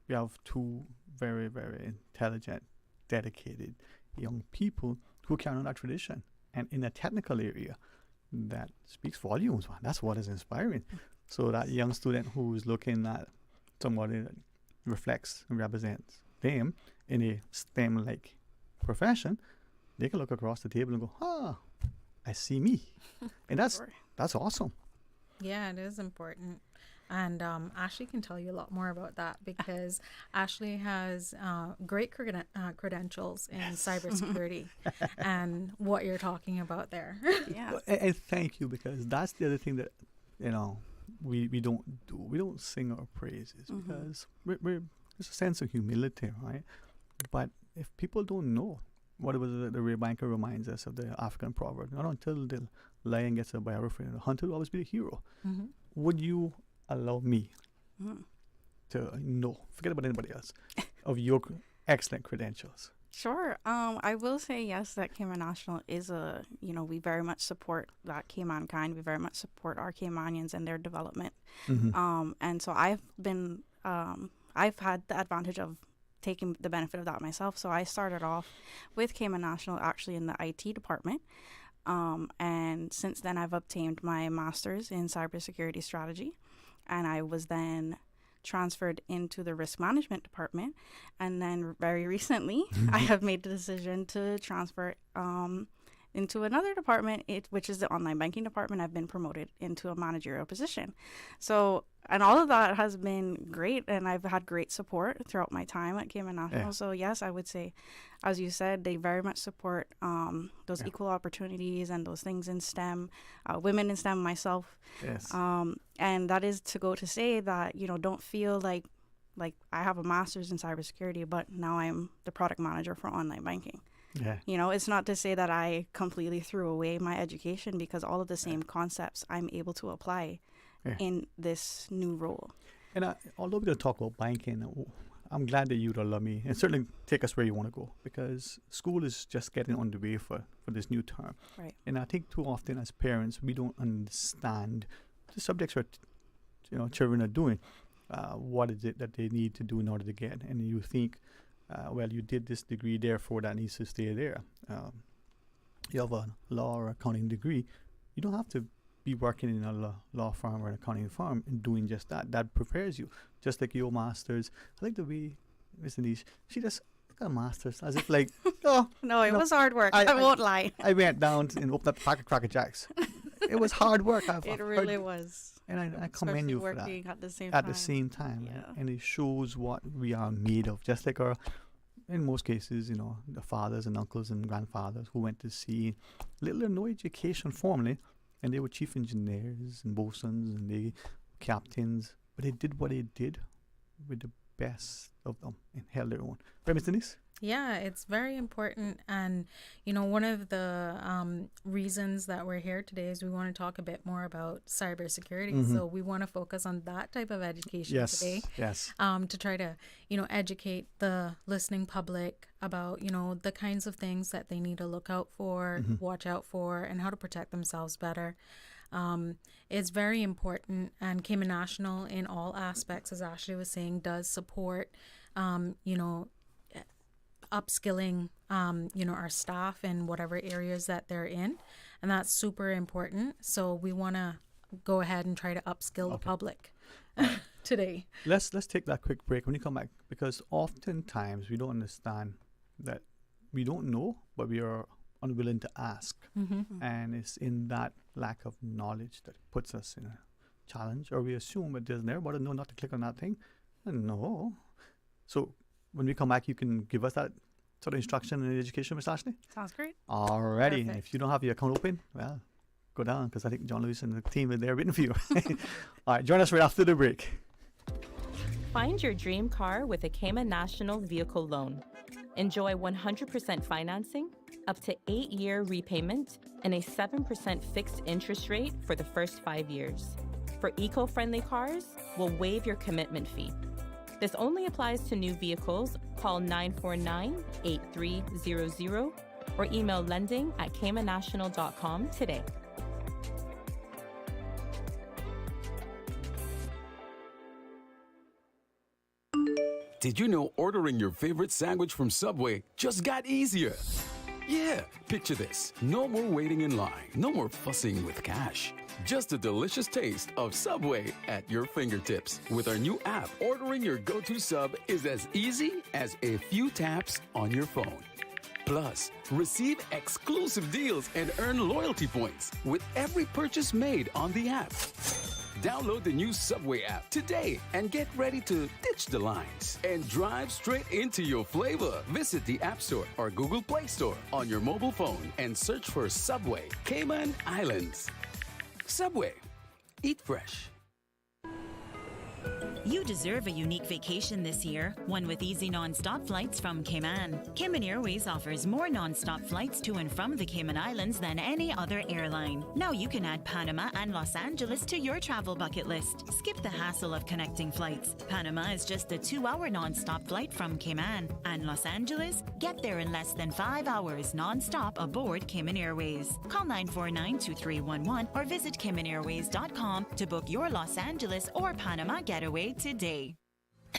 we have two very, very intelligent, dedicated young people who carry on that tradition, and in a technical area that speaks volumes. That's what is inspiring. So that young student who's looking at somebody that reflects and represents them in a STEM-like profession, they can look across the table and go, I see me. And that's awesome. Yeah, it is important. And Ashley can tell you a lot more about that, because Ashley has great credentials in cybersecurity and what you're talking about there. Yeah. Well, and thank you, because that's the other thing that, we don't do. We don't sing our praises because there's a sense of humility, right? But if people don't know, what was the real banker reminds us of the African proverb, not until the lion gets a biography, the hunter will always be the hero. Would you allow me to know, forget about anybody else, of your excellent credentials? Sure. I will say yes, that Cayman National is we very much support that Cayman kind. We very much support our Caymanians and their development. And so I've had the advantage of taking the benefit of that myself. So I started off with Cayman National actually in the IT department. And since then I've obtained my master's in cybersecurity strategy. And I was then transferred into the risk management department. And then very recently, I have made the decision to transfer into another department, which is the online banking department. I've been promoted into a managerial position. So, and all of that has been great. And I've had great support throughout my time at Cayman National. Yeah. So yes, I would say, as you said, they very much support those equal opportunities and those things in STEM, women in STEM, myself. Yes. And that is to go to say that, don't feel like I have a master's in cybersecurity, but now I'm the product manager for online banking. Yeah. It's not to say that I completely threw away my education, because all of the same concepts I'm able to apply in this new role. And although we're going to talk about banking, I'm glad that you'd allow me, and certainly take us where you want to go, because school is just getting on the way for this new term. Right. And I think too often as parents, we don't understand the subjects our children are doing. What is it that they need to do in order to get? And you think, you did this degree, therefore that needs to stay there. You have a law or accounting degree. You don't have to be working in a law firm or an accounting firm and doing just that. That prepares you. Just like your master's. I like the way Miss Denise, she just got a master's as if like, No, it was hard work. I won't lie. I went down and opened up a pack of Cracker Jacks. It was hard work. It really was. And I commend you for that. At the same time. Yeah. And it shows what we are made of. Just like in most cases, the fathers and uncles and grandfathers who went to sea, little or no education formally, and they were chief engineers and bosuns and they captains, but they did what they did with the best of them and held their own. Right, Ms. Denise? Yeah, it's very important. And, one of the reasons that we're here today is we want to talk a bit more about cybersecurity. So we want to focus on that type of education today. Yes. To try to, educate the listening public about, the kinds of things that they need to look out for, watch out for, and how to protect themselves better. It's very important. And Cayman National, in all aspects, as Ashley was saying, does support, upskilling our staff in whatever areas that they're in. And that's super important. So we want to go ahead and try to upskill the public today. Let's take that quick break when you come back, because oftentimes we don't understand that we don't know, but we are unwilling to ask. And it's in that lack of knowledge that puts us in a challenge, or we assume it doesn't everybody know not to click on that thing. And no. So when we come back, you can give us that sort of instruction and education, Ms. Ashley? Sounds great. Alrighty. And if you don't have your account open, well, go down, because I think John Lewis and the team are there waiting for you. All right, join us right after the break. Find your dream car with a Cayman National Vehicle Loan. Enjoy 100% financing, up to 8-year repayment, and a 7% fixed interest rate for the first 5 years. For eco-friendly cars, we'll waive your commitment fee. This only applies to new vehicles. Call 949-8300 or email lending@caymannational.com today. Did you know ordering your favorite sandwich from Subway just got easier? Yeah, picture this. No more waiting in line. No more fussing with cash. Just a delicious taste of Subway at your fingertips. With our new app, ordering your go-to sub is as easy as a few taps on your phone. Plus, receive exclusive deals and earn loyalty points with every purchase made on the app. Download the new Subway app today and get ready to ditch the lines and drive straight into your flavor. Visit the App Store or Google Play Store on your mobile phone and search for Subway Cayman Islands. Subway. Eat fresh. You deserve a unique vacation this year, one with easy non-stop flights from Cayman. Cayman Airways offers more non-stop flights to and from the Cayman Islands than any other airline. Now you can add Panama and Los Angeles to your travel bucket list. Skip the hassle of connecting flights. Panama is just a 2-hour non-stop flight from Cayman. And Los Angeles? Get there in less than 5 hours non-stop aboard Cayman Airways. Call 949-2311 or visit CaymanAirways.com to book your Los Angeles or Panama getaway today.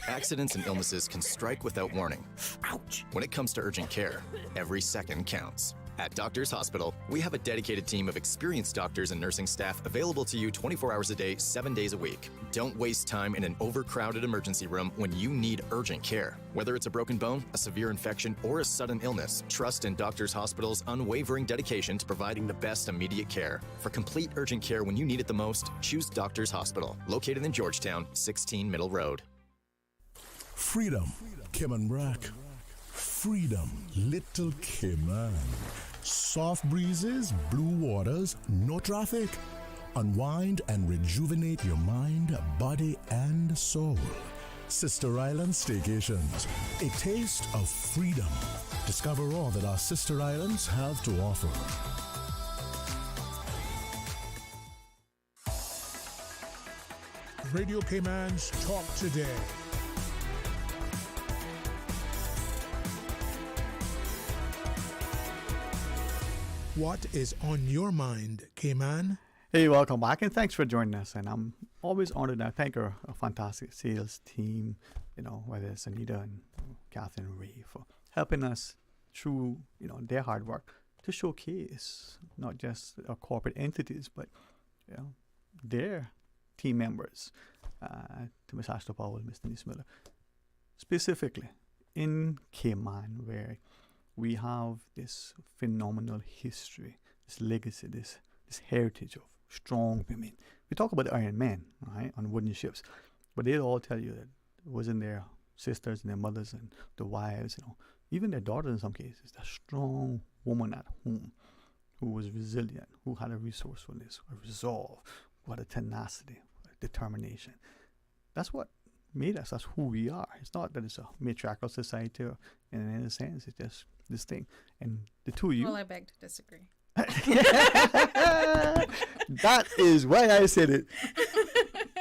Accidents and illnesses can strike without warning. Ouch! When it comes to urgent care, every second counts. At Doctors Hospital, we have a dedicated team of experienced doctors and nursing staff available to you 24 hours a day, 7 days a week. Don't waste time in an overcrowded emergency room when you need urgent care. Whether it's a broken bone, a severe infection, or a sudden illness, trust in Doctors Hospital's unwavering dedication to providing the best immediate care. For complete urgent care when you need it the most, choose Doctors Hospital, located in Georgetown, 16 Middle Road. Freedom, Cayman Brack. Freedom, Little Cayman. Soft breezes, blue waters, no traffic. Unwind and rejuvenate your mind, body, and soul. Sister Island Staycations, a taste of freedom. Discover all that our sister islands have to offer. Radio Cayman's Talk Today. What is on your mind, Cayman? Hey, welcome back, and thanks for joining us. And I'm always honored to thank our fantastic sales team, whether it's Anita and Catherine and Ray, for helping us through, their hard work to showcase not just our corporate entities, but, their team members, to Ms. Ashley Powell, Ms. Denise Miller, specifically in Cayman, where we have this phenomenal history, this legacy, this heritage of strong women. We talk about the Iron Men, right, on wooden ships, but they'll all tell you that it wasn't their sisters and their mothers and the wives, even their daughters in some cases, a strong woman at home who was resilient, who had a resourcefulness, a resolve, who had a tenacity, a determination. That's what made us. That's who we are. It's not that it's a matriarchal society, or in any sense, it's just this thing. And the two of you. Well, I beg to disagree. That is why I said it.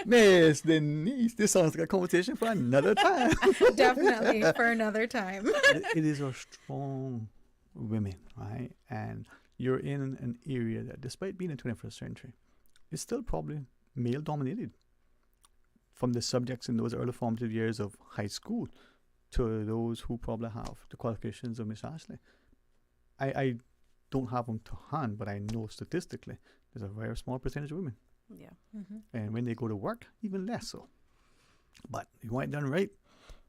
Miss Denise, this sounds like a conversation for another time. Definitely for another time. It is our strong women, right? And you're in an area that, despite being in the 21st century, is still probably male dominated. From the subjects in those early formative years of high school to those who probably have the qualifications of Miss Ashley. I don't have them to hand, but I know statistically there's a very small percentage of women. Yeah. And when they go to work, even less so. But you want it done right,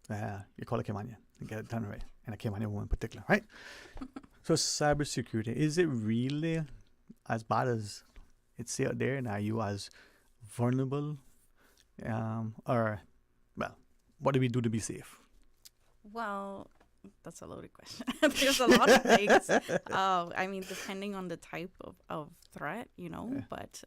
you call a Caymanian and get it done right. And a Caymanian woman in particular, right? So cybersecurity, is it really as bad as it's out there? And are you as vulnerable? Or, well, what do we do to be safe? Well, that's a loaded question. There's a lot of things. I mean, depending on the type of threat, you know, but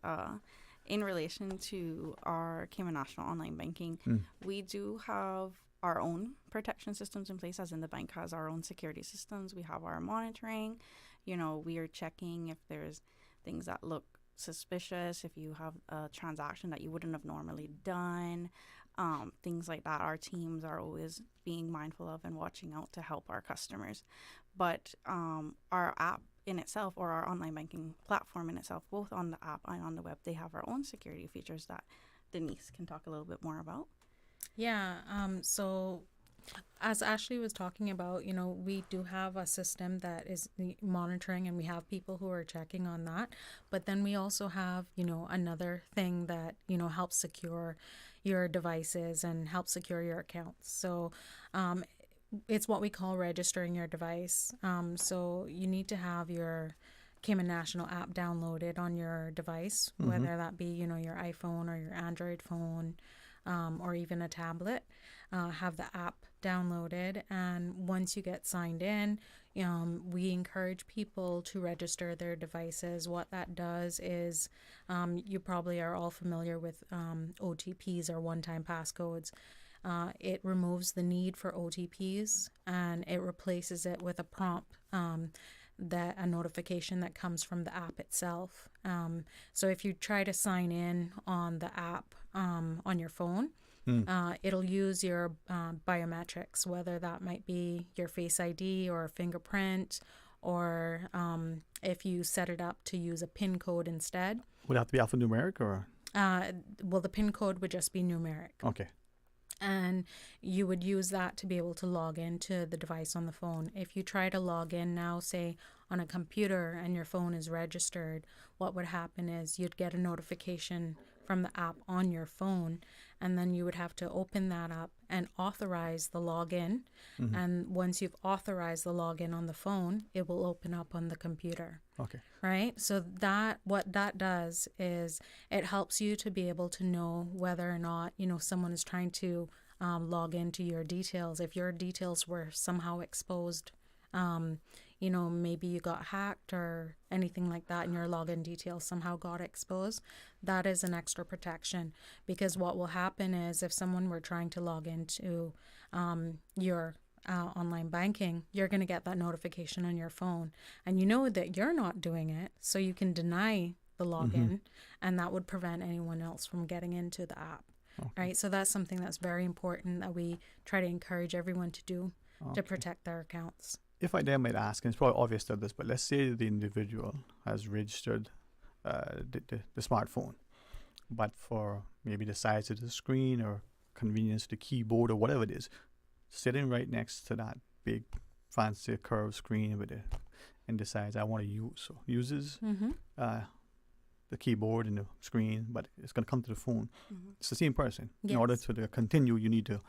in relation to our Cayman National online banking, we do have our own protection systems in place, as in the bank has our own security systems. We have our monitoring. You know, we are checking if there's things that look suspicious, if you have a transaction that you wouldn't have normally done, things like that. Our teams are always being mindful of and watching out to help our customers. But our app in itself, or our online banking platform in itself, both on the app and on the web, they have our own security features that Denise can talk a little bit more about. Yeah, so as Ashley was talking about, you know, we do have a system that is monitoring, and we have people who are checking on that. But then we also have, you know, another thing that, you know, helps secure your devices and help secure your accounts. So it's what we call registering your device. So you need to have your Cayman National app downloaded on your device, whether that be, you know, your iPhone or your Android phone, or even a tablet. Have the app downloaded, and once you get signed in, we encourage people to register their devices. What that does is, you probably are all familiar with OTPs, or one-time passcodes. It removes the need for OTPs, and it replaces it with a prompt, that a notification that comes from the app itself. So if you try to sign in on the app on your phone, it'll use your biometrics, whether that might be your Face ID or a fingerprint, or if you set it up to use a PIN code instead. Would it have to be alphanumeric, or? Well, the PIN code would just be numeric. Okay. And you would use that to be able to log into the device on the phone. If you try to log in now, say on a computer, and your phone is registered, what would happen is you'd get a notification from the app on your phone, and then you would have to open that up and authorize the login. And once you've authorized the login on the phone, it will open up on the computer. Okay. Right? So what that does is it helps you to be able to know whether or not, you know, someone is trying to log into your details. If your details were somehow exposed, you know, maybe you got hacked or anything like that, and your login details somehow got exposed, that is an extra protection. Because what will happen is, if someone were trying to log into your online banking, you're going to get that notification on your phone, and you know that you're not doing it, so you can deny the login, and that would prevent anyone else from getting into the app. Right? So that's something that's very important that we try to encourage everyone to do to protect their accounts. If I then might ask, and it's probably obvious to this, but let's say the individual has registered the smartphone, but for maybe the size of the screen or convenience of the keyboard or whatever it is, sitting right next to that big fancy curved screen with it, and decides I want to uses the keyboard and the screen, but it's going to come to the phone. It's the same person. Yes. In order to continue, you need to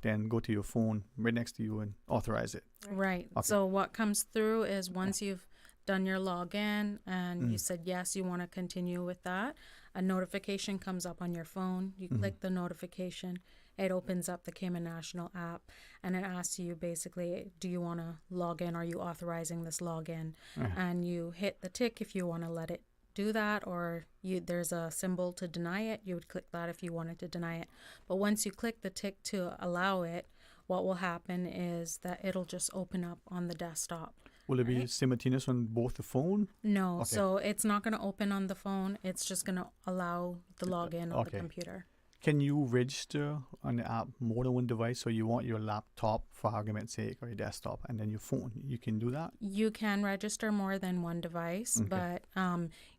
then go to your phone right next to you and authorize it. Right. Okay. So what comes through is, once you've done your login and you said yes, you want to continue with that, a notification comes up on your phone. You click the notification, it opens up the Cayman National app, and it asks you basically, do you want to log in? Are you authorizing this login? And you hit the tick if you want to let it do that, or there's a symbol to deny it. You would click that if you wanted to deny it. But once you click the tick to allow it, what will happen is that it'll just open up on the desktop. Will it be simultaneous on both the phone? No, Okay. so it's not going to open on the phone. It's just going to allow the login on the computer. Can you register on the app more than one device? So you want your laptop, for argument's sake, or your desktop, and then your phone. You can do that? You can register more than one device, Okay. but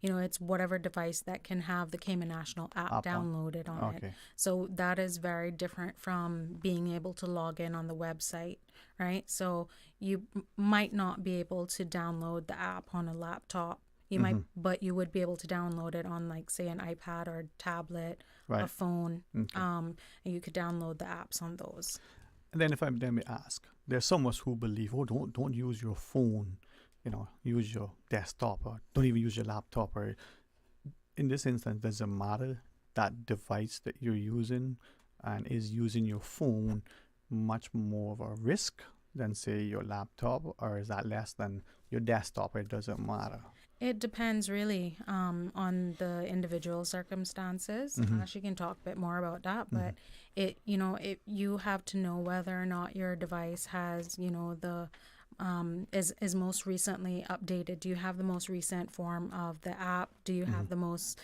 it's whatever device that can have the Cayman National app downloaded on it. Okay. So that is very different from being able to log in on the website, right? So you might not be able to download the app on a laptop. You might, but you would be able to download it on, like, say, an iPad or tablet, a Right. phone. Okay. And you could download the apps on those. And then if I let me ask, there's some of us who believe, don't use your phone, use your desktop, or don't even use your laptop. Or in this instance, does it matter that device that you're using and is using your phone much more of a risk than, say, your laptop, or is that less than your desktop? It doesn't matter. It depends really on the individual circumstances. She can talk a bit more about that, but you have to know whether or not your device has, the is most recently updated. Do you have the most recent form of the app? Do you have the most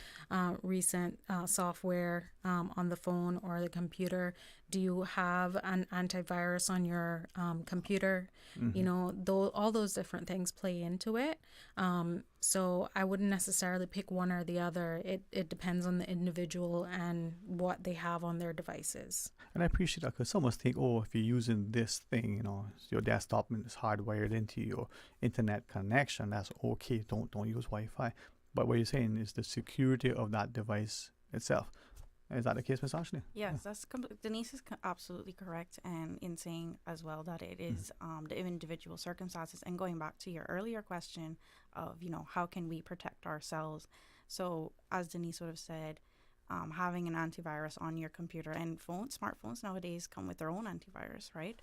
recent software on the phone or the computer? Do you have an antivirus on your computer? All those different things play into it. So I wouldn't necessarily pick one or the other. It depends on the individual and what they have on their devices. And I appreciate that, because some of us think, if you're using this thing, your desktop is hardwired into your internet connection, that's okay. Don't use Wi-Fi. But what you're saying is the security of that device itself. Is that the case, Ms. Ashley? Yes, that's Denise is absolutely correct, and in saying as well that it is the individual circumstances. And going back to your earlier question of, how can we protect ourselves? So as Denise would have said, having an antivirus on your computer, and smartphones nowadays come with their own antivirus, right?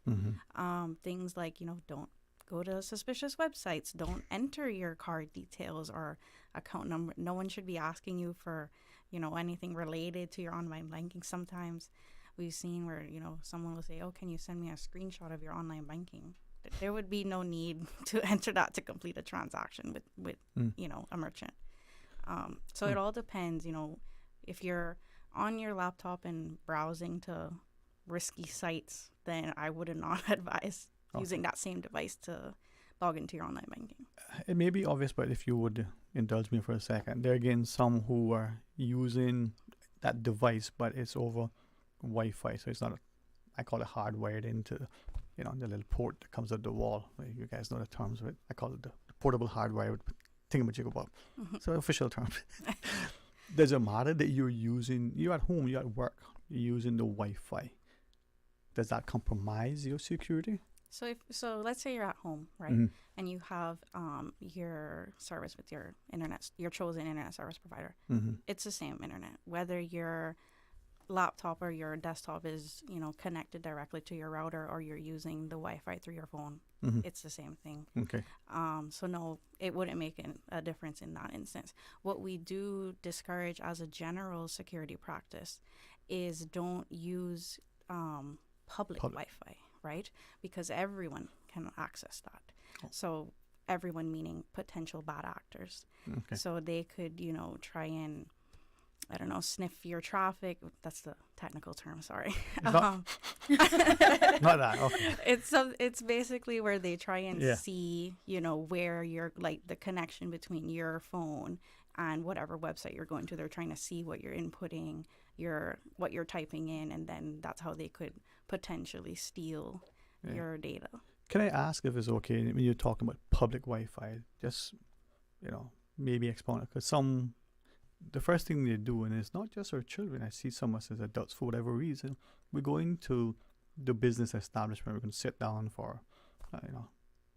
Things like, don't go to suspicious websites, don't enter your card details or account number. No one should be asking you for anything related to your online banking. Sometimes we've seen where, someone will say, can you send me a screenshot of your online banking? There would be no need to enter that to complete a transaction with a merchant. So it all depends, if you're on your laptop and browsing to risky sites, then I would not advise using that same device to log into your online banking. It may be obvious, but if you would indulge me for a second, there are again some who are using that device, but it's over Wi-Fi, so it's not, I call it hardwired into, the little port that comes out the wall. You guys know the terms of it. I call it the portable hardwire with thingamajigabop. So official term. Does it matter that you're at home, you're at work, you're using the Wi-Fi? Does that compromise your security? So let's say you're at home, right? And you have your service with your chosen internet service provider. It's the same internet, whether your laptop or your desktop is, connected directly to your router or you're using the Wi-Fi through your phone. It's the same thing. Okay. So no, it wouldn't make a difference in that instance. What we do discourage as a general security practice is don't use public Wi-Fi. Right? Because everyone can access that. So everyone meaning potential bad actors. Okay. So they could, try and, sniff your traffic. That's the technical term, sorry. Not that, okay. It's basically where they try and see, where you're, like, the connection between your phone and whatever website you're going to. They're trying to see what you're inputting, what you're typing in, and then that's how they could potentially steal your data. Can I ask if it's okay when you're talking about public Wi-Fi, just, maybe explain it? Because the first thing they do, and it's not just our children, I see some of us as adults for whatever reason, we go into the business establishment, we're going to sit down for,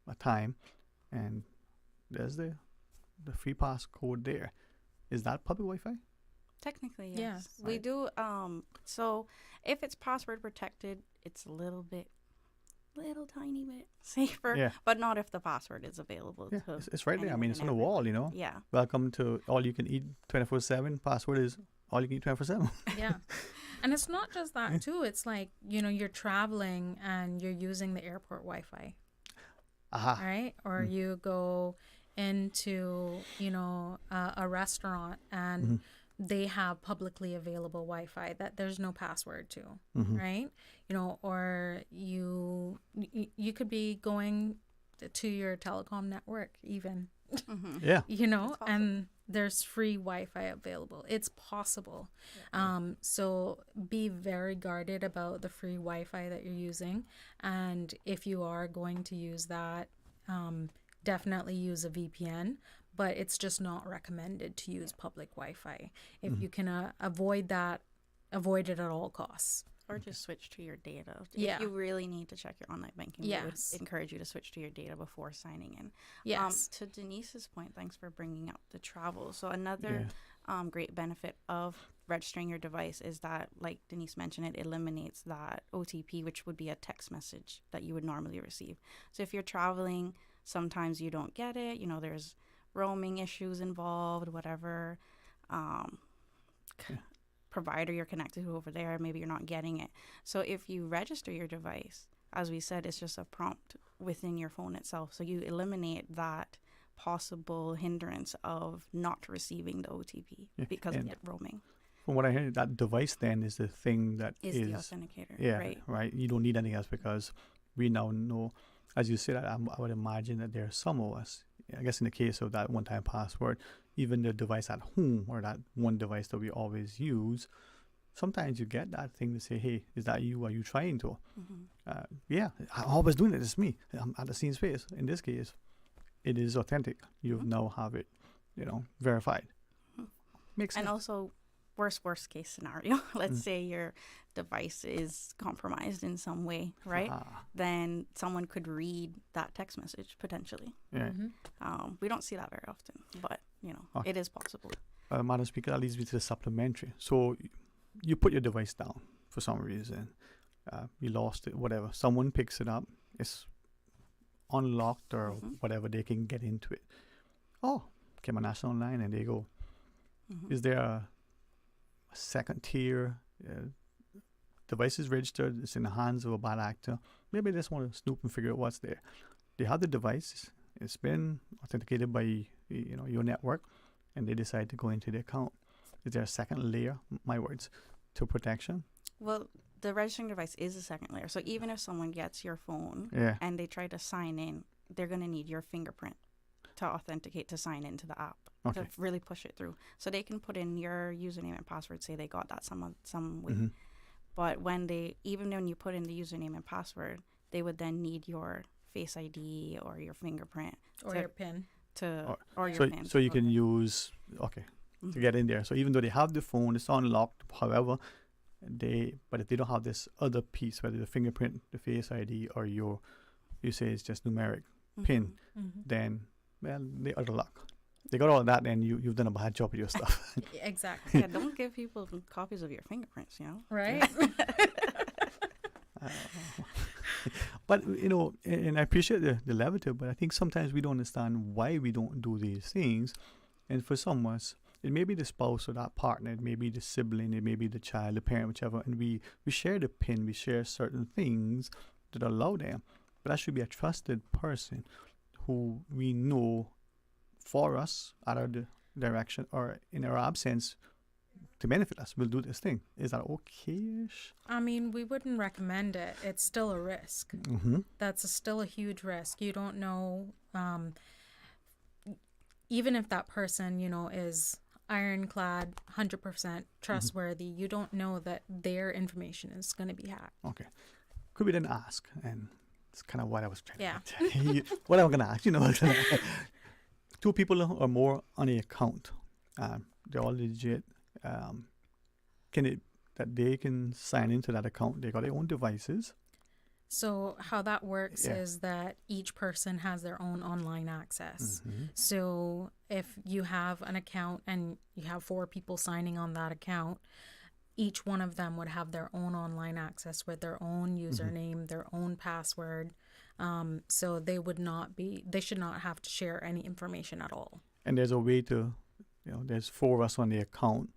a time, and there's the free pass code there. Is that public Wi-Fi? Technically, yes. We do. So if it's password protected, it's a little tiny bit safer, but not if the password is available. Yeah, it's right there. I mean, it's on the wall, Yeah. Welcome to All You Can Eat 24/7. Password is All You Can Eat 24/7. Yeah. And it's not just that, too. It's like, you're traveling and you're using the airport Wi-Fi. Right? Or you go into, a restaurant and they have publicly available Wi-Fi that there's no password to, Mhm. right? You know, or you could be going to your telecom network even. Yeah. You know, and there's free Wi-Fi available. It's possible. So be very guarded about the free Wi-Fi that you're using. And if you are going to use that, definitely use a VPN, but it's just not recommended to use public Wi-Fi. If you can avoid that, avoid it at all costs. Or just switch to your data. Yeah. If you really need to check your online banking, we Yes. would encourage you to switch to your data before signing in. Yes. To Denise's point, thanks for bringing up the travel. So another great benefit of registering your device is that, like Denise mentioned, it eliminates that OTP, which would be a text message that you would normally receive. So if you're traveling, sometimes you don't get it. You know, there's roaming issues involved, whatever. Provider you're connected to over there, maybe you're not getting it. So if you register your device, as we said, it's just a prompt within your phone itself. So you eliminate that possible hindrance of not receiving the OTP because of and it roaming. From what I heard, that device then is the thing that Is the authenticator, Yeah, right. You don't need anything else because we now know, as you said, I would imagine that there are some of us, I guess in the case of that one-time password, even the device at home or that one device that we always use, sometimes you get that thing to say, hey, is that you? Are you trying to? Yeah, I'm always doing it. It's me. I'm at the same space. In this case, it is authentic. You now have it, verified. Makes sense. And also, worst case scenario, let's say your device is compromised in some way, right? Then someone could read that text message potentially. Yeah. We don't see that very often, but it is possible. Madam Speaker, that leads me to the supplementary. So you put your device down for some reason. You lost it, whatever. Someone picks it up. It's unlocked or whatever. They can get into it. Oh, Cayman National Online, and they go. Is there a second tier? Device is registered. It's in the hands of a bad actor. Maybe they just want to snoop and figure out what's there. They have the device. It's been authenticated by your network, and they decide to go into the account. Is there a second layer, my words, to protection? Well, the registering device is a second layer. So even if someone gets your phone and they try to sign in, they're going to need your fingerprint to authenticate to sign into the app to really push it through. So they can put in your username and password, say they got that some way. But even when you put in the username and password, they would then need your Face ID or your fingerprint or your PIN or your PIN. So you can use to get in there. So even though they have the phone, it's unlocked. However, but if they don't have this other piece, whether the fingerprint, the Face ID, or you say it's just numeric PIN, then they out of luck. They got all of that, then you've done a bad job with your stuff. Exactly. Yeah, don't give people copies of your fingerprints, Right? But, and I appreciate the levity, but I think sometimes we don't understand why we don't do these things. And for some of us, it may be the spouse or that partner, it may be the sibling, it may be the child, the parent, whichever, and we share the PIN, we share certain things that allow them. But that should be a trusted person who we know for us at our direction or in our absence to benefit us, will do this thing. Is that okay-ish? I mean, we wouldn't recommend it. It's still a risk. That's still a huge risk. You don't know, even if that person, is ironclad, 100% trustworthy, you don't know that their information is going to be hacked. Okay. Could we then ask, and it's kind of what I was trying to what I'm going to ask, two people or more on the account. They're all legit. That they can sign into that account. They got their own devices. So how that works is that each person has their own online access. So if you have an account and you have 4 people signing on that account, each one of them would have their own online access with their own username, their own password. So they should not have to share any information at all. And there's a way to, there's 4 of us on the account.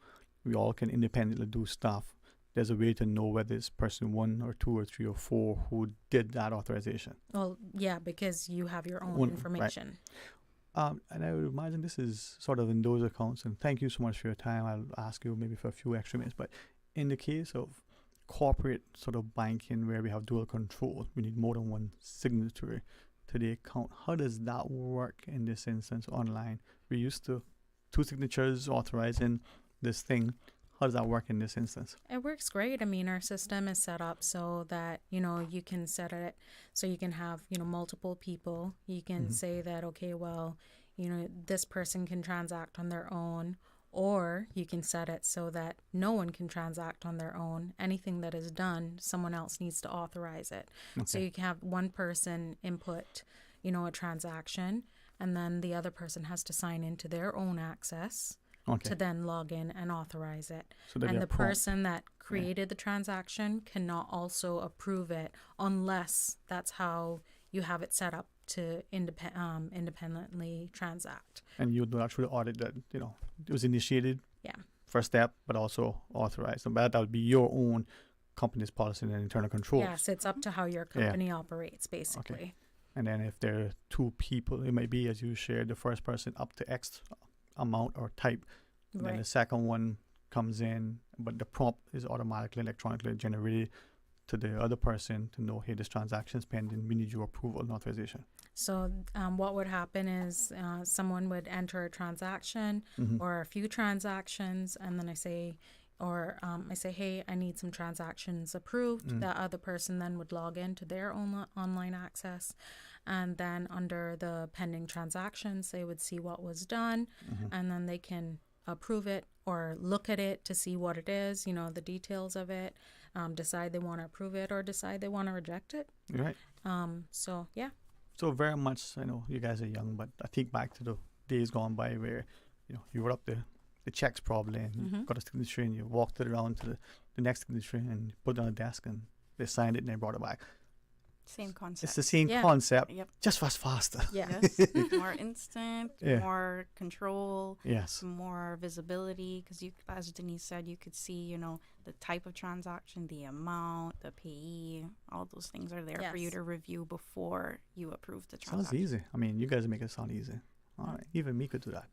We all can independently do stuff. There's a way to know whether it's person 1 or 2 or 3 or 4 who did that authorization. Well, yeah, because you have your own information. Right. And I would imagine this is sort of in those accounts, and thank you so much for your time. I'll ask you maybe for a few extra minutes, but in the case of corporate sort of banking where we have dual control, we need more than one signatory to the account. How does that work in this instance online? We're used to 2 signatures authorizing this thing. How does that work in this instance? It works great. I mean, our system is set up so that, you can set it so you can have, multiple people. You can say that, okay, well, this person can transact on their own, or you can set it so that no one can transact on their own. Anything that is done, someone else needs to authorize it. Okay. So you can have one person input, a transaction, and then the other person has to sign into their own access. Okay. To then log in and authorize it. So and the person that created the transaction cannot also approve it unless that's how you have it set up to independently transact. And you do actually audit that, it was initiated. Yeah. First step, but also authorized. And that would be your own company's policy and internal controls. Yes, it's up to how your company operates, basically. Okay. And then if there are 2 people, it might be, as you shared, the first person up to X amount or type. Right. Then the second one comes in, but the prompt is automatically electronically generated to the other person to know, hey, this transaction is pending. We need your approval and authorization. So what would happen is someone would enter a transaction or a few transactions, and then I say, hey, I need some transactions approved. That other person then would log into their own online access. And then under the pending transactions, they would see what was done, and then they can approve it or look at it to see what it is, the details of it, decide they want to approve it or decide they want to reject it. Right. So, yeah. So very much, I know you guys are young, but I think back to the days gone by where, you wrote up the checks probably and you got a signature and you walked it around to the next signature and put it on the desk and they signed it and they brought it back. Same concept. It's the same concept, just faster. Yes. More instant, more control, more visibility. Because you, as Denise said, you could see, the type of transaction, the amount, the payee, all those things are there for you to review before you approve the transaction. Sounds easy. I mean, you guys make it sound easy. All right. Even me could do that.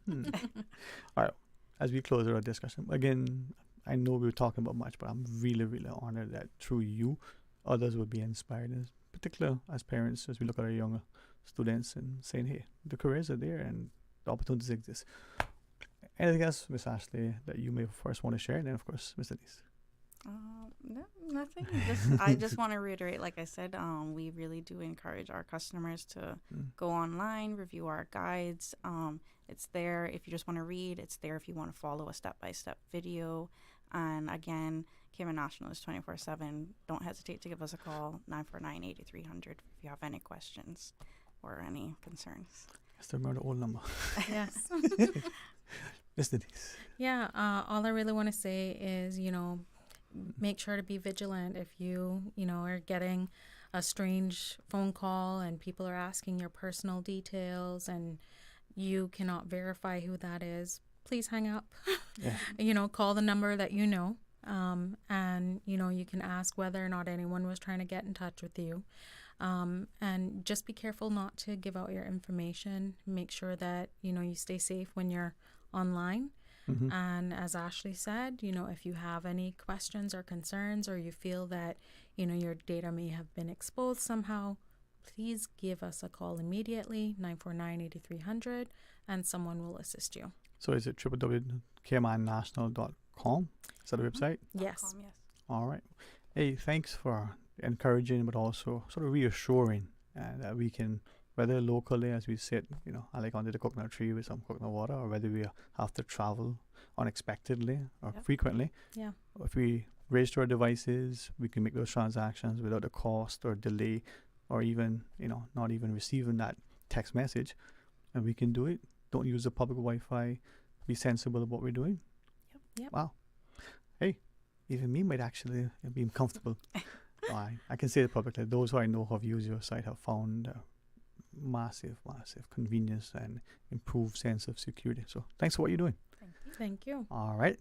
All right. As we close our discussion, again, I know we were talking about much, but I'm really, really honored that through you, others would be inspired, particularly as parents, as we look at our younger students and saying, hey, the careers are there and the opportunities exist. Anything else, Miss Ashley, that you may first want to share? And then, of course, Miss Denise. No, nothing. I just want to reiterate, like I said, we really do encourage our customers to go online, review our guides. It's there if you just want to read. It's there if you want to follow a step-by-step video. And again, Cayman National is 24/7. Don't hesitate to give us a call, 949-8300, if you have any questions or any concerns. I still remember the old number. Yes. Miss Denise. Yeah, all I really want to say is, make sure to be vigilant if you are getting a strange phone call and people are asking your personal details and you cannot verify who that is. Please hang up. Call the number that you know. And, you can ask whether or not anyone was trying to get in touch with you. And just be careful not to give out your information. Make sure that, you stay safe when you're online. And as Ashley said, if you have any questions or concerns or you feel that, your data may have been exposed somehow, please give us a call immediately, 949-8300, and someone will assist you. So is it www.caymannational.com? Is that the website? Yes. Yes. All right. Hey, thanks for encouraging, but also sort of reassuring that we can, whether locally as we sit, I like under the coconut tree with some coconut water, or whether we have to travel unexpectedly or frequently. Yeah. If we register our devices, we can make those transactions without the cost or delay or even, not even receiving that text message. And we can do it. Don't use the public Wi-Fi. Be sensible of what we're doing. Yep. Wow. Hey, even me might actually be comfortable. I can say it publicly. Those who I know who have used your site have found massive convenience and improved sense of security. So thanks for what you're doing. Thank you. All right.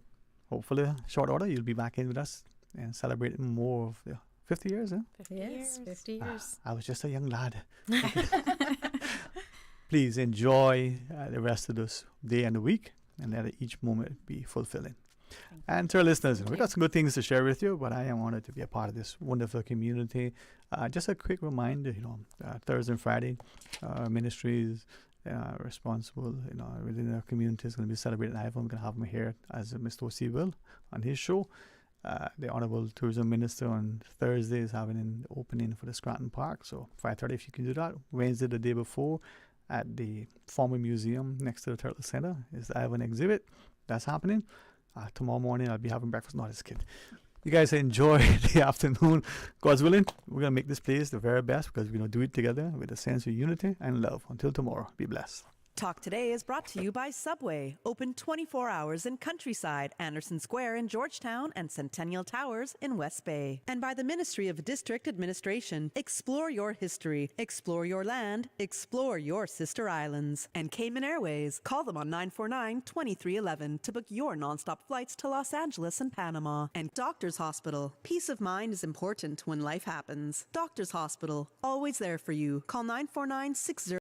Hopefully, short order, you'll be back in with us and celebrating more of the 50 years, huh? 50 years. 50 years. I was just a young lad. please enjoy the rest of this day and the week, and let each moment be fulfilling. And to our listeners, we've got some good things to share with you, but I am honored to be a part of this wonderful community. Just a quick reminder, Thursday and Friday, our ministries responsible, within our community is going to be celebrating live. I'm going to have him here as Mr. O.C. will on his show. The Honorable Tourism Minister on Thursday is having an opening for the Scranton Park, so 5:30 if you can do that. Wednesday, the day before, at the former museum next to the Turtle Center is I have an exhibit that's happening. Tomorrow morning I'll be having breakfast. Not as kid. You guys enjoy the afternoon. God's willing, we're going to make this place the very best because we're going to do it together with a sense of unity and love. Until tomorrow, be blessed. Talk Today is brought to you by Subway, open 24 hours in Countryside, Anderson Square in Georgetown, and Centennial Towers in West Bay. And by the Ministry of District Administration. Explore your history, explore your land, explore your sister islands. And Cayman Airways. Call them on 949-2311 to book your nonstop flights to Los Angeles and Panama. And Doctors Hospital. Peace of mind is important when life happens. Doctors Hospital, always there for you. Call 949-60